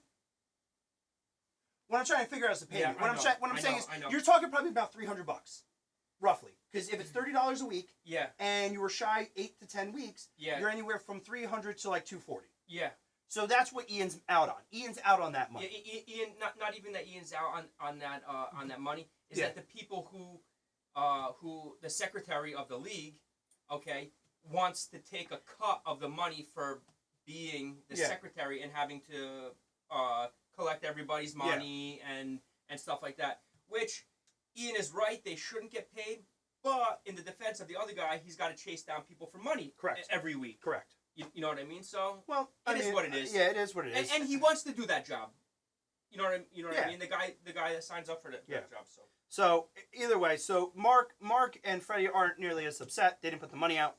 What I'm trying to figure out is the payment. Yeah, what I'm I saying know, is I know. you're talking probably about $300, roughly. Because if it's $30 a week Yeah. and you were shy 8 to 10 weeks, Yeah. you're anywhere from $300 to like $240. Yeah. So that's what Ian's out on. Ian's out on that money. Yeah, Ian, not even that Ian's out on that money is Yeah. that the people who the secretary of the league, okay, wants to take a cut of the money for being the Yeah. secretary and having to collect everybody's money and stuff like that. Which Ian is right; they shouldn't get paid. But in the defense of the other guy, he's got to chase down people for money Correct. every week. Correct. You know what I mean? So Well, It is what it is. Yeah, it is what it is. and he wants to do that job. You know what Yeah. I mean? The guy that signs up for that job. So So either way, so Mark and Freddie aren't nearly as upset. They didn't put the money out.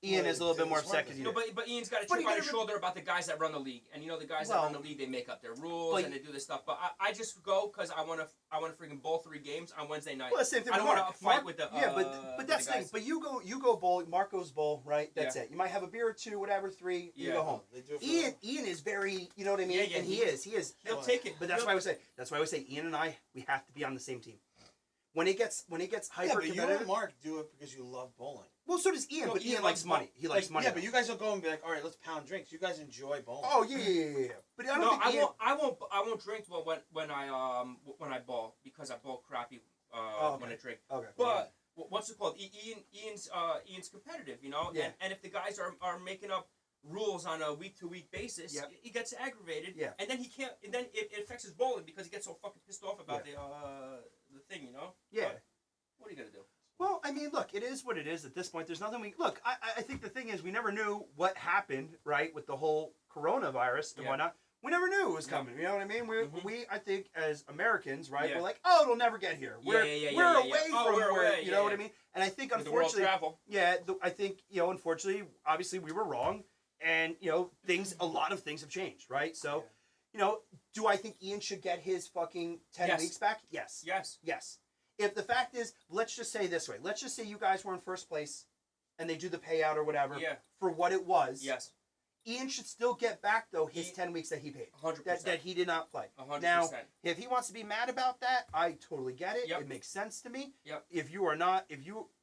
Ian is a little bit more upset because No, but Ian's got a But chip he on his gotta- shoulder about the guys that run the league, and the guys that Well, run the league, they make up their rules but- and they do this stuff. But I just go because I want to freaking bowl 3 games on Wednesday night. Well, the same thing I with don't Mark. want to fight Mark- with the yeah, with but that's the the thing. guys. But you go bowl. Mark goes bowl, right? That's Yeah. it. You might have a beer or two, whatever, 3. You Yeah. go home. They do it for Ian is very, you know what I mean? Yeah, yeah, and he is. He'll take it. But that's why I would say Ian and I, we have to be on the same team. When it gets hyper Yeah, but you and competitive. Mark do it because you love bowling. Well, so does Ian, No, but Ian Ian likes loves money. He likes money. Yeah, but you guys will go and be like, all right, let's pound drinks. You guys enjoy bowling. Oh yeah. But I don't No, think Ian. I won't drink when I bowl because I bowl crappy okay. when I drink. Okay. But what's it called? Ian's competitive, Yeah. And if the guys are making up rules on a week-to-week basis, Yep. he gets aggravated. Yeah. And then he can't. And then it affects his bowling because he gets so fucking pissed off about the thing, Yeah. But what are you gonna do? Well, I mean, look, it is what it is at this point. There's nothing we look. I think the thing is, we never knew what happened, right, with the whole coronavirus and Yeah. whatnot. We never knew it was Yeah. coming. You know what I mean? Mhm. We I think as Americans, right, Yeah. we're like, oh, it'll never get here. We're we're away Oh, from we're where away, you know what I yeah. mean. And I think With the world unfortunately, travel. yeah, I think unfortunately, obviously, we were wrong, and a lot of things have changed, right? So, do I think Ian should get his fucking 10 Yes. weeks back? Yes. Yes. Yes. If the fact is, let's just say this way. Let's just say you guys were in first place and they do the payout or whatever Yeah. for what it was. Yes. Ian should still get back, though, his 10 weeks that he paid. 100%. That he did not play. 100%. Now, if he wants to be mad about that, I totally get it. Yep. It makes sense to me. Yep. If you are not,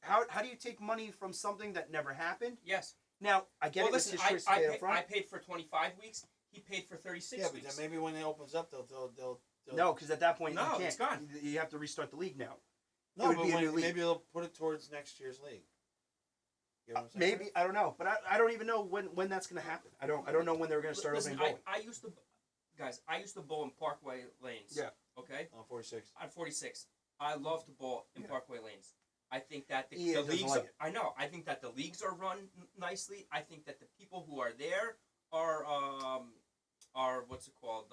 how do you take money from something that never happened? Yes. Now, I get Well, it. listen, It's his choice to pay up front. I paid for 25 weeks. He paid for 36 Yeah, but weeks. then maybe when it opens up, they'll No, because at that point, No, you can't. it's gone. You have to restart the league now. No, would but be a new league. maybe they'll put it towards next year's league. You know what I'm saying? Maybe, I don't know. But I don't even know when that's going to happen. I don't know when they're going to start Listen, opening bowling. I used to bowl in Parkway lanes. Yeah. Okay. On 46. On 46, I love to bowl in Yeah. Parkway lanes. I think that the Ian doesn't leagues. like it. I know. I think that the leagues are run nicely. I think that the people who are there are what's it called?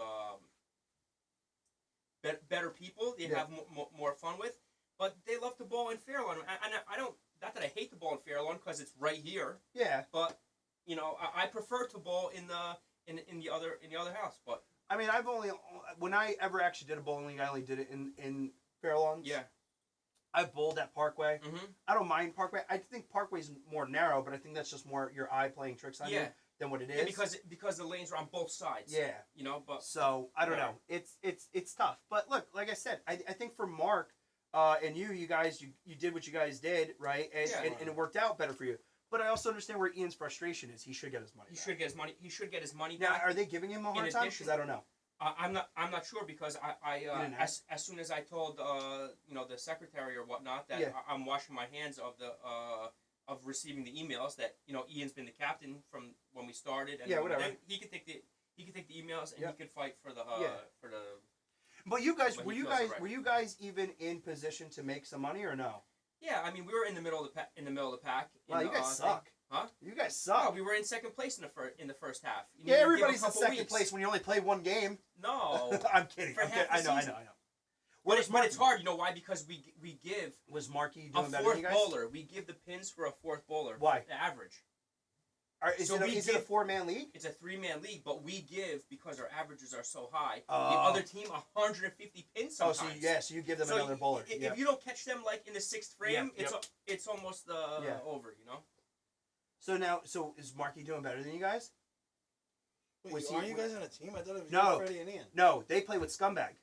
Better people. They Yeah. have more fun with. But they love to bowl in Fairlawn, and I don't. Not that I hate to bowl in Fairlawn because it's right here. Yeah. But I prefer to bowl in the other house. But I mean, when I ever actually did a bowling league, I only did it in Fairlawns. yeah. I bowled at Parkway. Mm-hmm. I don't mind Parkway. I think Parkway's more narrow, but I think that's just more your eye playing tricks on Yeah. you than what it is. Yeah, because the lanes are on both sides. Yeah. But So I don't Yeah. know. It's tough. But look, like I said, I think for Mark and you guys, you did what you guys did, right? And, Yeah. and it worked out better for you. But I also understand where Ian's frustration is. He should get his money. he back. should get his money. He should get his money Now, back. are they giving him a hard time? addition- Because I don't know. I'm not sure because I didn't ask? as soon as I told the secretary or whatnot that Yeah. I'm washing my hands of the of receiving the emails that Ian's been the captain from when we started and Yeah, whatever. then he could take the emails and Yeah. he could fight for the Yeah. for the But you guys, But were he you feels guys, alright. were you guys even in position to make some money or no? yeah. I mean we were in the middle of the pack. Wow, in you the, guys thing. suck. Huh? You guys No, suck. we were in second place in the first half. Yeah, You give a everybody's in couple second weeks. place when you only play one game. No. I'm kidding. For I'm half kidding. the I know. season. Where But, was but it's Marky? hard, you know why? Because we give Was Marky a doing better than fourth you guys? bowler. We give the pins for a fourth bowler. Why? The average. Is So it we is it a give- 4-man league? It's a 3-man league, but we give because our averages are so high. The Oh. other team 150 pins Oh, sometimes. so you give them So another bowler. If you don't catch them like in the sixth frame, Yeah, it's almost Yeah. over. So is Marky doing better than you guys? Wait, aren't you guys on a team? I thought it was No. you, Freddie, and Ian. No, they play with Scumbag.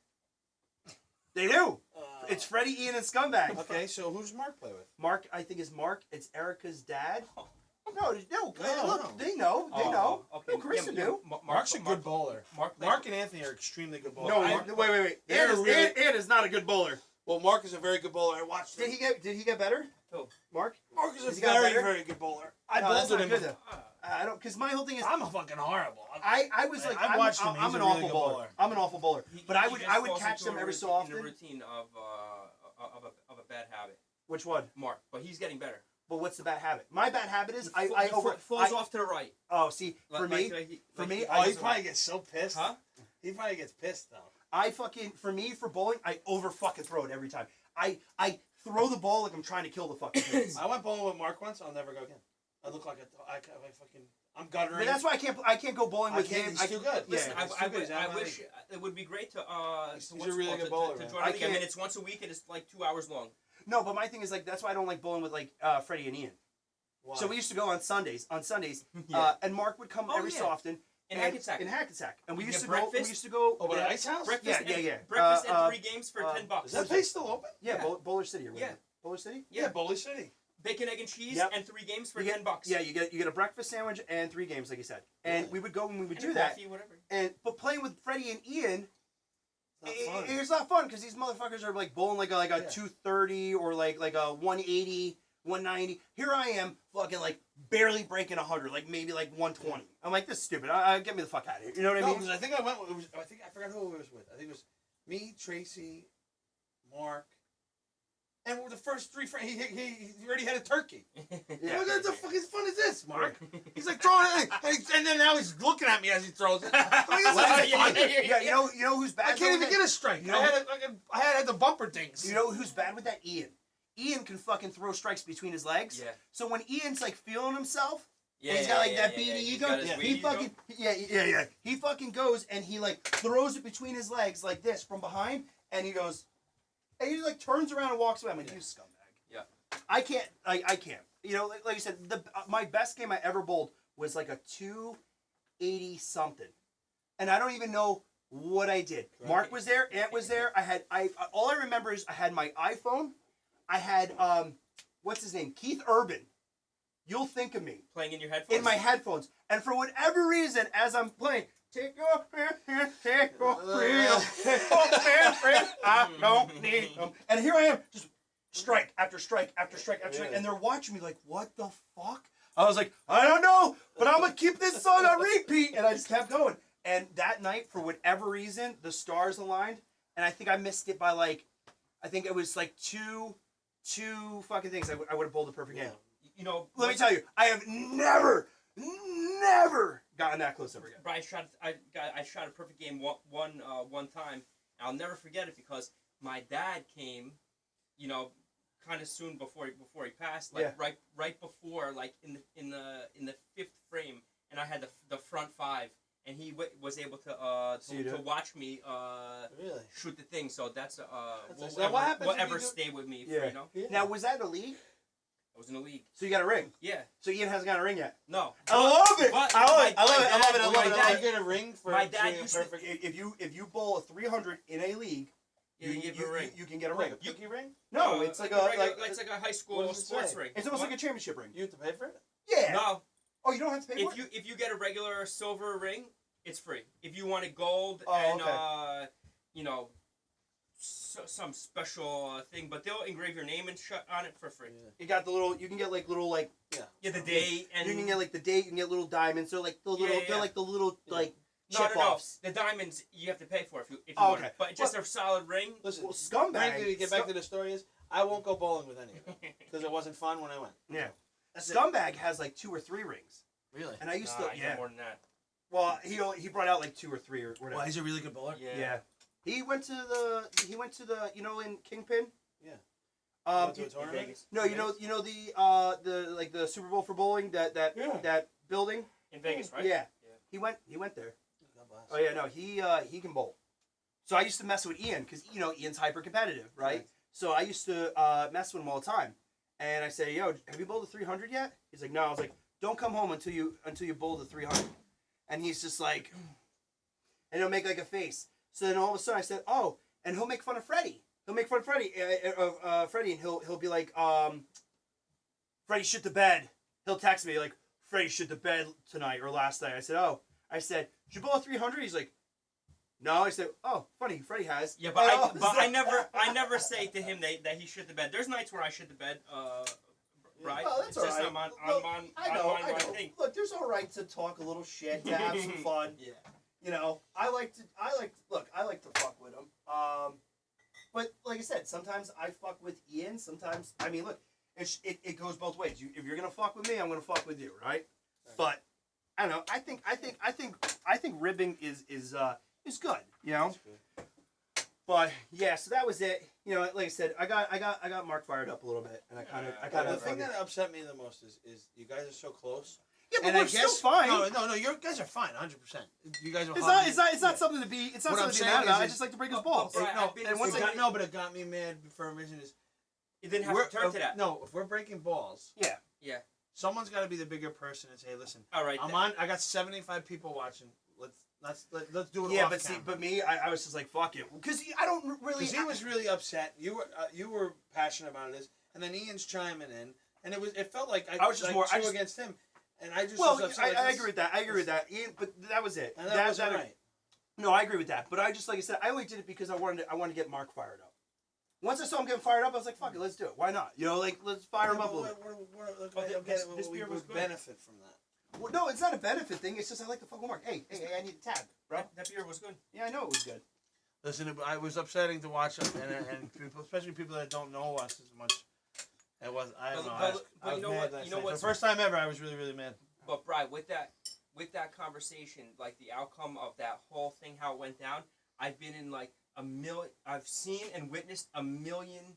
They do. Uh, It's Freddie, Ian, and Scumbag. Okay, so who does Mark play with? Mark, I think is Mark. It's Erica's dad. No, No, look, no. they know. They know. Okay. No, Chris do. Mark's a good bowler. Mark Mark and Anthony are extremely good bowlers. No, Mark- wait. They're Ian really- is not a good bowler. well, Mark is a very good bowler. I watched him. Did he get better? Who? Mark? Mark is a Has he got very, better? very good bowler. I No, that's bowled not with good him. though. I don't, because my whole thing is I'm a fucking horrible. I was like I've watched him. I'm He's an a really awful good bowler. bowler. I'm an awful bowler. But I He would just falls catch into them a every so routine- often. In a routine of a bad habit. Which one? Mark, but he's getting better. But what's the bad habit? My bad habit is He falls off to the right. Oh, see, for me, Oh, he probably gets so pissed. Huh? He probably gets pissed though. for bowling, I over fucking throw it every time. I throw the ball like I'm trying to kill the fucking kids. I went bowling with Mark once. I'll never go again. I look like I fucking. I'm guttering. But that's why I can't go bowling with him. He's too good. Listen, Yeah. I wish it would be great to He's a really good bowler, to man. join. I I mean, can't- it's once a week and it's like 2 hours long. No, but my thing is like that's why I don't like bowling with like Freddie and Ian. Why? So we used to go on Sundays. Yeah. And Mark would come Oh, every yeah. so often. In Hackensack. In Hackensack, and we You used get to go. We breakfast? used to go. Oh, but yeah, at Ice House? Breakfast, Yeah. breakfast and Uh, 3 games for uh, $10. Is that place still open? yeah, Yeah. Bowler City or whatever. Yeah. Bowler City. Yeah, Bowling City. Bacon, egg, and cheese, Yep. and 3 games for You get- $10. Yeah, you get a breakfast sandwich and 3 games, like you said. And Really? we would go when we would And do a that. coffee, whatever. But playing with Freddie and Ian, It's not fun. it's not fun because these motherfuckers are like bowling like a Yeah. 230 or like a 180, 190. Here I am, fucking like barely breaking 100, like maybe like 120. I'm like, this is stupid. Get me the fuck out of here. You know what I No, mean? because I think I went. I think I forgot who I was with. I think it was me, Tracy, Mark, and the first 3 friends. He already had a turkey. Yeah. What the fucking fun is this, Mark? He's like throwing it, and then now he's looking at me as he throws it. I'm like, this Well, is fun. Yeah, you know who's bad? I can't even get a strike. You know- I had the bumper dings. You know who's bad with that? Ian. Ian can fucking throw strikes between his legs. Yeah. So when Ian's like feeling himself, Yeah, and he's got like that beady He's ego. got his Yeah. weed He ego. fucking yeah. He fucking goes and he like throws it between his legs like this from behind, and he goes, and he like turns around and walks away. I'm like, you scumbag. Yeah. I can't. I can't. You know, like you said, my best game I ever bowled was like a 280 something, and I don't even know what I did. Right. Mark was there. Ant was there. I all I remember is I had my iPhone. I had what's his name? Keith Urban. You'll think of me Playing in your headphones. in my headphones, and for whatever reason, as I'm playing, take your freedom, take your freedom, I don't need them. And here I am, just strike after strike after strike after strike, and they're watching me like, what the fuck? I was like, I don't know, but I'm gonna keep this song on repeat, and I just kept going. And that night, for whatever reason, the stars aligned, and I think I missed it by like, I think it was like two fucking things. I would have bowled a perfect game. You know, Let me tell you, I have never gotten that close ever again. But I shot a perfect game one time. I'll never forget it because my dad came, you know, kind of soon before he passed, like Yeah. right before, like in the 5th frame, and I had the front 5, and he was able to See you do it? watch me Really? shoot the thing. So that's That's now what happens if whatever you do- stay with me. Yeah. You know, Yeah. Now, was that a league? I was in a league. So you got a ring. Yeah. So Ian hasn't got a ring yet. No. I love it. But I love my- it. I love my it. I love it. I dad- love my it. I dad- love You it. get a ring for My dad shooting used a to- perfect. If you bowl a 300 in a league, You give you a ring. You can get a Like ring. a cookie ring? No, it's like a regular, like it's like a high school What does it sports say? ring. it's almost What? like a championship ring. You have to pay for it? Yeah. No, Oh, you don't have to pay for it. if you get a regular silver ring, it's free. If you want it gold Oh, and okay. you know, some special thing, but they'll engrave your name and on it for free. You got the little. You can get like little like. Yeah, the date and You can get like the date. You can get little diamonds. They're like the little. Yeah, yeah. They're like the little Yeah. like no, chip offs. The diamonds you have to pay for if you Oh, want okay. it. But just a solid ring. Listen, Well, scumbag. frankly, to get back to the story is, I won't go bowling with any of them because it wasn't fun when I went. Yeah. That's it. Scumbag has like 2 or 3 rings, Really? and I used Nah, to. you Yeah. got more than that. Well, he brought out like 2 or 3 or whatever. Well, he's a really good bowler. Yeah. He went to the you know in Kingpin. Yeah. Um. Went to a In tournament? Vegas. No, you know the like the Super Bowl for bowling that Yeah. that building. In Vegas, right? Yeah. Yeah. He went there. God bless. Oh yeah, no, he can bowl. So I used to mess with Ian because you know Ian's hyper competitive, right? Right. So I used to mess with him all the time, and I say, "Yo, have you bowled a 300 yet?" He's like, "No." I was like, "Don't come home until you bowl the 300," and he's just like, and he'll make like a face. So then all of a sudden I said, "Oh," and he'll make fun of Freddie. He'll make fun of Freddie, Freddie, and he'll be like, "Freddie shit the bed." He'll text me like, "Freddie shit the bed tonight or last night." I said, "Oh." I said, "Did you bowl a 300?" He's like, "No." I said, "Oh, funny, Freddie has." Yeah, And but I never say to him that he shit the bed. There's nights where I shit the bed, right? Oh, that's It's just all right. on my I know. thing. Look, there's all right to talk a little shit, to have some fun. Yeah. You know, I like to fuck with him. But like I said, sometimes I fuck with Ian. Sometimes, I mean, look, it goes both ways. If you're gonna fuck with me, I'm gonna fuck with you, right? But I don't know. I think ribbing is good. You know. But yeah, so that was it. You know, like I said, I got Mark fired up a little bit, and I kind The of thing that upset me the most is you guys are so close. yeah, but And we're I still guess fine. No, you guys are fine, 100%. You guys are. It's not something to be. It's not What I'm something to be saying mad about. is- I just like to break his But- balls. but- No, I've been and once saying- but it got me mad for a reason is You didn't have to turn to that. No, if we're breaking balls, Yeah. Yeah. someone's got to be the bigger person and say, listen, All right. I got 75 people watching. Let's do it. Yeah, off but camera. me, I was just like, fuck it, because I don't really. Because he was really upset. You were passionate about this, and then Ian's chiming in, and it felt like I was just more two against him, and I just Well, was upset. I agree with that. I agree with that. Ian, but that was it. And that wasn't right. No, I agree with that. But I just, like I said, I only did it because I wanted to get Mark fired up. Once I saw him getting fired up, I was like, fuck it, let's do it. Why not? You know, like, let's fire him up a little bit. This beer was good. benefit from that. Well, no, it's not a benefit thing. It's just I like the fucking Mark. Hey, I need a tab, bro. That beer was good. Yeah, I know it was good. Listen, I was upsetting to watch him, and people, especially people that don't know us as much. It was I don't know. I was you know mad what? that You know night. For what's- the first time ever, I was really really mad. But Brian, with that conversation, like the outcome of that whole thing, how it went down, I've been in like I've seen and witnessed a million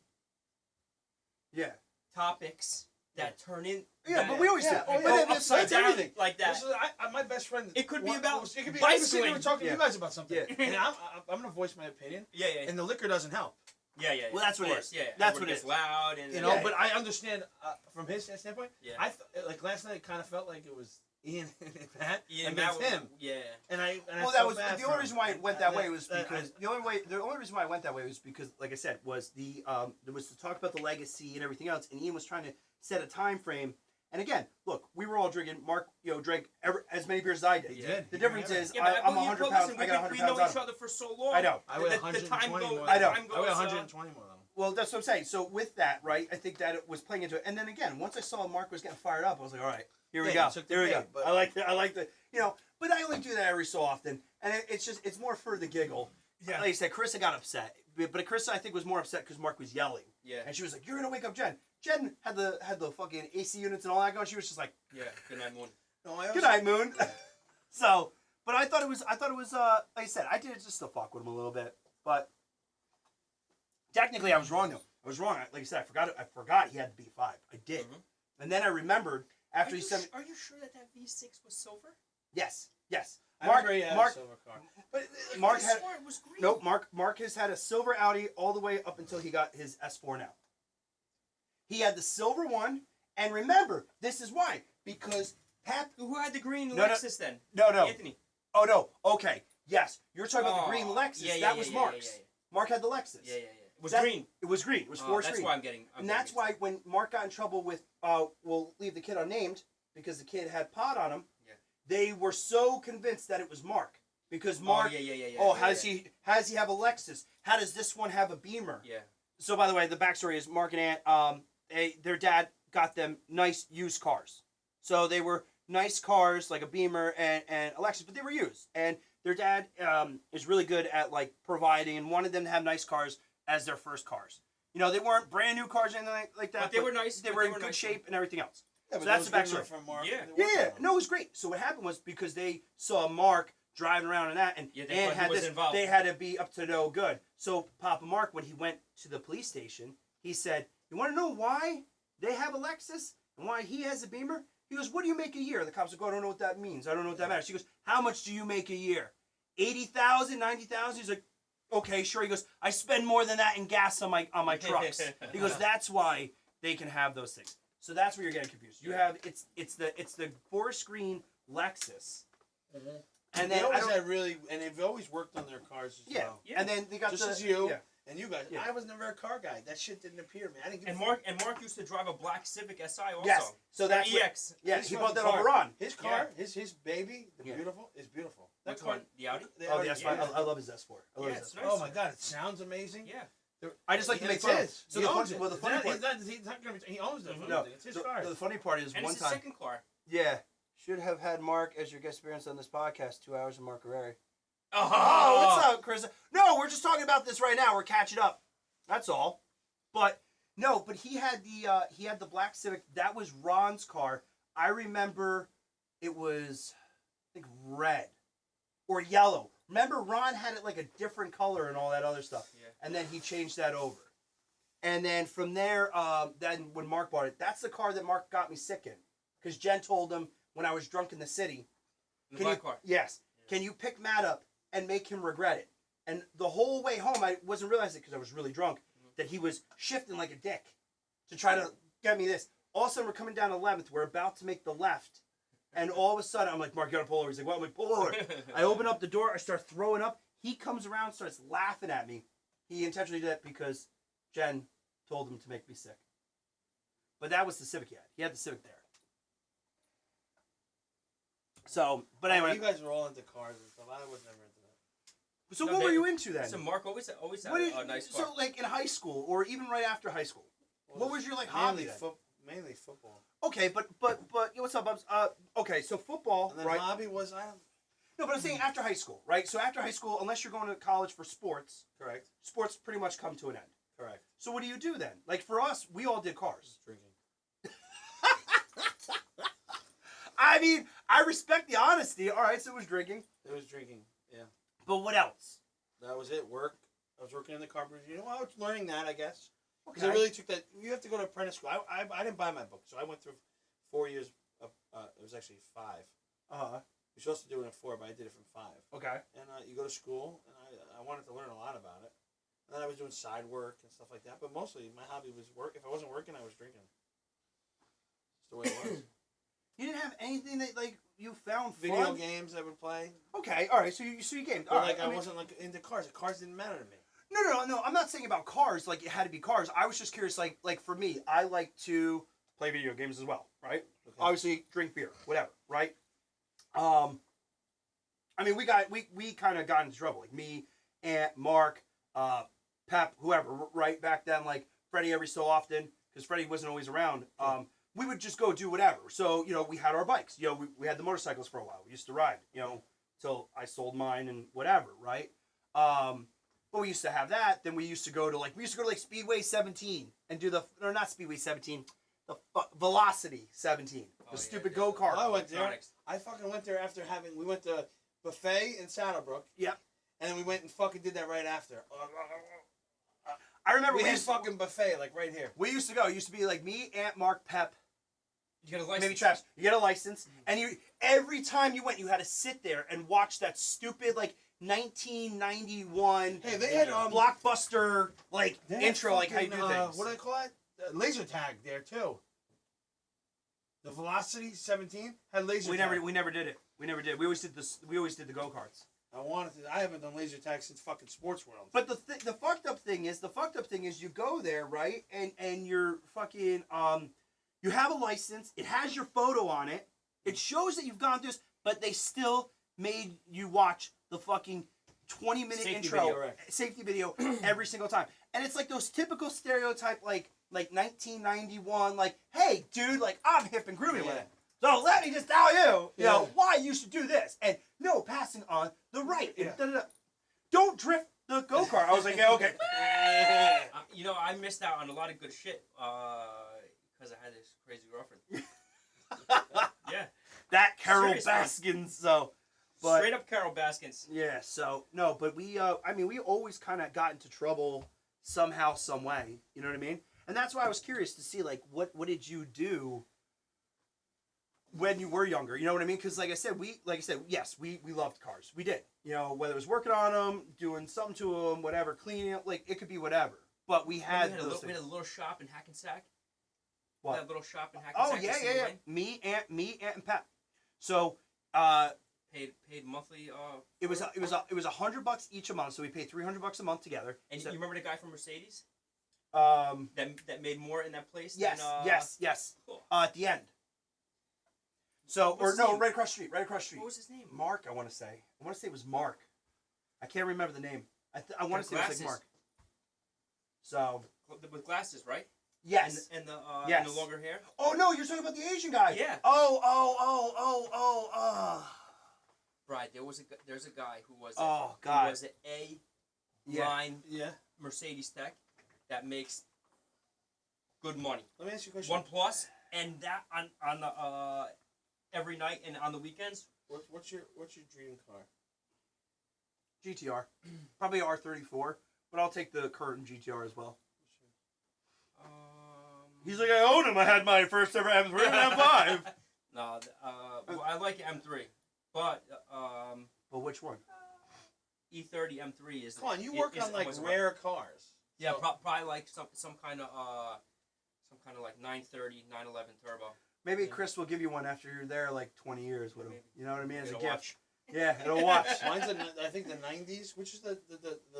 Yeah. topics that turn in. Yeah, but we always Yeah, do. oh, But yeah, then oh, upside that's down everything. like that. This is, my best friend. It could be about It could be. I was sitting here bicycling. talking to Yeah. you guys about something. Yeah. And I'm going to voice my opinion. Yeah. And the liquor doesn't help. Yeah. Well, that's of what it course, is. Yeah, That's everybody what it gets is. loud and You know, Yeah. but I understand from his standpoint. Yeah. I like last night. It kind of felt like it was Ian and Matt Ian against Matt, him. Yeah. And I Well, that felt was bad the for only him. reason why it went that way was That- because the only reason why it went that way was because, like I said, was there was to talk about the legacy and everything else, and Ian was trying to set a time frame. And again, look, we were all drinking. Mark, drank as many beers as I did. He did. The difference is Yeah, but I'm 100 pounds. listen, I got 100 we pounds know on each him. other for so long. I know. I weigh The 120 time goes. more. I know. Time goes, I weigh 120 more than him. Well, that's what I'm saying. So with that, right, I think that it was playing into it. And then again, once I saw Mark was getting fired up, I was like, all right, here we Yeah, go. you took the Here we bait, go. but- I like the, but I only do that every so often. And it's more for the giggle. Yeah. Like I said, Carissa got upset. But Carissa, I think, was more upset because Mark was yelling. Yeah. And she was like, you're going to wake up Jen. Jen had the fucking AC units and all that going. She was just like, Yeah. Good night, Moon. No, I good night, Moon. So, but I thought it was, like I said, I did it just to fuck with him a little bit. But technically, I was wrong, though. I was wrong. Like I said, I forgot he had to be 5. I did. Mhm. And then I remembered after he sent me. Are you sure that V6 was silver? Yes. I remember he had a silver car. But I Mark could've had. swore it was green. Nope, Mark has had a silver Audi all the way up until he got his S4 now. He had the silver one, and remember, this is why. Because Pap. Who had the green No, Lexus then? No. Anthony. Oh, no. Okay. Yes. You're talking about the green Oh, Lexus. yeah, That was yeah, Mark's. yeah. Mark had the Lexus. Yeah. It was That- green. It was green. It was forest That's green. why I'm getting. And that's why when Mark got in trouble with, we'll leave the kid unnamed, because the kid had pot on him, Yeah. they were so convinced that it was Mark. Because Mark, Yeah. oh, how does he have a Lexus? How does this one have a Beamer? Yeah. So, by the way, the backstory is Mark and Aunt, their dad got them nice used cars. So they were nice cars, like a Beamer and a Lexus, but they were used. And their dad is really good at, like, providing and wanted them to have nice cars as their first cars. They weren't brand new cars or anything like that. But they were nice. They were in good shape and everything else. Yeah, So that's the backstory. From Mark. Yeah. They worked Yeah, on him. no, it was great. So what happened was because they saw Mark driving around in that, and Yeah, they Ann thought he had was this, involved. they had to be up to no good. So Papa Mark, when he went to the police station, he said, "You want to know why they have a Lexus and why he has a Beamer?" He goes, "What do you make a year?" The cops go, "I don't know what that means. I don't know what that matters." He goes, "How much do you make a year? 80,000, 90,000?" He's like, "Okay, sure." He goes, "I spend more than that in gas on my trucks." He goes, "That's why they can have those things." So that's where you're getting confused. You have it's the forest green Lexus, and they then always had really, and they've always worked on their cars as well. and then they got Just the as you yeah. and you guys. Yeah. I was never a car guy. That shit didn't appear to me. I didn't. Give And a Mark used to drive a black Civic Si also. Yes, so that's what, EX. yeah. His He bought that fucking over car. on. His car, his baby, the Yeah. beautiful, is beautiful. That Which car, one? The Audi? Oh, the Audi, S5. yeah. I love his S4. I love Yeah, his it's S4. nice. Oh my god, it sounds amazing. Yeah. I just like to And make it's fun. his. So he the owns fun, it. well, the funny part. He's not gonna be, he owns it. No, It's his the, car. the funny part is And one it's his time. second car. Yeah, should have had Mark as your guest appearance on this podcast. 2 hours of Mark Guerreri. Oh, Oh, what's up, Chris? No, we're just talking about this right now. We're catching up. That's all. But no, but he had the black Civic. That was Ron's car. I remember it was, I think, red or yellow. Remember, Ron had it like a different color and all that other stuff. Yeah. And then he changed that over. And then from there, then when Mark bought it, that's the car that Mark got me sick in. Because Jen told him when I was drunk in the city, In the black car. yes, can you pick Matt up and make him regret it? And the whole way home, I wasn't realizing because I was really drunk that he was shifting like a dick to try to get me this. All of a sudden, we're coming down 11th. We're about to make the left. And all of a sudden, I'm like, Mark, you gotta pull over. He's like, what? I'm like, pull over. I open up the door. I start throwing up. He comes around, starts laughing at me. He intentionally did that because Jen told him to make me sick. But that was the Civic he had. He had the Civic there. So, but anyway. You guys were all into cars and stuff. I was never into that. So No, what were you into then? So Mark always had a nice car. So like in high school or even right after high school, what was your like hobby then? Mainly football. Okay, but what's up, Bubs? Okay, so football, And then right? hobby was No, but I'm saying after high school, right? So after high school, unless you're going to college for sports, correct. sports pretty much come to an end. Correct. So what do you do then? Like for us, we all did cars. Drinking. I mean, I respect the honesty. All right, so it was drinking. It was drinking. Yeah. But what else? That was it. Work. I was working in the carpentry. You know, I was learning that, I guess. Because Okay. I really took that. You have to go to apprentice school. I didn't buy my book, so I went through 4 years. It was actually 5. You're supposed to do it in 4, but I did it from 5. Okay. And you go to school, and I wanted to learn a lot about it. And then I was doing side work and stuff like that. But mostly, my hobby was work. If I wasn't working, I was drinking. That's the way it was. You didn't have anything that like you found Video fun? games I would play. Okay, all right. So you gamed. But All like right, I mean- wasn't like into cars. The cars didn't matter to me. No. I'm not saying about cars. Like it had to be cars. I was just curious. Like for me, I like to play video games as well. Right. Okay. Obviously, drink beer, whatever. Right. I mean, we kind of got into trouble. Like me, Aunt, Mark, Pep, whoever. Right back then, like Freddie every so often, because Freddie wasn't always around. We would just go do whatever. So we had our bikes. We had the motorcycles for a while. We used to ride. Till I sold mine and whatever. Right. But we used to have that. Then we used to go to like Speedway 17 and do not Speedway 17, the Velocity 17, the stupid go kart. I went there. I fucking went there after we went to Buffet in Saddlebrook. Yep. And then we went and fucking did that right after. I remember we had fucking buffet like right here. We used to go. It used to be like me, Aunt, Mark, Pep. You get a license. Maybe Travis. You get a license, and every time you went, you had to sit there and watch that stupid like 1991 Hey, they had blockbuster like they had intro, like how you do fucking, things. What do they call it? Laser tag there too. The Velocity 17 had laser tag. We never did it. We never did. We always did this. We always did the go karts. I haven't done laser tag since fucking Sports World. But the fucked up thing is you go there, right, and you're fucking you have a license. It has your photo on it. It shows that you've gone through this, but they still made you watch the fucking 20-minute Safety intro video. safety video every single time. And it's like those typical stereotype like 1991 like, hey dude, like I'm hip and groovy with it. So let me just tell you, know why you should do this. And no passing on the right. And da-da-da. Don't drift the go kart. I was like, yeah, okay. I missed out on a lot of good shit because I had this crazy girlfriend. Yeah. That Carol Seriously. Baskins. So, but Straight up Carol Baskins. yeah. So no, but we we always kind of got into trouble somehow, some way. You know what I mean? And that's why I was curious to see like what did you do when you were younger? You know what I mean? Because like I said, yes, we loved cars. We did. Whether it was working on them, doing something to them, whatever, cleaning up, like it could be whatever. But we had we had a little shop in Hackensack. What? That little shop in Hackensack. Oh yeah. Me, Aunt, and Pat. So Paid monthly. it was $100 each a month. So we paid $300 a month together. And so, you remember the guy from Mercedes that that made more in that place? yes, than, yes. Cool. At the end. So What's his name? right across the street. What was his name? Mark, I want to say. It was Mark. I can't remember the name. I want to say it was Glasses. like Mark. So With glasses, right? yes. And the Yes. and the longer hair. Oh no, you're talking about the Asian guy. Yeah. Oh. Right. There's a guy who was Oh, who God. was an A Yeah. line Yeah. Mercedes tech that makes good money. Let me ask you a question. One plus, and that on the every night and on the weekends. What's your dream car? GTR. Probably R34, but I'll take the current GTR as well. He's like, I own him. I had my first ever M3 and M5. No, well, I like M3, but which one? E30 M3 is. Come on, you work on like was rare cars. Yeah, So- probably like some kind of like 930, 911 turbo. Maybe Chris will give you one after you're there like 20 years with him. Maybe. You know what I mean? As a It'll gift. watch. Yeah, it'll watch. Mine's I think the 90s, which is the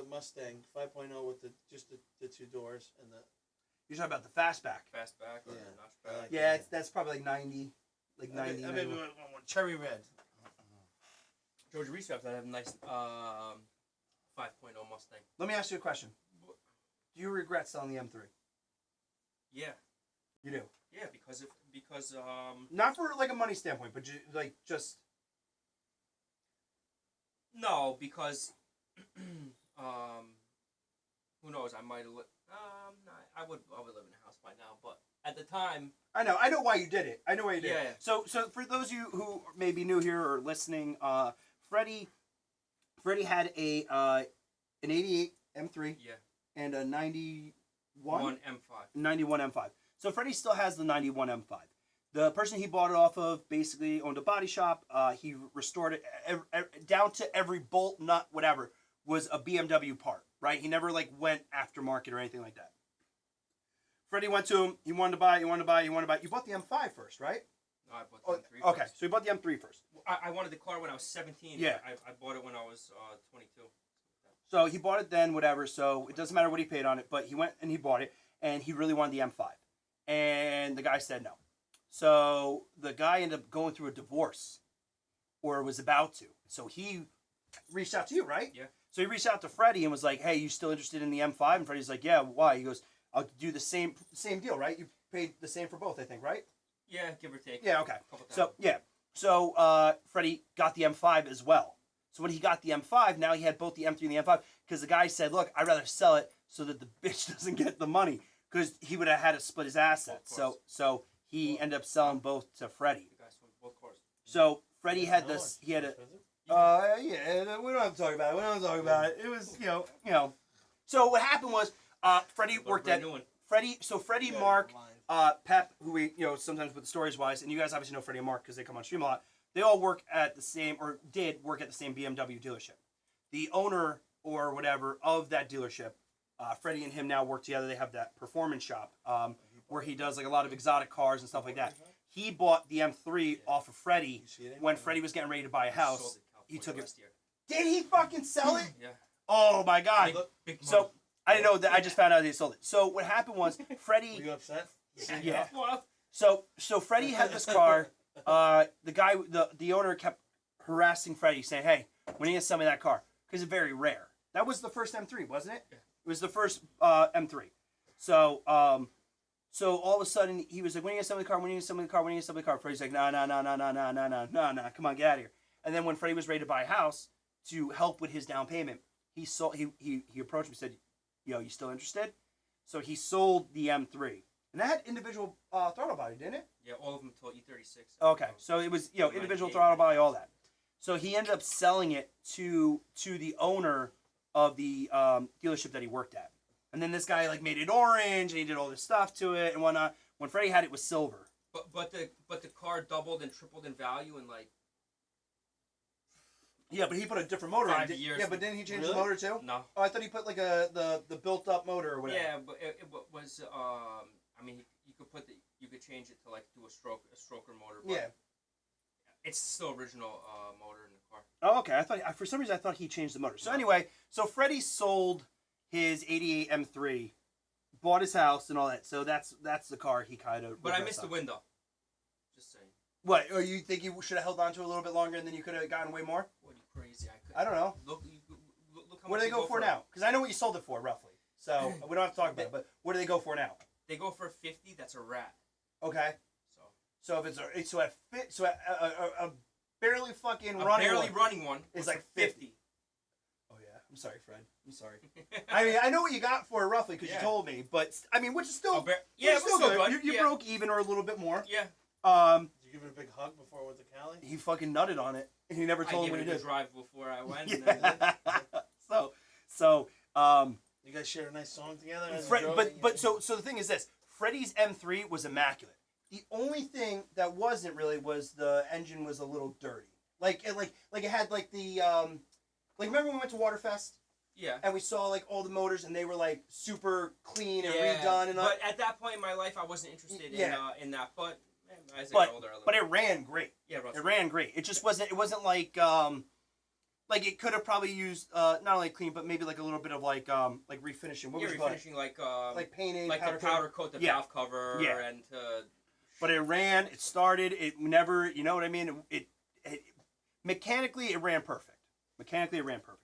Mustang 5.0 with the two doors and the. You're talking about the fastback. Fastback or Yeah, notchback. I like Yeah, that's probably like 90. Like 90. I mean, cherry red. George Reese have that have a nice 5.0 Mustang. Let me ask you a question. Do you regret selling the M3? Yeah, You do. yeah, because Not for like a money standpoint, but like just. no, because who knows? I might have. I would live in a house by now, but at the time, I know why you did it. I know why you did Yeah. it. So for those of you who may be new here or listening, Freddie had an 88 M3 yeah, and a 91 one M5. 91 M5. So Freddie still has the 91 M5. The person he bought it off of basically owned a body shop. He restored it down to every bolt, nut, whatever was a BMW part. Right? He never like went aftermarket or anything like that. Freddie went to him. He wanted to buy. You bought the M5 first, right? No, I bought the M3 Okay, first. so you bought the M3 first. I wanted the car when I was 17. Yeah. I bought it when I was 22. So he bought it then, whatever. So it doesn't matter what he paid on it, but he went and he bought it, and he really wanted the M5, and the guy said no. So the guy ended up going through a divorce, or was about to. So he reached out to you, right? Yeah. So he reached out to Freddie and was like, "Hey, you still interested in the M5?" And Freddie's like, "Yeah, why?" He goes, "I'll do the same deal, right? You paid the same for both, I think, right?" Yeah, give or take. Yeah, okay. Couple So times. yeah, so Freddie got the M5 as well. So when he got the M5, now he had both the M3 and the M5 because the guy said, "Look, I'd rather sell it so that the bitch doesn't get the money because he would have had to split his assets." Of course. So he ended up selling both to Freddie. You guys from both cars. So Freddie had How this. much? He had a. Expensive? Yeah, we don't have to talk about it. We don't have to talk about it. It was, you know. So what happened was, Freddie worked at Freddie. So Freddie, Yeah, Mark, line. Pep, who we sometimes with the stories wise, and you guys obviously know Freddie and Mark because they come on stream a lot. They all work at the same, or did work at the same BMW dealership. The owner or whatever of that dealership, Freddie and him now work together. They have that performance shop where he does like a lot of exotic cars and stuff like that. He bought the M3 off of Freddie You see it when anywhere? Freddie was getting ready to buy a house. He took it. last year. Did he fucking sell it? Yeah. Oh my god! Big So money. I didn't know that. I just found out he sold it. So what happened was Were Freddie. you upset? Yeah. Well, So Freddie had this car. The guy, the owner kept harassing Freddie, saying, "Hey, when are you gonna sell me that car? Because it's very rare." That was the first M3, wasn't it? Yeah. It was the first M3. So so all of a sudden he was like, "When are you gonna sell me the car? When are you gonna sell me the car? When are you gonna sell me the car?" Freddie's like, "No, come on, get out of here." And then when Freddie was ready to buy a house to help with his down payment, he approached me and said, "Yo, you still interested?" So he sold the M3. And that had individual throttle body, didn't it? yeah, all of them till E36. Okay, so it was individual throttle body, all that. So he ended up selling it to the owner of the dealership that he worked at, and then this guy like made it orange and he did all this stuff to it and whatnot. When Freddie had it, it was silver. But the car doubled and tripled in value in like Yeah, but he put a different motor 5 in. years. Yeah, but didn't he change Really? the motor too? no. Oh, I thought he put like the built up motor or whatever. Yeah, but it was I mean you could change it to like do a stroker motor. But Yeah. It's still original motor in the car. Oh, okay. I thought for some reason I thought he changed the motor. So anyway, so Freddie sold his '88 M3, bought his house and all that. So that's the car he kind of. But I missed the window. Just saying. What? Or you think you should have held on to it a little bit longer and then you could have gotten way more? What are you crazy? I don't know. Look how What much do they go for now? Because I know what you sold it for roughly. So we don't have to talk about it. But what do they go for now? They go for 50. That's a rat. Okay. So So if it's a barely fucking a running barely one. running one It's was like for 50. Oh yeah. I'm sorry, Fred. I'm sorry. I mean, I know what you got for it roughly because Yeah. you told me, but I mean, which is still Yeah, which it is was still good. You Yeah. broke even or a little bit more. Yeah. Did you give it a big hug before it went to Cali? He fucking nutted on it. He never I told gave me it what a he good did. drive before I went. And Yeah. then, guys share a nice song together. As you drove it? But so the thing is this: Freddys M3 was immaculate. The only thing that wasn't really was the engine was a little dirty. Like it had like the like remember when we went to Waterfest? Yeah. And we saw like all the motors and they were like super clean and redone and all. But at that point in my life, I wasn't interested in that. But as I got older, but it ran great. Yeah, it ran great. It just wasn't. It wasn't like it could have probably used not only clean but maybe like a little bit of like refinishing. What was refinishing like painting, like the powder coat the valve cover and. But it ran. It started. It never. You know what I mean? It mechanically it ran perfect. Mechanically it ran perfect.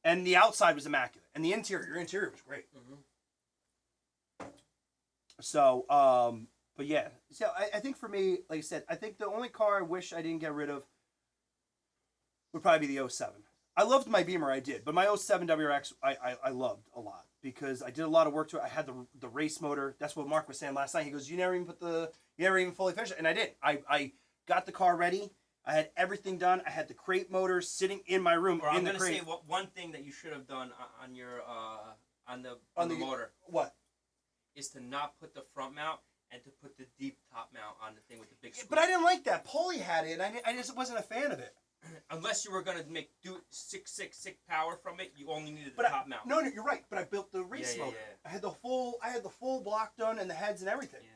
And the outside was immaculate. And the interior was great. Mm-hmm. So, but yeah. So I think for me, like I said, I think the only car I wish I didn't get rid of would probably be the 07. I loved my Beamer, I did. But my 07 WRX, I loved a lot. Because I did a lot of work to it. I had the race motor. That's what Mark was saying last night. He goes, you never even fully finished it. And I did. I got the car ready. I had everything done. I had the crate motor sitting in my room. I'm going to say one thing that you should have done on your on the motor. What? Is to not put the front mount and to put the deep top mount on the thing with the big squeeze. But I didn't like that. Paulie had it, and I just wasn't a fan of it. Unless you were going to do 6 power from it, you only needed the top mount. No, you're right. But I built the race motor. I had the full block done and the heads and everything. Yeah.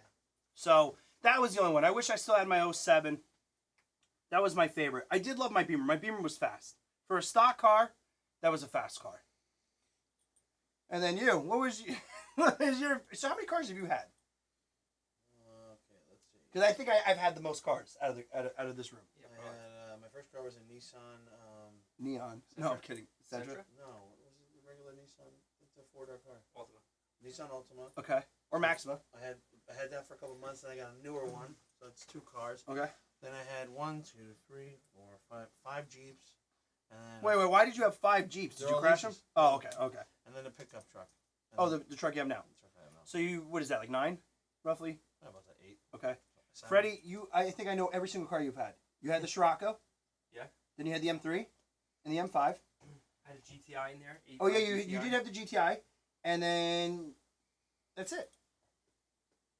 So that was the only one. I wish I still had my 07. That was my favorite. I did love my Beamer. My Beamer was fast. For a stock car, that was a fast car. And then you, what was your? So how many cars have you had? Okay, let's see. Because I think I've had the most cars out of this room. Yeah, my first car was a Nissan. Neon. Sentra? No, I'm kidding. Sentra? No, it was a regular Nissan. It's a 4-door car. Ultima. Nissan Altima. Okay. Or Maxima. I had that for a couple months, and I got a newer one. So it's 2 cars. Okay. Then I had 1, 2, 3, 4, 5 Jeeps. And Wait. Why did you have 5 Jeeps? Did you crash them? Oh, okay. And then a pickup truck. The truck you have now. The truck I have now. So what is that, like 9, roughly? About that 8. Okay. 7. Freddie, I think I know every single car you've had. You had the Scirocco. Yeah. Then you had the M3 and the M5. I had a GTI in there. Oh yeah, you did have the GTI, and then that's it.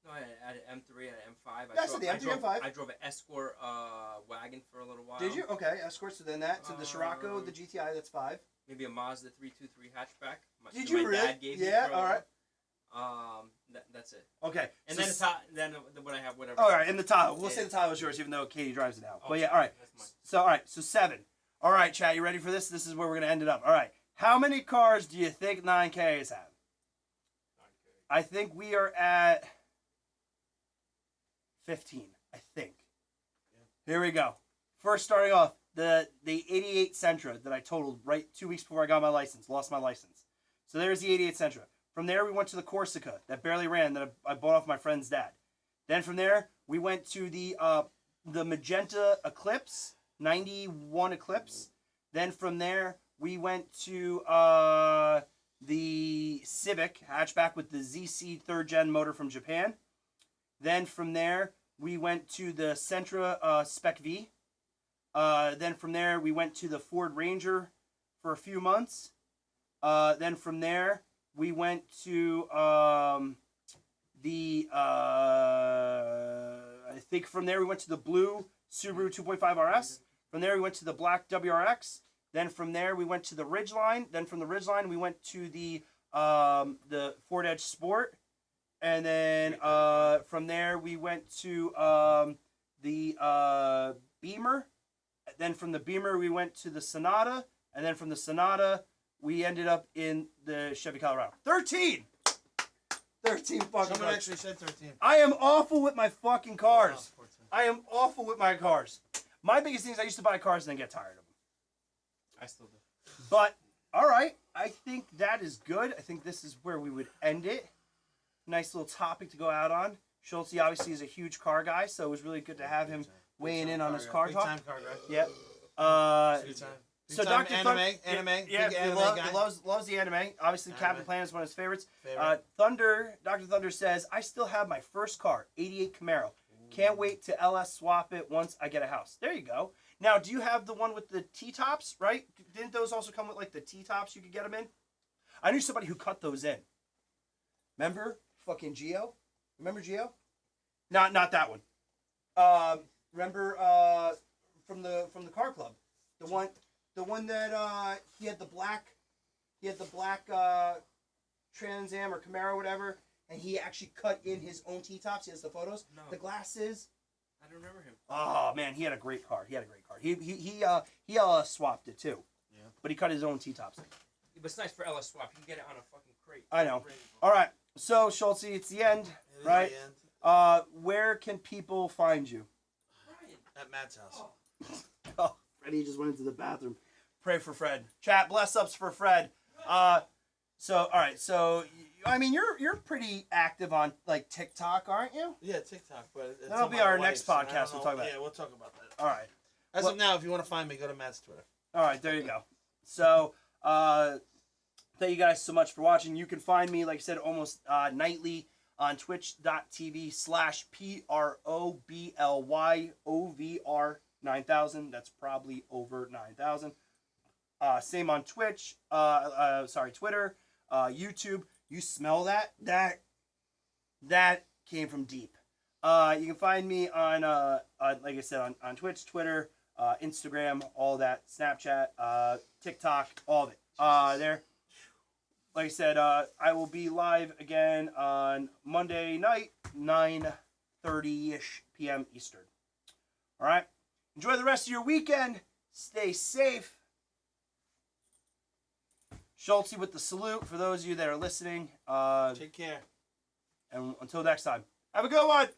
No, I had an M3 and an M5. That's the M3 M5. I drove an Escort wagon for a little while. Did you? Okay, Escorts. So then the Scirocco, the GTI, that's 5. Maybe a Mazda 323 hatchback. Did you really? Dad gave me Yeah. for a All right. while. That's it. Okay. And then when I have whatever. All right, and the Tahoe. We'll say the Tahoe is yours, even though Katie drives it now. Oh, But yeah, all right. That's mine. So all right, so 7. All right, chat, you ready for this? This is where we're gonna end it up. All right. How many cars do you think 9Ks have? 9K. I think we are at 15. I think. Yeah. Here we go. First, starting off, the 88 Sentra that I totaled right 2 weeks before I got my license. Lost my license. So there's the 88 Sentra. From there, we went to the Corsica that barely ran that I bought off my friend's dad. Then from there, we went to the Magenta Eclipse, 91 Eclipse. Then from there, we went to the Civic hatchback with the ZC 3rd Gen motor from Japan. Then from there, we went to the Sentra Spec V. Then from there, we went to the Ford Ranger for a few months. Then from there, we went to I think from there we went to the blue Subaru 2.5 RS. From there we went to the black WRX. Then from there we went to the Ridgeline. Then from the Ridgeline we went to the Ford Edge Sport. And then from there we went to the Beamer. Then from the Beamer we went to the Sonata. And then from the Sonata we ended up in the Chevy Colorado. 13! 13 fucking Someone cars. actually said 13. I am awful with my fucking cars. Oh, 14. I am awful with my cars. My biggest thing is I used to buy cars and then get tired of them. I still do. But, all right. I think that is good. I think this is where we would end it. Nice little topic to go out on. Schultze obviously is a huge car guy, so it was really good to have him weighing in on his car Big talk. time car guy. Yep. Big time. So Big time Dr. anime. Yeah, Big he anime guy. loves the anime. Obviously, Anime. Captain Planet is one of his favorites. Favorite. Dr. Thunder says, I still have my first car, 88 Camaro. Can't wait to LS swap it once I get a house. There you go. Now, do you have the one with the T-tops, right? Didn't those also come with, like, the T-tops you could get them in? I knew somebody who cut those in. Remember fucking Gio? Remember Gio? Not that one. Remember from the car club, the one that he had the black Trans Am or Camaro or whatever, and he actually cut in his own T-tops. He has the photos, No. the glasses. I don't remember him. Oh man, he had a great car. He He swapped it too. Yeah. But he cut his own T-tops. But it's nice for LS swap. You can get it on a fucking crate. I know. All right. So Schultze, it's the end, It is right? the end. Where can people find you? Ryan. At Matt's house. Oh. Oh, Freddie just went into the bathroom. Pray for Fred. Chat, bless ups for Fred. So all right. So I mean, you're pretty active on like TikTok, aren't you? Yeah, TikTok, but it's That'll on be my our wife's, next and I podcast. don't We'll know- talk about Yeah, we'll talk about that. All right. As Well- of now, if you want to find me, go to Matt's Twitter. All right. There you go. So thank you guys so much for watching. You can find me, like I said, almost nightly on twitch.tv/PROBLYOVR 9000. That's probably over 9,000. Same on Twitch. Twitter, YouTube. You smell that? That came from deep. You can find me on like I said, on Twitch, Twitter, Instagram, all that, Snapchat, TikTok, all of it. There. Like I said, I will be live again on Monday night, 9:30-ish p.m. Eastern. All right. Enjoy the rest of your weekend. Stay safe. Schultze with the salute for those of you that are listening. Take care. And until next time, have a good one.